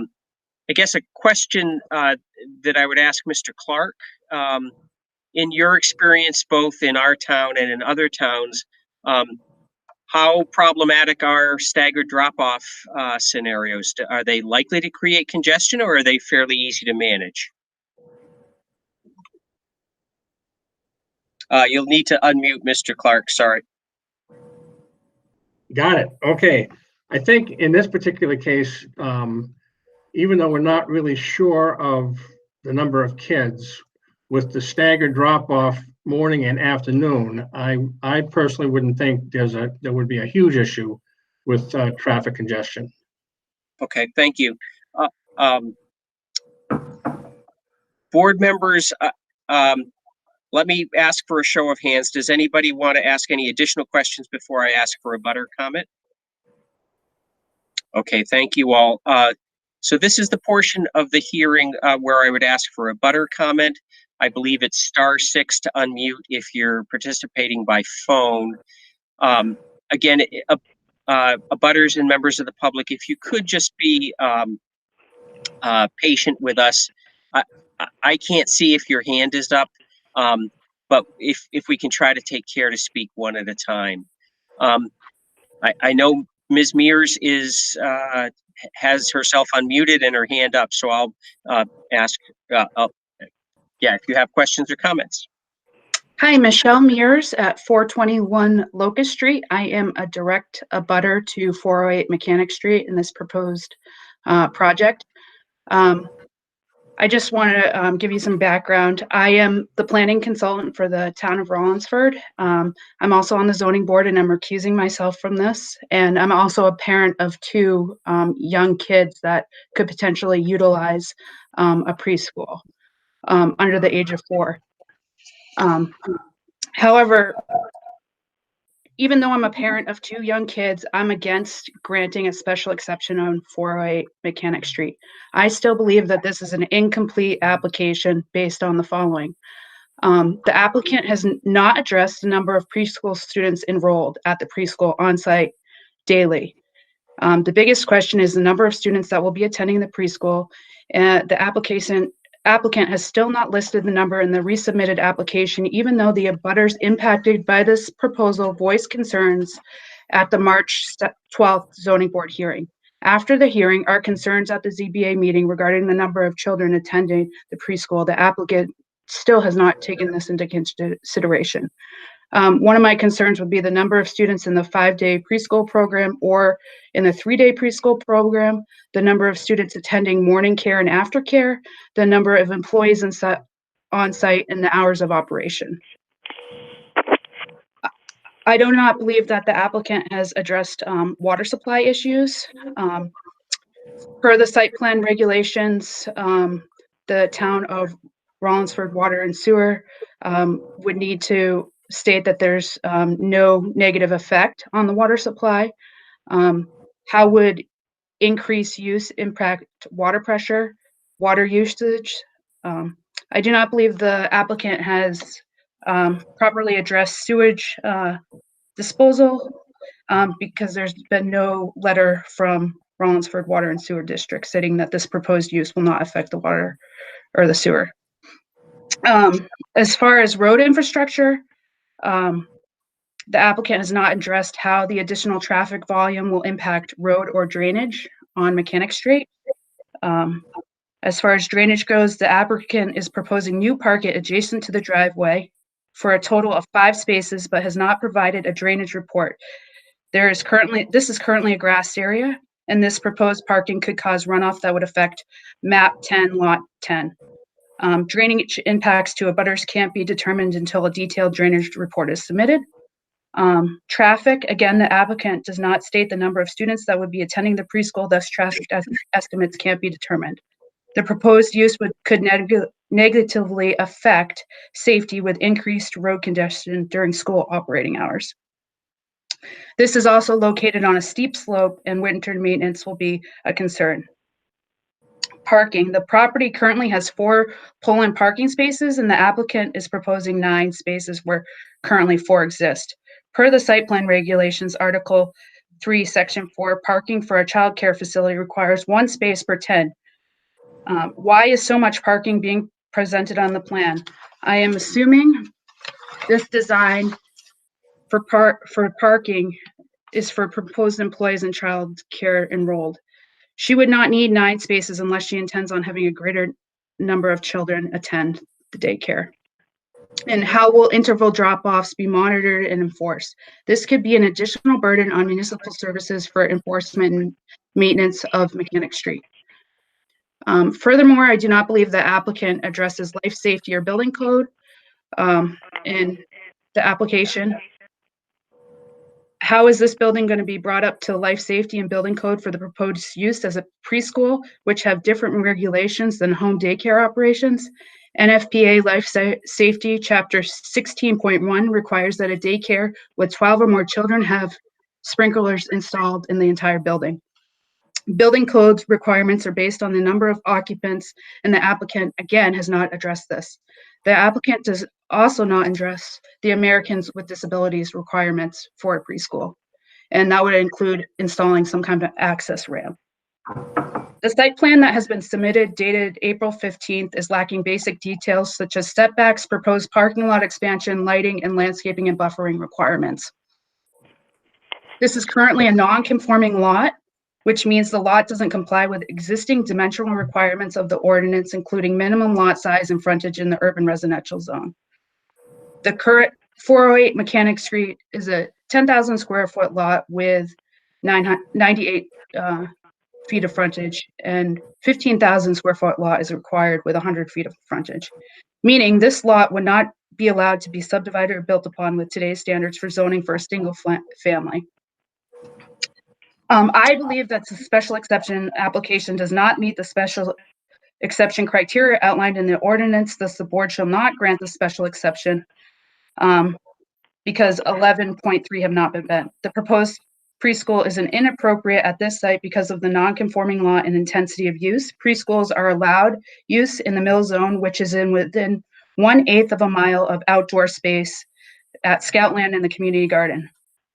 S1: guess a question that I would ask Mr. Clark, in your experience, both in our town and in other towns, how problematic are staggered drop-off scenarios? Are they likely to create congestion, or are they fairly easy to manage? You'll need to unmute Mr. Clark, sorry.
S11: Got it. Okay. I think in this particular case, even though we're not really sure of the number of kids, with the staggered drop-off morning and afternoon, I personally wouldn't think there would be a huge issue with traffic congestion.
S1: Okay, thank you. Board members, let me ask for a show of hands. Does anybody want to ask any additional questions before I ask for a butter comment? Okay, thank you all. So this is the portion of the hearing where I would ask for a butter comment. I believe it's *6 to unmute if you're participating by phone. Again, butters and members of the public, if you could just be patient with us. I can't see if your hand is up, but if we can try to take care to speak one at a time. I know Ms. Mears has herself unmuted and her hand up, so I'll ask. Yeah, if you have questions or comments.
S9: Hi, Michelle Mears at 421 Locust Street. I am a direct abutter to 408 Mechanic Street in this proposed project. I just want to give you some background. I am the planning consultant for the town of Rollinsford. I'm also on the zoning board and I'm recusing myself from this. And I'm also a parent of 2 young kids that could potentially utilize a preschool under the age of 4. However, even though I'm a parent of 2 young kids, I'm against granting a special exception on 408 Mechanic Street. I still believe that this is an incomplete application based on the following. The applicant has not addressed the number of preschool students enrolled at the preschool on-site daily. The biggest question is the number of students that will be attending the preschool. The applicant has still not listed the number in the resubmitted application, even though the abutters impacted by this proposal voiced concerns at the March 12th zoning board hearing. After the hearing, our concerns at the ZBA meeting regarding the number of children attending the preschool, the applicant still has not taken this into consideration. One of my concerns would be the number of students in the 5-day preschool program or in the 3-day preschool program, the number of students attending morning care and aftercare, the number of employees on site, and the hours of operation. I do not believe that the applicant has addressed water supply issues. Per the site plan regulations, the town of Rollinsford Water and Sewer would need to state that there's no negative effect on the water supply. How would increased use impact water pressure, water usage? I do not believe the applicant has properly addressed sewage disposal because there's been no letter from Rollinsford Water and Sewer District stating that this proposed use will not affect the water or the sewer. As far as road infrastructure, the applicant has not addressed how the additional traffic volume will impact road or drainage on Mechanic Street. As far as drainage goes, the applicant is proposing new parking adjacent to the driveway for a total of 5 spaces, but has not provided a drainage report. This is currently a grass area, and this proposed parking could cause runoff that would affect map 10, lot 10. Drainage impacts to abutters can't be determined until a detailed drainage report is submitted. Traffic, again, the applicant does not state the number of students that would be attending the preschool, thus traffic estimates can't be determined. The proposed use could negatively affect safety with increased road congestion during school operating hours. This is also located on a steep slope, and winter maintenance will be a concern. Parking. The property currently has 4 pull-in parking spaces, and the applicant is proposing 9 spaces where currently 4 exist. Per the site plan regulations, Article 3, Section 4, parking for a child care facility requires 1 space per 10. Why is so much parking being presented on the plan? I am assuming this design for parking is for proposed employees and child care enrolled. She would not need 9 spaces unless she intends on having a greater number of children attend the daycare. And how will interval drop-offs be monitored and enforced? This could be an additional burden on municipal services for enforcement and maintenance of Mechanic Street. Furthermore, I do not believe the applicant addresses life safety or building code in the application. How is this building going to be brought up to life safety and building code for the proposed use as a preschool, which have different regulations than home daycare operations? NFPA Life Safety Chapter 16.1 requires that a daycare with 12 or more children have sprinklers installed in the entire building. Building codes requirements are based on the number of occupants, and the applicant, again, has not addressed this. The applicant does also not address the Americans with Disabilities requirements for a preschool, and that would include installing some kind of access ramp. The site plan that has been submitted, dated April 15th, is lacking basic details such as setbacks, proposed parking lot expansion, lighting, and landscaping and buffering requirements. This is currently a non-conforming lot, which means the lot doesn't comply with existing dimensional requirements of the ordinance, including minimum lot size and frontage in the urban residential zone. The current 408 Mechanic Street is a 10,000 square foot lot with 98 feet of frontage, and 15,000 square foot lot is required with 100 feet of frontage, meaning this lot would not be allowed to be subdivided or built upon with today's standards for zoning for a single family. I believe that the special exception application does not meet the special exception criteria outlined in the ordinance, thus the board shall not grant the special exception because 11.3 have not been met. The proposed preschool is inappropriate at this site because of the non-conforming lot and intensity of use. Preschools are allowed use in the mill zone, which is within 1/8 of a mile of outdoor space at Scoutland and the community garden.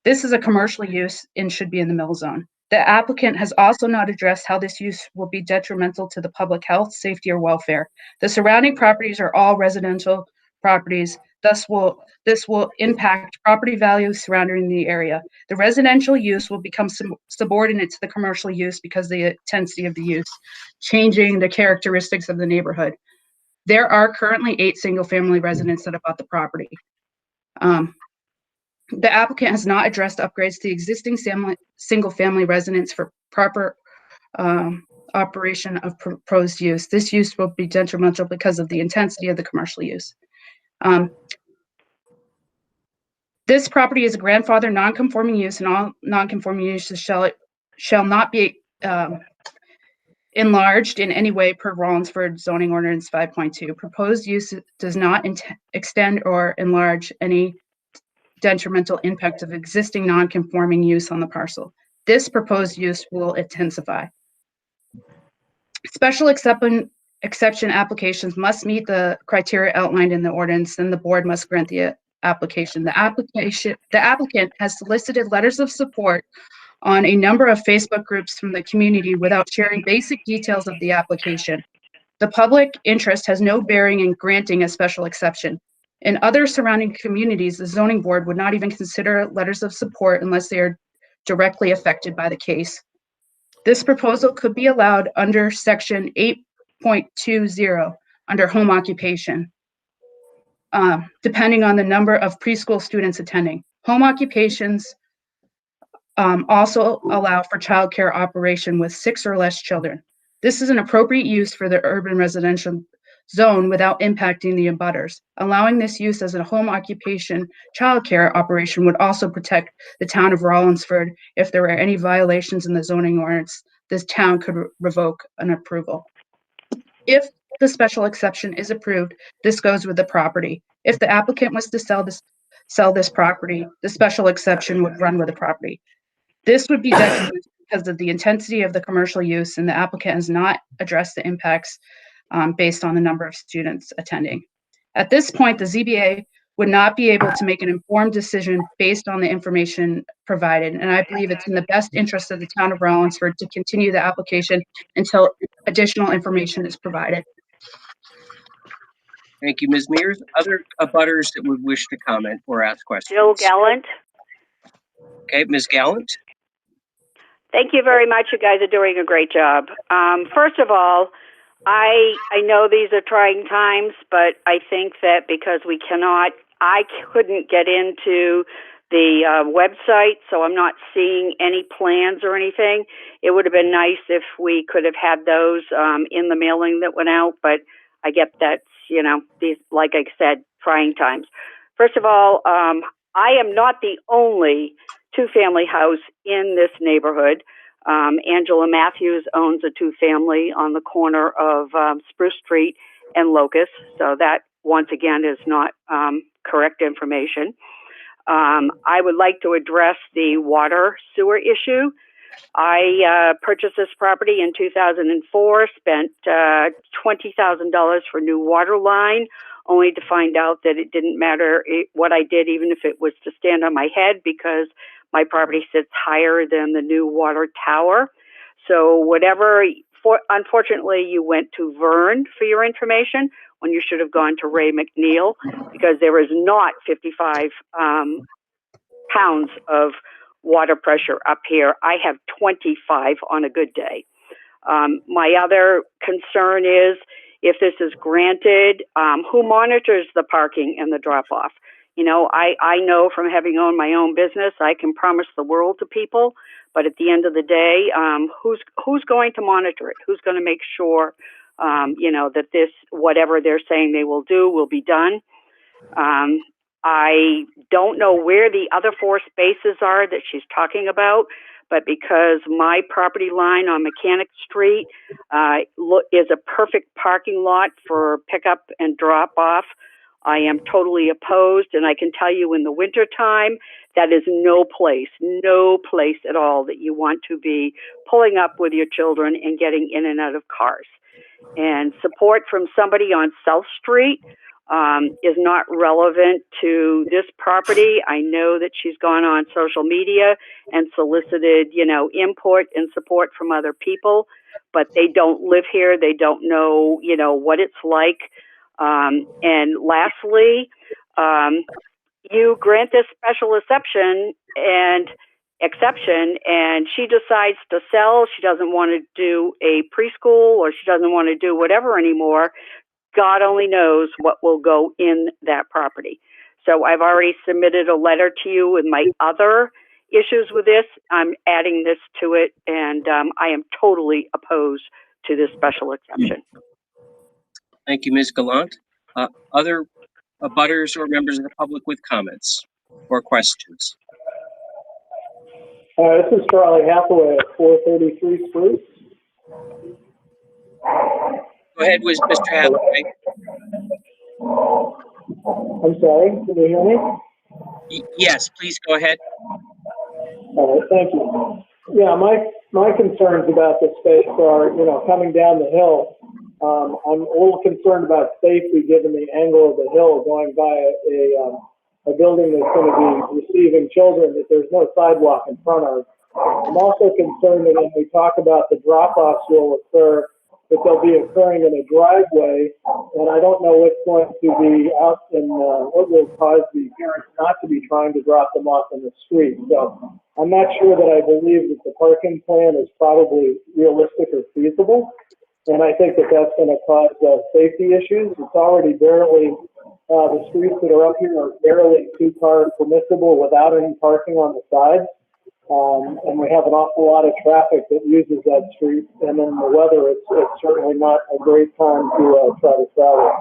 S9: This is a commercial use and should be in the mill zone. The applicant has also not addressed how this use will be detrimental to the public health, safety, or welfare. The surrounding properties are all residential properties. This will impact property values surrounding the area. The residential use will become subordinate to the commercial use because of the intensity of the use, changing the characteristics of the neighborhood. There are currently 8 single-family residents that have bought the property. The applicant has not addressed upgrades to existing single-family residents for proper operation of proposed use. This use will be detrimental because of the intensity of the commercial use. This property is a grandfather non-conforming use, and all non-conforming uses shall not be enlarged in any way per Rollinsford zoning ordinance 5.2. Proposed use does not extend or enlarge any detrimental impact of existing non-conforming use on the parcel. This proposed use will intensify. Special exception applications must meet the criteria outlined in the ordinance, and the board must grant the application. The applicant has solicited letters of support on a number of Facebook groups from the community without sharing basic details of the application. The public interest has no bearing in granting a special exception. In other surrounding communities, the zoning board would not even consider letters of support unless they are directly affected by the case. This proposal could be allowed under section 8.20 under home occupation, depending on the number of preschool students attending. Home occupations also allow for childcare operation with 6 or less children. This is an appropriate use for the urban residential zone without impacting the abutters. Allowing this use as a home occupation childcare operation would also protect the town of Rollinsford. If there were any violations in the zoning ordinance, this town could revoke an approval. If the special exception is approved, this goes with the property. If the applicant was to sell this property, the special exception would run with the property. This would be detrimental because of the intensity of the commercial use, and the applicant has not addressed the impacts based on the number of students attending. At this point, the ZBA would not be able to make an informed decision based on the information provided, and I believe it's in the best interest of the town of Rollinsford to continue the application until additional information is provided.
S1: Thank you, Ms. Mears. Other abutters that would wish to comment or ask questions?
S13: Jill Gallant.
S1: Okay, Ms. Gallant?
S13: Thank you very much. You guys are doing a great job. First of all, I know these are trying times, but I think that because I couldn't get into the website, so I'm not seeing any plans or anything. It would have been nice if we could have had those in the mailing that went out, but I get that, these, like I said, trying times. First of all, I am not the only two-family house in this neighborhood. Angela Matthews owns a two-family on the corner of Spruce Street and Locust, so that, once again, is not correct information. I would like to address the water sewer issue. I purchased this property in 2004, spent $20,000 for new water line, only to find out that it didn't matter what I did, even if it was to stand on my head, because my property sits higher than the new water tower. So unfortunately, you went to Vern for your information when you should have gone to Ray McNeil, because there is not 55 pounds of water pressure up here. I have 25 on a good day. My other concern is, if this is granted, who monitors the parking and the drop-off? I know from having owned my own business, I can promise the world to people, but at the end of the day, who's going to monitor it? Who's going to make sure, that this, whatever they're saying they will do, will be done? I don't know where the other 4 spaces are that she's talking about, but because my property line on Mechanic Street is a perfect parking lot for pickup and drop off, I am totally opposed. And I can tell you, in the wintertime, that is no place at all that you want to be pulling up with your children and getting in and out of cars. And support from somebody on South Street is not relevant to this property. I know that she's gone on social media and solicited, input and support from other people, but they don't live here. They don't know, what it's like. And lastly, you grant this special exception, and she decides to sell. She doesn't want to do a preschool, or she doesn't want to do whatever anymore. God only knows what will go in that property. So I've already submitted a letter to you with my other issues with this. I'm adding this to it, and I am totally opposed to this special exception.
S1: Thank you, Ms. Gallant. Other abutters or members of the public with comments or questions?
S16: This is Charlie Hathaway at 433 Spruce.
S1: Go ahead, Mr. Hathaway.
S16: I'm sorry, can you hear me?
S1: Yes, please go ahead.
S16: All right, thank you. Yeah, my concerns about the space are, coming down the hill. I'm a little concerned about safety given the angle of the hill going by a building that's going to be receiving children that there's no sidewalk in front of. I'm also concerned that when we talk about the drop-offs will occur that they'll be occurring in a driveway, and I don't know what's going to be out in, what will cause the parents not to be trying to drop them off in the street. So I'm not sure that I believe that the parking plan is probably realistic or feasible. And I think that that's going to cause safety issues. It's already barely, the streets that are up here are barely 2-car permissible without any parking on the sides. And we have an awful lot of traffic that uses that street. And in the weather, it's certainly not a great time to try to travel.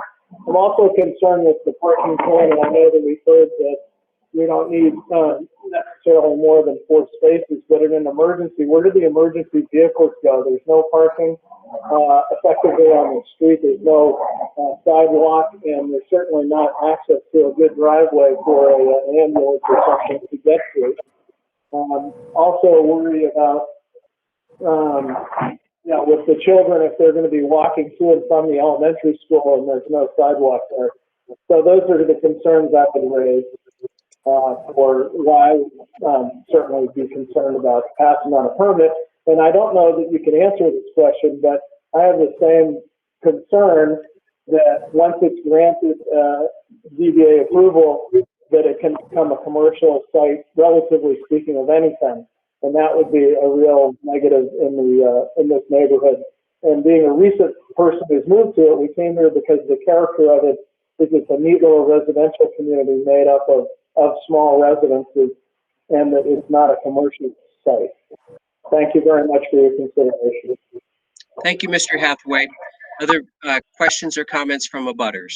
S16: I'm also concerned with the parking plan, and I know that we've heard that we don't need necessarily more than 4 spaces, but in an emergency, where do the emergency vehicles go? There's no parking effectively on the street. There's no sidewalk, and there's certainly not access to a good driveway for an ambulance or something to get to. Also worry about, with the children, if they're going to be walking to and from the elementary school and there's no sidewalk there. So those are the concerns I would raise for why I would certainly be concerned about passing on a permit. And I don't know that you can answer this question, but I have the same concern that once it's granted ZBA approval, that it can become a commercial site, relatively speaking, of anything. And that would be a real negative in this neighborhood. And being a recent person who's moved to it, we came here because the character of it is it's a neat little residential community made up of small residences, and that it's not a commercial site. Thank you very much for your consideration.
S1: Thank you, Mr. Hathaway. Other questions or comments from abutters?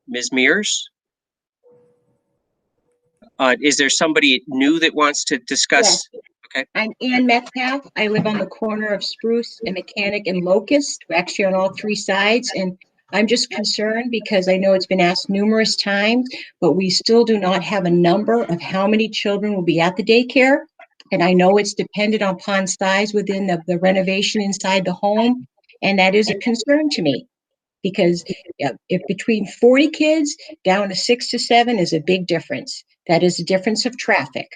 S1: Ms. Mears? Is there somebody new that wants to discuss?
S17: Yes.
S1: Okay.
S17: I'm Ann Metcalf. I live on the corner of Spruce and Mechanic and Locust. We're actually on all 3 sides. And I'm just concerned because I know it's been asked numerous times, but we still do not have a number of how many children will be at the daycare. And I know it's dependent upon size within the renovation inside the home. And that is a concern to me. Because if between 40 kids down to 6 to 7 is a big difference. That is a difference of traffic.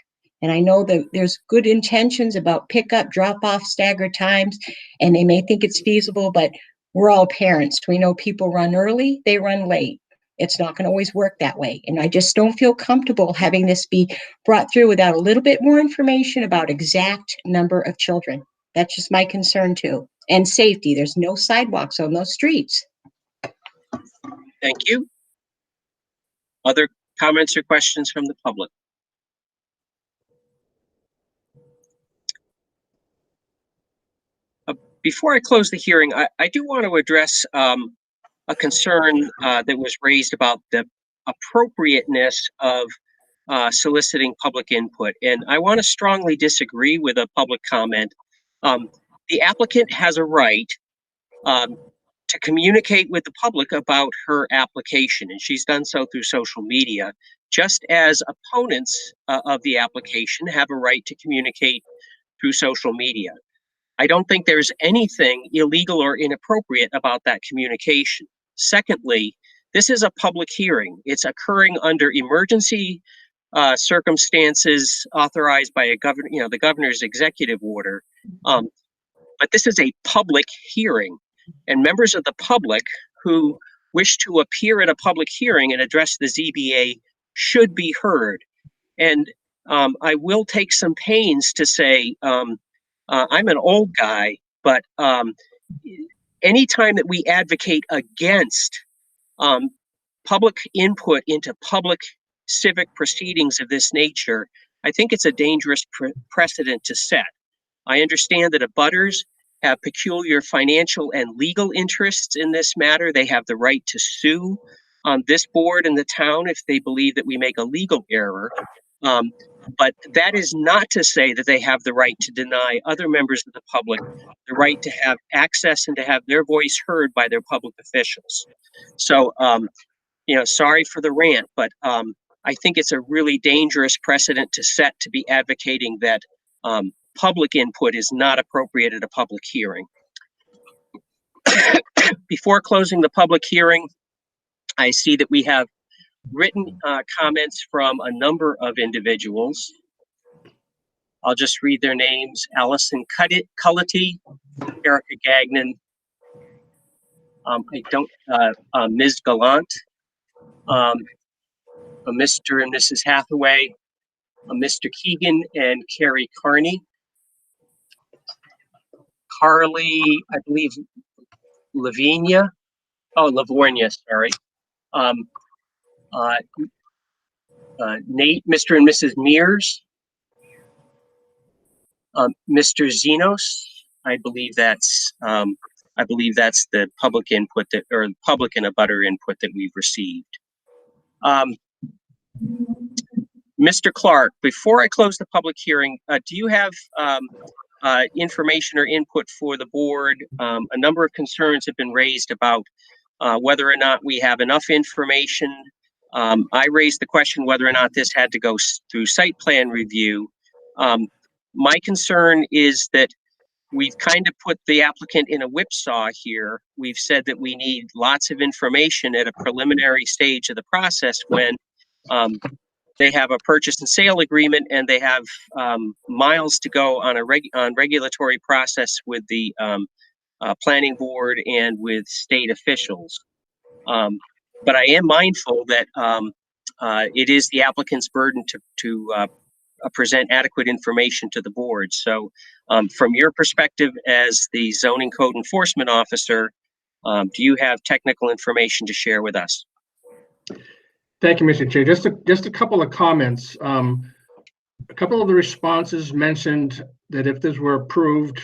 S17: And I know that there's good intentions about pickup, drop off, staggered times, and they may think it's feasible, but we're all parents. We know people run early, they run late. It's not going to always work that way. And I just don't feel comfortable having this be brought through without a little bit more information about exact number of children. That's just my concern too. And safety. There's no sidewalks on those streets.
S1: Thank you. Other comments or questions from the public? Before I close the hearing, I do want to address a concern that was raised about the appropriateness of soliciting public input. And I want to strongly disagree with a public comment. The applicant has a right to communicate with the public about her application, and she's done so through social media, just as opponents of the application have a right to communicate through social media. I don't think there's anything illegal or inappropriate about that communication. Secondly, this is a public hearing. It's occurring under emergency circumstances authorized by a governor, the governor's executive order. But this is a public hearing, and members of the public who wish to appear at a public hearing and address the ZBA should be heard. And I will take some pains to say, I'm an old guy, but anytime that we advocate against public input into public civic proceedings of this nature, I think it's a dangerous precedent to set. I understand that abutters have peculiar financial and legal interests in this matter. They have the right to sue this board and the town if they believe that we make a legal error. But that is not to say that they have the right to deny other members of the public the right to have access and to have their voice heard by their public officials. So, sorry for the rant, but I think it's a really dangerous precedent to set to be advocating that public input is not appropriate at a public hearing. Before closing the public hearing, I see that we have written comments from a number of individuals. I'll just read their names: Allison Cullity, Erica Gagnon, Ms. Gallant, Mr. and Mrs. Hathaway, Mr. Keegan and Carrie Carney, Carly, I believe, Lavornia, sorry. Nate, Mr. and Mrs. Mears, Mr. Zenos, I believe that's the public input or public and abutter input that we've received. Mr. Clark, before I close the public hearing, do you have information or input for the board? A number of concerns have been raised about whether or not we have enough information. I raised the question whether or not this had to go through site plan review. My concern is that we've kind of put the applicant in a whipsaw here. We've said that we need lots of information at a preliminary stage of the process when they have a purchase and sale agreement and they have miles to go on on regulatory process with the planning board and with state officials. But I am mindful that it is the applicant's burden to present adequate information to the board. So from your perspective as the zoning code enforcement officer, do you have technical information to share with us?
S11: Thank you, Mr. Chair. Just a couple of comments. A couple of the responses mentioned that if this were approved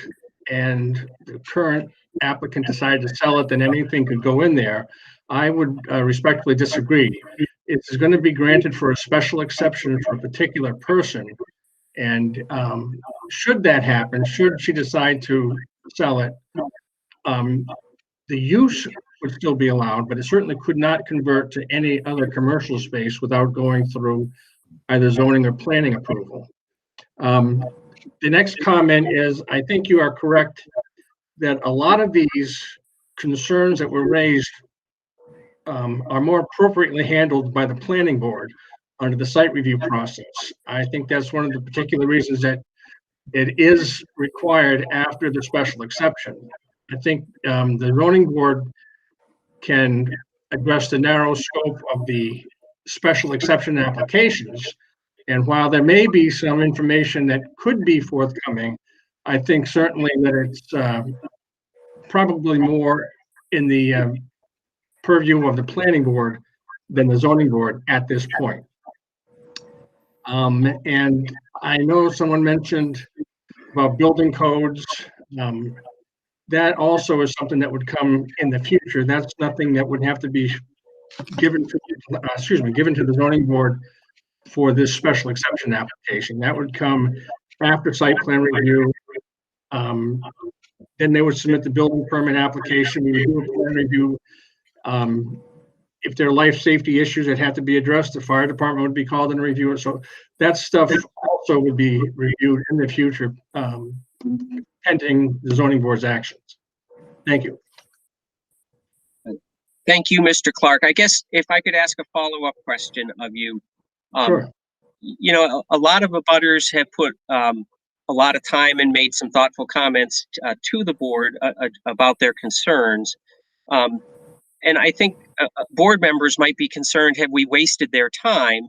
S11: and the current applicant decided to sell it, then anything could go in there. I would respectfully disagree. It's going to be granted for a special exception for a particular person. And should that happen, should she decide to sell it, the use would still be allowed, but it certainly could not convert to any other commercial space without going through either zoning or planning approval. The next comment is, I think you are correct that a lot of these concerns that were raised are more appropriately handled by the planning board under the site review process. I think that's one of the particular reasons that it is required after the special exception. I think the zoning board can address the narrow scope of the special exception applications. And while there may be some information that could be forthcoming, I think certainly that it's probably more in the purview of the planning board than the zoning board at this point. And I know someone mentioned about building codes. That also is something that would come in the future. That's nothing that would have to be given to the zoning board for this special exception application. That would come after site plan review. Then they would submit the building permit application. We would do a plan review. If there are life safety issues that have to be addressed, the fire department would be called in to review it. So that stuff also would be reviewed in the future, pending the zoning board's actions. Thank you.
S1: Thank you, Mr. Clark. I guess if I could ask a follow-up question of you.
S11: Sure.
S1: You know, a lot of abutters have put a lot of time and made some thoughtful comments to the board about their concerns. And I think board members might be concerned, have we wasted their time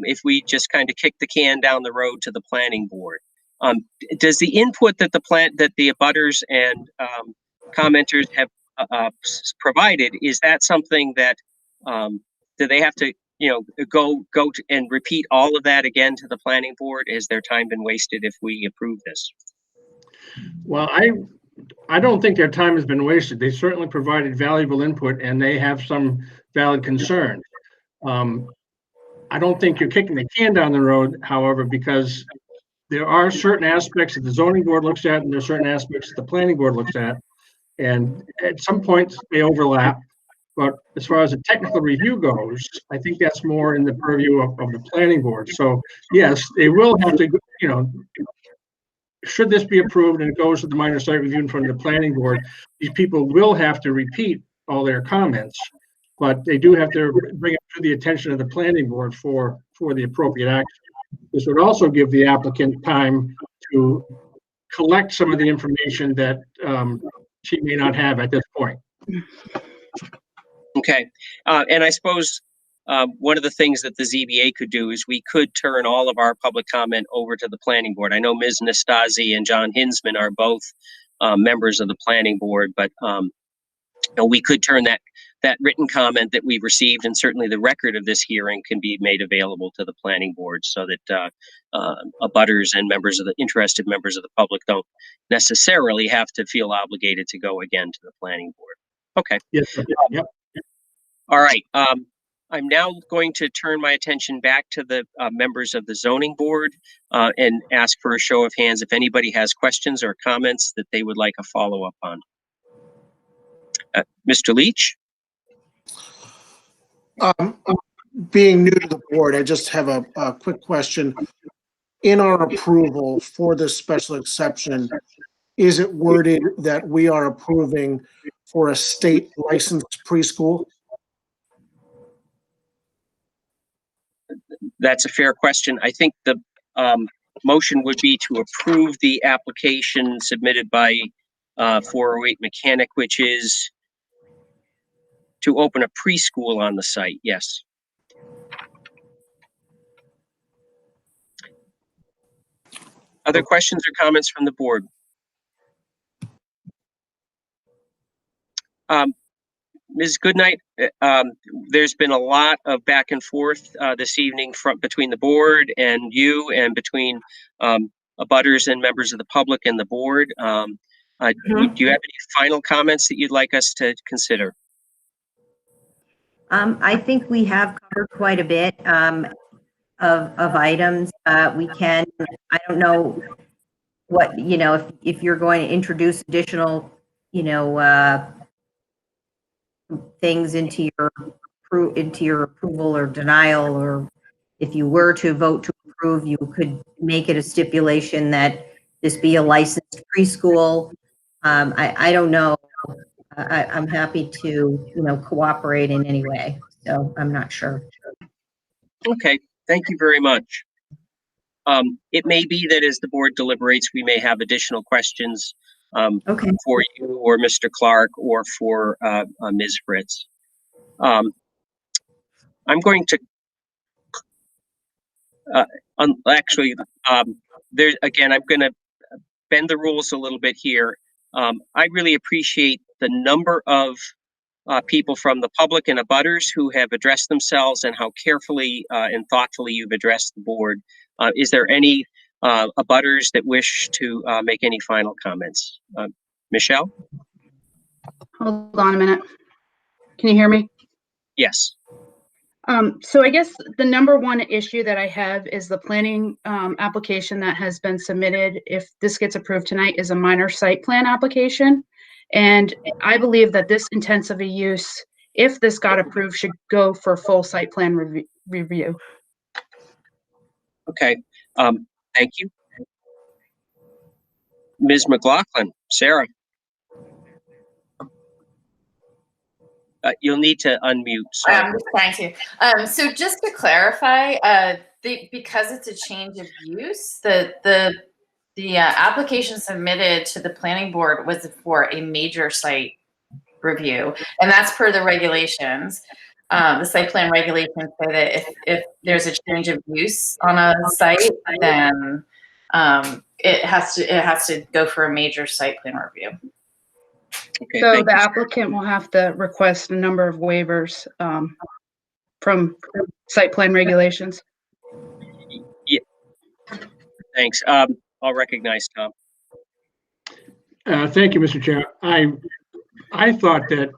S1: if we just kind of kick the can down the road to the planning board? Does the input that the abutters and commenters have provided, is that something that do they have to, you know, go and repeat all of that again to the planning board? Has their time been wasted if we approve this?
S11: Well, I don't think their time has been wasted. They certainly provided valuable input and they have some valid concerns. I don't think you're kicking the can down the road, however, because there are certain aspects that the zoning board looks at and there are certain aspects that the planning board looks at. And at some points they overlap. But as far as the technical review goes, I think that's more in the purview of the planning board. So yes, they will have to, you know, should this be approved and it goes to the minor site review in front of the planning board, these people will have to repeat all their comments, but they do have to bring it to the attention of the planning board for the appropriate action. This would also give the applicant time to collect some of the information that she may not have at this point.
S1: Okay, and I suppose one of the things that the ZBA could do is we could turn all of our public comment over to the planning board. I know Ms. Nastasi and John Hinsman are both members of the planning board, but we could turn that written comment that we received, and certainly the record of this hearing, can be made available to the planning board, so that abutters and interested members of the public don't necessarily have to feel obligated to go again to the planning board. Okay.
S11: Yes. Yep.
S1: All right. I'm now going to turn my attention back to the members of the zoning board and ask for a show of hands if anybody has questions or comments that they would like a follow-up on. Mr. Leach?
S5: Being new to the board, I just have a quick question. In our approval for this special exception, is it worded that we are approving for a state licensed preschool?
S1: That's a fair question. I think the motion would be to approve the application submitted by 408 Mechanic, which is to open a preschool on the site. Yes. Other questions or comments from the board? Ms. Goodnight, there's been a lot of back and forth this evening between the board and you, and between abutters and members of the public and the board. Do you have any final comments that you'd like us to consider?
S15: I think we have covered quite a bit of items. We can, I don't know what, if you're going to introduce additional, things into your approval or denial, or if you were to vote to approve, you could make it a stipulation that this be a licensed preschool. I don't know. I'm happy to, cooperate in any way. So I'm not sure.
S1: Okay, thank you very much. It may be that as the board deliberates, we may have additional questions for you or Mr. Clark or for Ms. Fritz. I'm going to actually, again, I'm going to bend the rules a little bit here. I really appreciate the number of people from the public and abutters who have addressed themselves, and how carefully and thoughtfully you've addressed the board. Is there any abutters that wish to make any final comments? Michelle?
S9: Hold on a minute. Can you hear me?
S1: Yes.
S9: So I guess the number one issue that I have is the planning application that has been submitted. If this gets approved tonight, is a minor site plan application. And I believe that this intensive use, if this got approved, should go for full site plan review.
S1: Okay, thank you. Ms. McLaughlin, Sarah. You'll need to unmute. Sorry.
S2: I'm just trying to. So just to clarify, because it's a change of use, the application submitted to the planning board was for a major site review, and that's per the regulations. The site plan regulations say that if there's a change of use on a site, then it has to go for a major site plan review.
S1: Okay,
S9: so the applicant will have to request a number of waivers from site plan regulations.
S1: Yeah. Thanks. I'll recognize Tom.
S11: Thank you, Mr. Chair. I thought that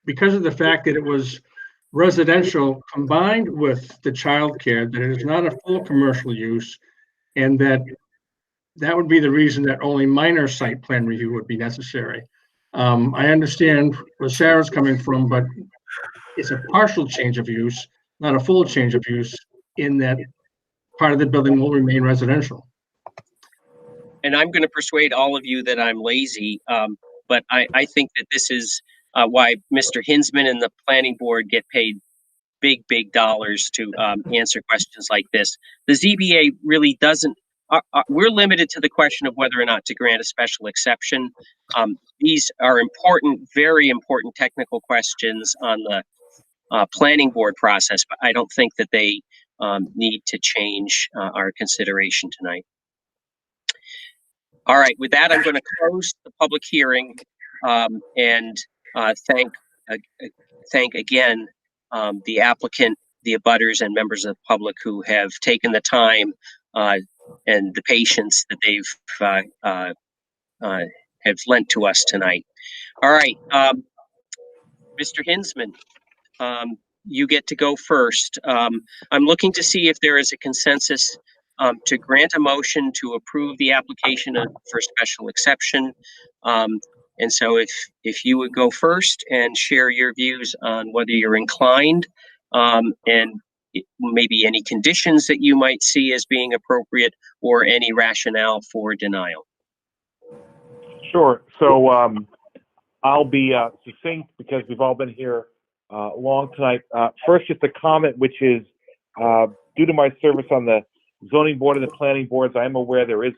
S11: because of the fact that it was residential combined with the childcare, that it is not a full commercial use, and that would be the reason that only minor site plan review would be necessary. I understand where Sarah's coming from, but it's a partial change of use, not a full change of use, in that part of the building will remain residential.
S1: And I'm going to persuade all of you that I'm lazy, but I think that this is why Mr. Hinsman and the planning board get paid big dollars to answer questions like this. The ZBA really doesn't we're limited to the question of whether or not to grant a special exception. These are important, very important technical questions on the planning board process, but I don't think that they need to change our consideration tonight. All right, with that, I'm going to close the public hearing and thank again the applicant, the abutters, and members of the public who have taken the time and the patience that they've have lent to us tonight. All right, Mr. Hinsman, you get to go first. I'm looking to see if there is a consensus to grant a motion to approve the application for special exception. And so if you would go first and share your views on whether you're inclined and maybe any conditions that you might see as being appropriate or any rationale for denial.
S14: Sure. So I'll be succinct because we've all been here long tonight. First, just a comment, which is due to my service on the zoning board and the planning boards, I am aware there is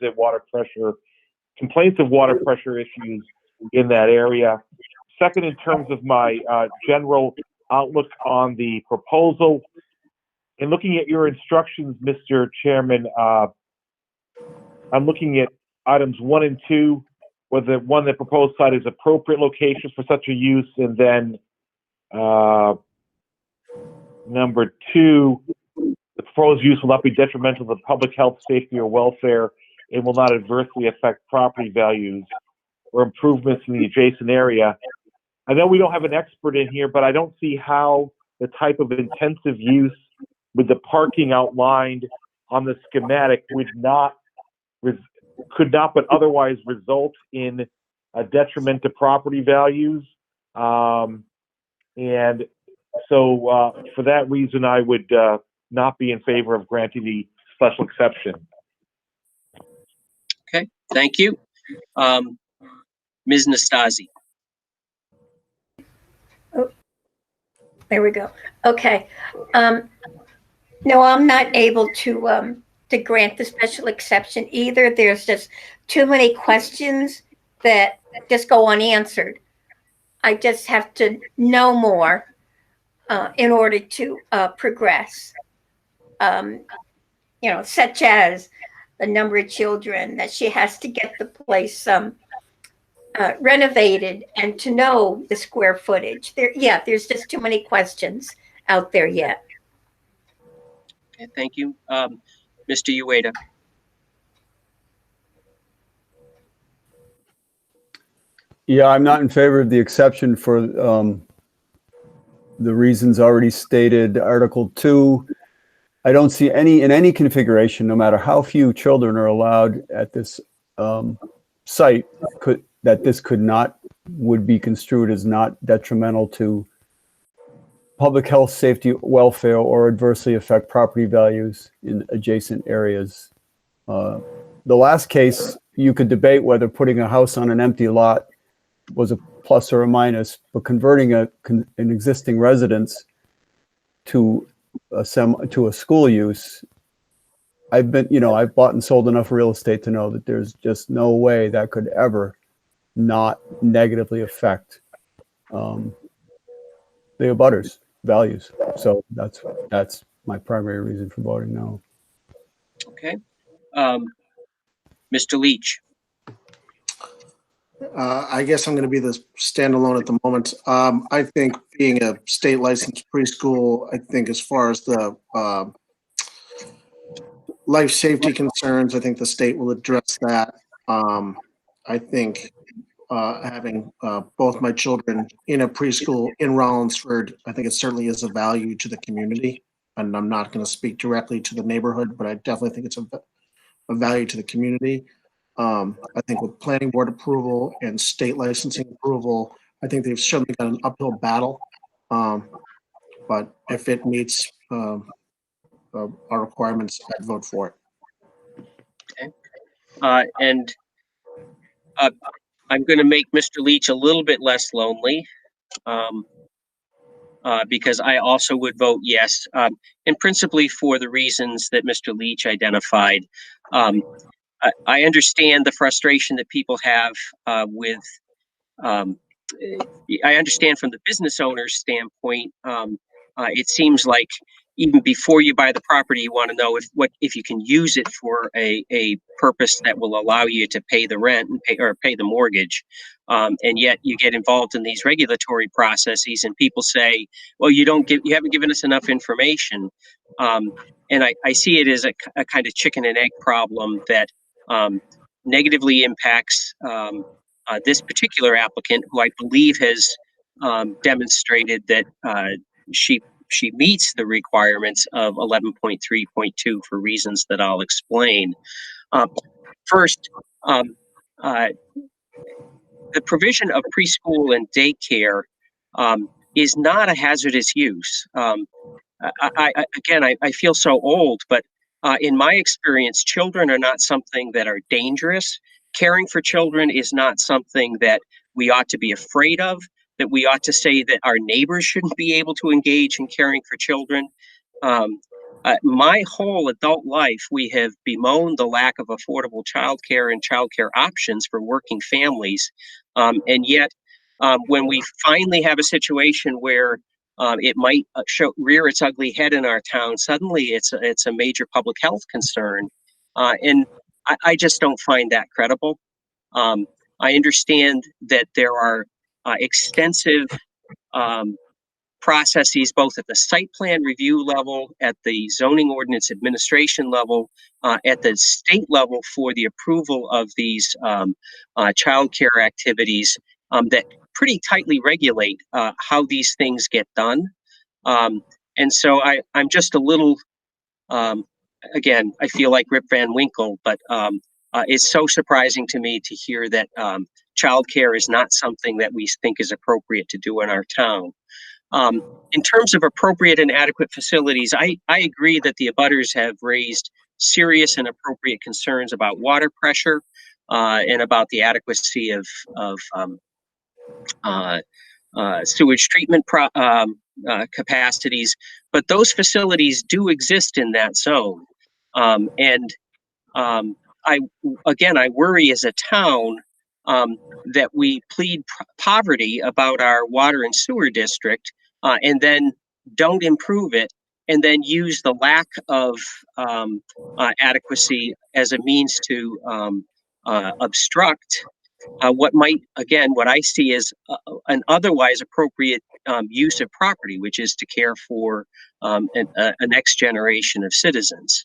S14: complaints of water pressure issues in that area. Second, in terms of my general outlook on the proposal, in looking at your instructions, Mr. Chairman, I'm looking at items 1 and 2, where the one that proposed site is appropriate locations for such a use, and then number 2, the proposed use will not be detrimental to public health, safety, or welfare, and will not adversely affect property values or improvements in the adjacent area. I know we don't have an expert in here, but I don't see how the type of intensive use with the parking outlined on the schematic could not but otherwise result in a detriment to property values. And so for that reason, I would not be in favor of granting the special exception.
S1: Okay, thank you. Ms. Nastasi.
S4: Oh, there we go. Okay. No, I'm not able to grant the special exception either. There's just too many questions that just go unanswered. I just have to know more in order to progress. Such as the number of children that she has to get the place renovated and to know the square footage. There's just too many questions out there yet.
S1: Okay, thank you. Mr. Ueda.
S10: Yeah, I'm not in favor of the exception for the reasons already stated. Article 2, I don't see in any configuration, no matter how few children are allowed at this site, would be construed as not detrimental to public health, safety, welfare, or adversely affect property values in adjacent areas. The last case, you could debate whether putting a house on an empty lot was a plus or a minus, but converting an existing residence to a school use, I've bought and sold enough real estate to know that there's just no way that could ever not negatively affect the abutters' values. So that's my primary reason for voting no.
S1: Okay. Mr. Leach.
S5: I guess I'm going to be the standalone at the moment. I think being a state licensed preschool, I think as far as the life safety concerns, I think the state will address that. I think having both my children in a preschool in Rollinsford, I think it certainly is a value to the community. And I'm not going to speak directly to the neighborhood, but I definitely think it's a value to the community. I think with planning board approval and state licensing approval, I think they've certainly got an uphill battle. But if it meets our requirements, I'd vote for it.
S1: Okay. And I'm going to make Mr. Leach a little bit less lonely because I also would vote yes, and principally for the reasons that Mr. Leach identified. I understand the frustration that people have with. I understand from the business owner's standpoint. It seems like even before you buy the property, you want to know if you can use it for a purpose that will allow you to pay the rent and pay the mortgage. And yet you get involved in these regulatory processes, and people say, "Well, you haven't given us enough information." And I see it as a kind of chicken and egg problem that negatively impacts this particular applicant, who I believe has demonstrated that she meets the requirements of 11.3.2 for reasons that I'll explain. First, the provision of preschool and daycare is not a hazardous use. I feel so old, but in my experience, children are not something that are dangerous. Caring for children is not something that we ought to be afraid of, that we ought to say that our neighbors shouldn't be able to engage in caring for children. My whole adult life, we have bemoaned the lack of affordable childcare and childcare options for working families. And yet, when we finally have a situation where it might rear its ugly head in our town, suddenly it's a major public health concern. And I just don't find that credible. I understand that there are extensive processes both at the site plan review level, at the zoning ordinance administration level, at the state level for the approval of these childcare activities that pretty tightly regulate how these things get done. And so I'm just a little, again, I feel like Rip Van Winkle, but it's so surprising to me to hear that childcare is not something that we think is appropriate to do in our town. In terms of appropriate and adequate facilities, I agree that the abutters have raised serious and appropriate concerns about water pressure and about the adequacy of sewage treatment capacities, but those facilities do exist in that zone. I worry as a town that we plead poverty about our water and sewer district and then don't improve it, and then use the lack of adequacy as a means to obstruct what I see as an otherwise appropriate use of property, which is to care for a next generation of citizens.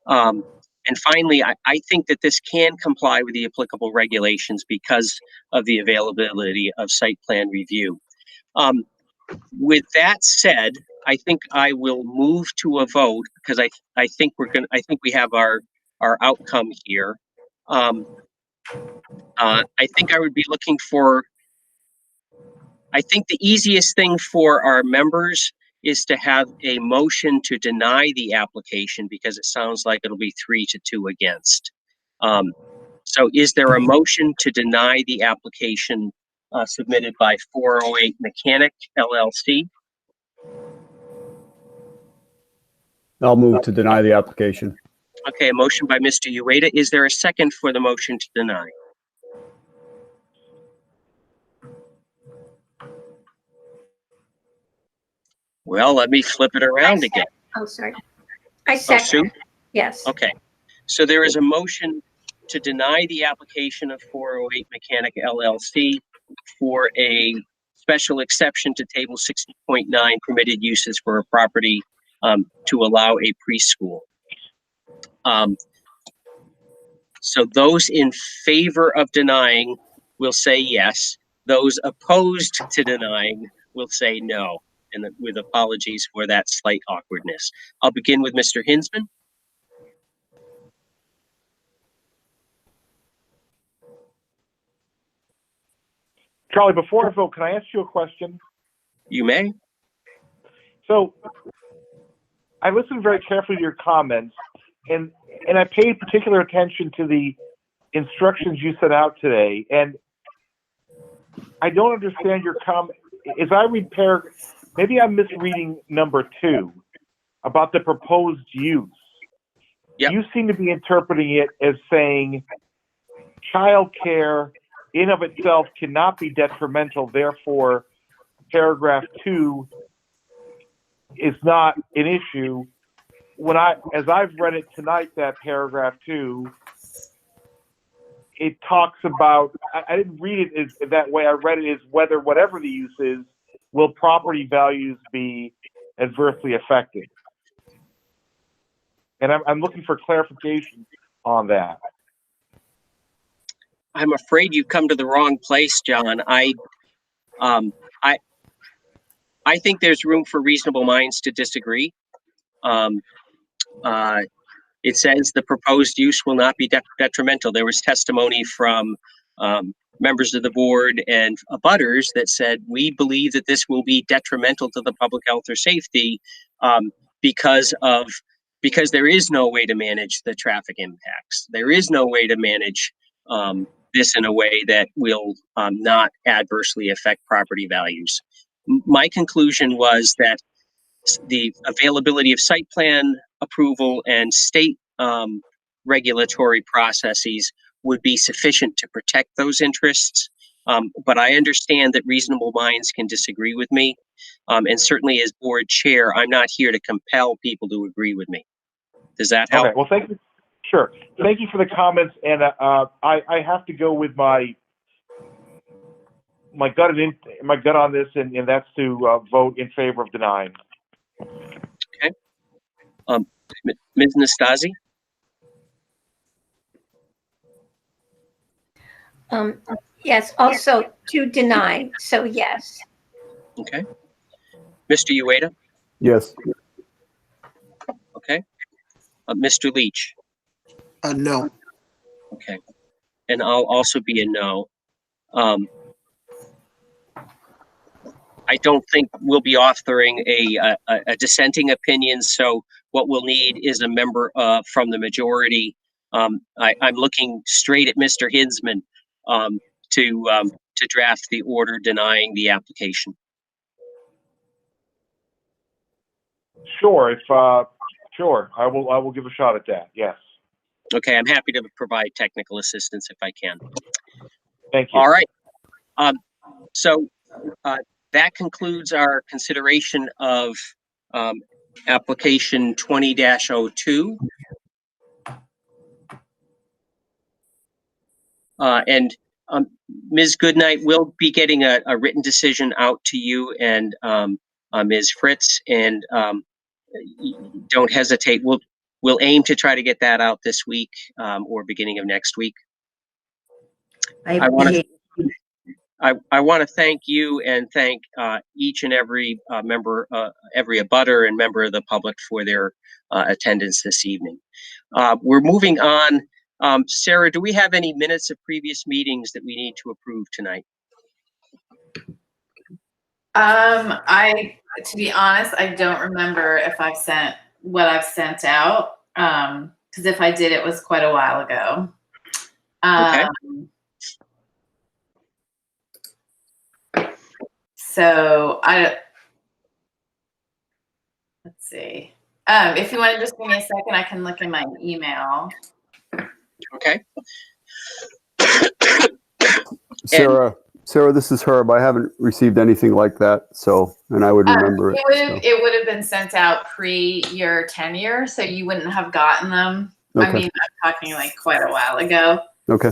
S1: And finally, I think that this can comply with the applicable regulations because of the availability of site plan review. With that said, I think I will move to a vote because I think we have our outcome here. I think I would be looking for, I think the easiest thing for our members is to have a motion to deny the application because it sounds like it'll be 3-2 against. So is there a motion to deny the application submitted by 408 Mechanic LLC?
S10: I'll move to deny the application.
S1: Okay, a motion by Mr. Ueda. Is there a second for the motion to deny? Well, let me flip it around again.
S4: Oh, sorry. I second.
S1: Sue?
S4: Yes.
S1: Okay. So there is a motion to deny the application of 408 Mechanic LLC for a special exception to Table 60.9 permitted uses for a property to allow a preschool. So those in favor of denying will say yes. Those opposed to denying will say no. And with apologies for that slight awkwardness. I'll begin with Mr. Hinsman.
S14: Charlie, before I vote, can I ask you a question?
S1: You may.
S14: So I listened very carefully to your comments, and I paid particular attention to the instructions you sent out today. And I don't understand your comment. As I read maybe I'm misreading number 2 about the proposed use.
S1: Yep.
S14: You seem to be interpreting it as saying childcare in of itself cannot be detrimental. Therefore, paragraph 2 is not an issue. As I've read it tonight, that paragraph 2, it talks about, I didn't read it as that way. I read it as whether whatever the use is, will property values be adversely affected? And I'm looking for clarification on that.
S1: I'm afraid you've come to the wrong place, John. I think there's room for reasonable minds to disagree. It says the proposed use will not be detrimental. There was testimony from members of the board and abutters that said, we believe that this will be detrimental to the public health or safety because there is no way to manage the traffic impacts. There is no way to manage this in a way that will not adversely affect property values. My conclusion was that the availability of site plan approval and state regulatory processes would be sufficient to protect those interests. But I understand that reasonable minds can disagree with me. And certainly as board chair, I'm not here to compel people to agree with me. Does that help?
S14: Okay, well, thank you. Sure. Thank you for the comments. And I have to go with my gut on this, and that's to vote in favor of denying.
S1: Okay. Ms. Nastasi?
S4: Yes, also to deny, so yes.
S1: Okay. Mr. Ueda?
S10: Yes.
S1: Okay. Mr. Leach?
S5: No.
S1: Okay. And I'll also be a no. I don't think we'll be authoring a dissenting opinion, so what we'll need is a member from the majority. I'm looking straight at Mr. Hinsman to draft the order denying the application.
S14: Sure. Sure. I will give a shot at that. Yes.
S1: Okay, I'm happy to provide technical assistance if I can.
S14: Thank you.
S1: All right. So that concludes our consideration of application 20-02. And Ms. Goodnight will be getting a written decision out to you and Ms. Fritz, and don't hesitate. We'll aim to try to get that out this week or beginning of next week. I want to thank you and thank each and every member, every abutter and member of the public for their attendance this evening. We're moving on. Sarah, do we have any minutes of previous meetings that we need to approve tonight?
S2: To be honest, I don't remember if I've sent what I've sent out. Because if I did, it was quite a while ago.
S1: Okay.
S2: So let's see. If you want to just give me a second, I can look in my email.
S1: Okay.
S10: Sarah, this is Herb. I haven't received anything like that, and I would remember it.
S2: It would have been sent out pre your tenure, so you wouldn't have gotten them.
S10: Okay.
S2: I mean, I'm talking like quite a while ago.
S10: Okay.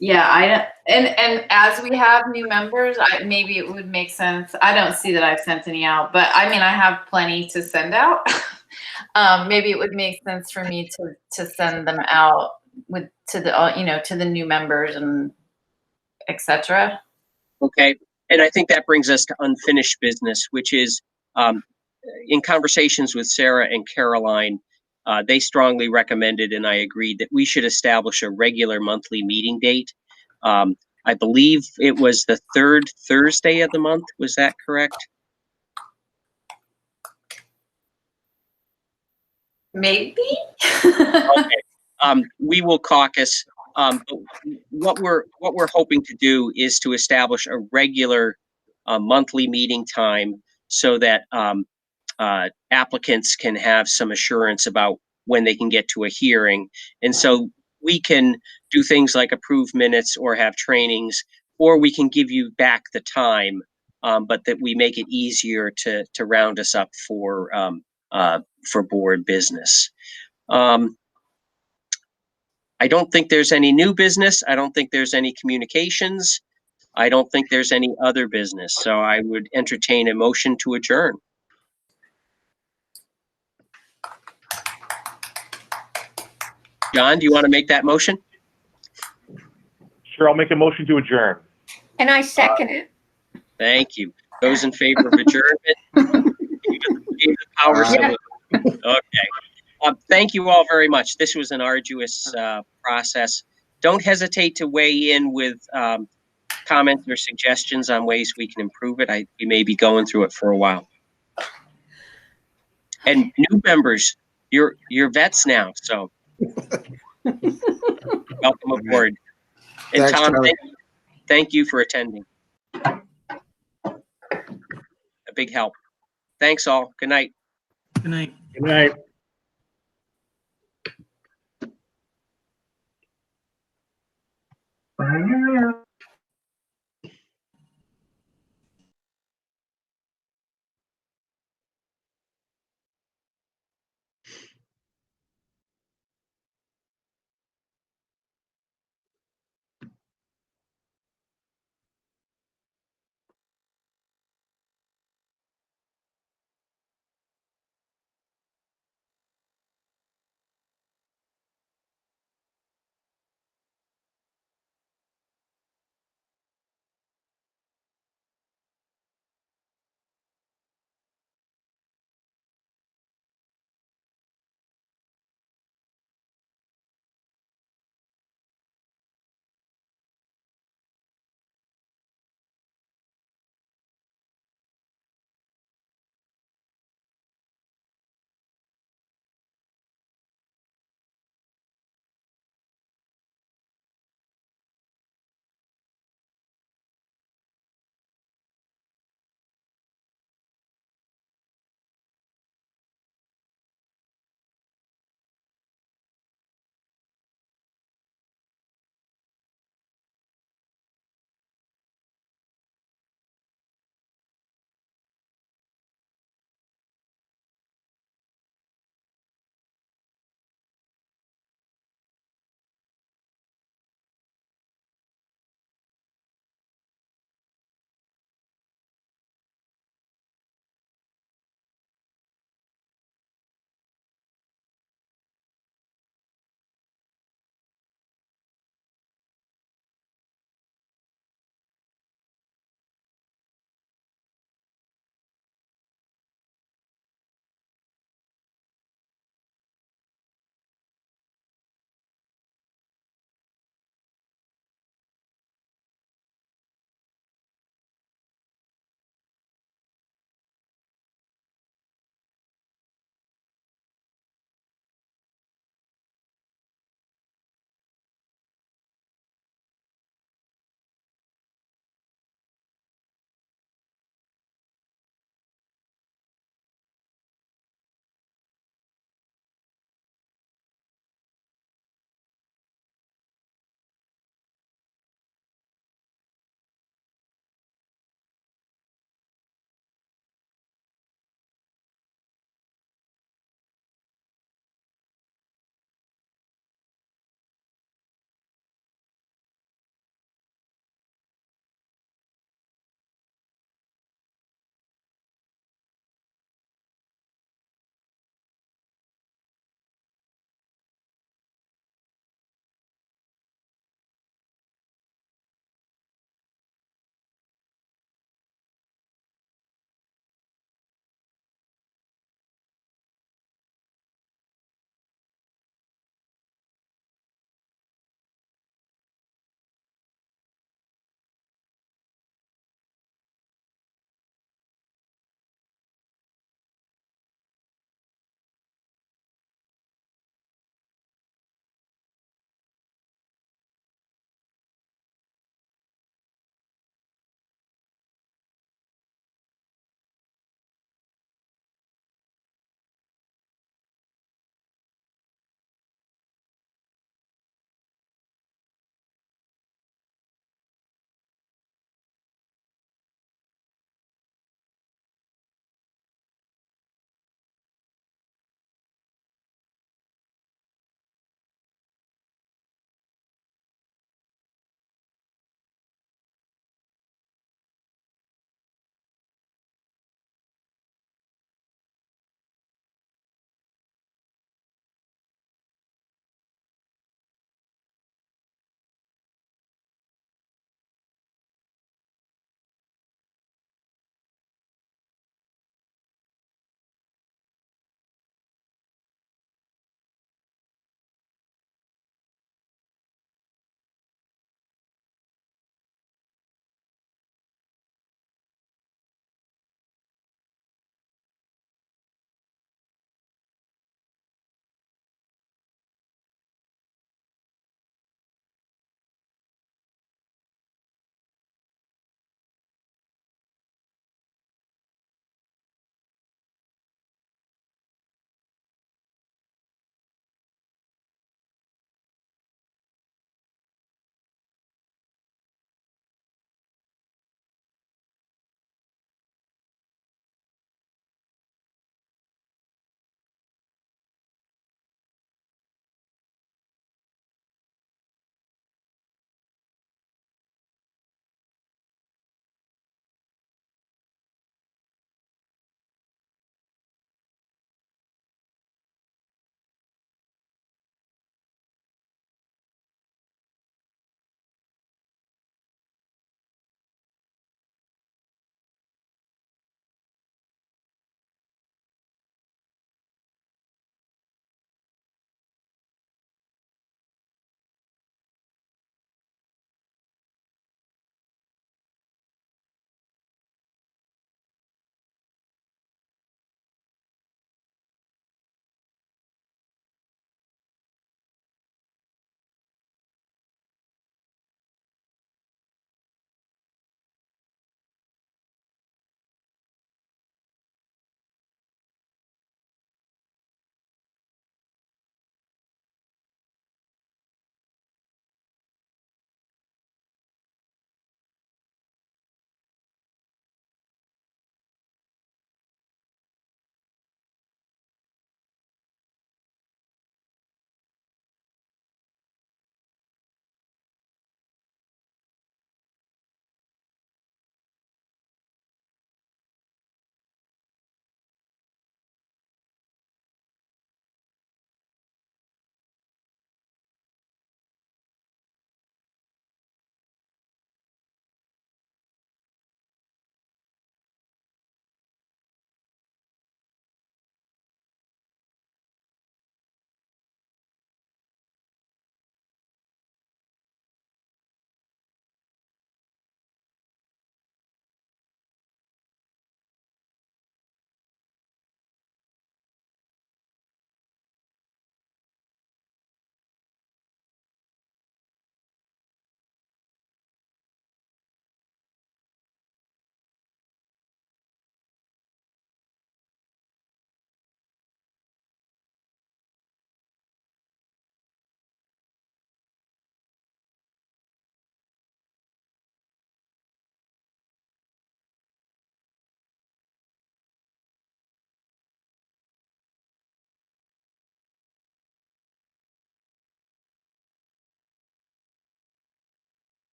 S2: Yeah, and as we have new members, maybe it would make sense. I don't see that I've sent any out, but I mean, I have plenty to send out. Maybe it would make sense for me to send them out to the new members and etc.
S1: Okay, and I think that brings us to unfinished business, which is in conversations with Sarah and Caroline, they strongly recommended, and I agreed, that we should establish a regular monthly meeting date. I believe it was the third Thursday of the month. Was that correct?
S2: Maybe.
S1: Okay. We will caucus. What we're hoping to do is to establish a regular monthly meeting time so that applicants can have some assurance about when they can get to a hearing. And so we can do things like approve minutes or have trainings, or we can give you back the time, but that we make it easier to round us up for board business. I don't think there's any new business. I don't think there's any communications. I don't think there's any other business. So I would entertain a motion to adjourn. John, do you want to make that motion?
S14: Sure, I'll make a motion to adjourn.
S4: And I second it.
S1: Thank you. Those in favor of adjournment? Give the power salute. Okay. Thank you all very much. This was an arduous process. Don't hesitate to weigh in with comments or suggestions on ways we can improve it. We may be going through it for a while. And new members, you're vets now, so welcome aboard. And
S5: Thanks,
S1: Tom,
S5: Charlie.
S1: thank you for attending. A big help. Thanks all. Good night.
S7: Good night.
S11: Good night.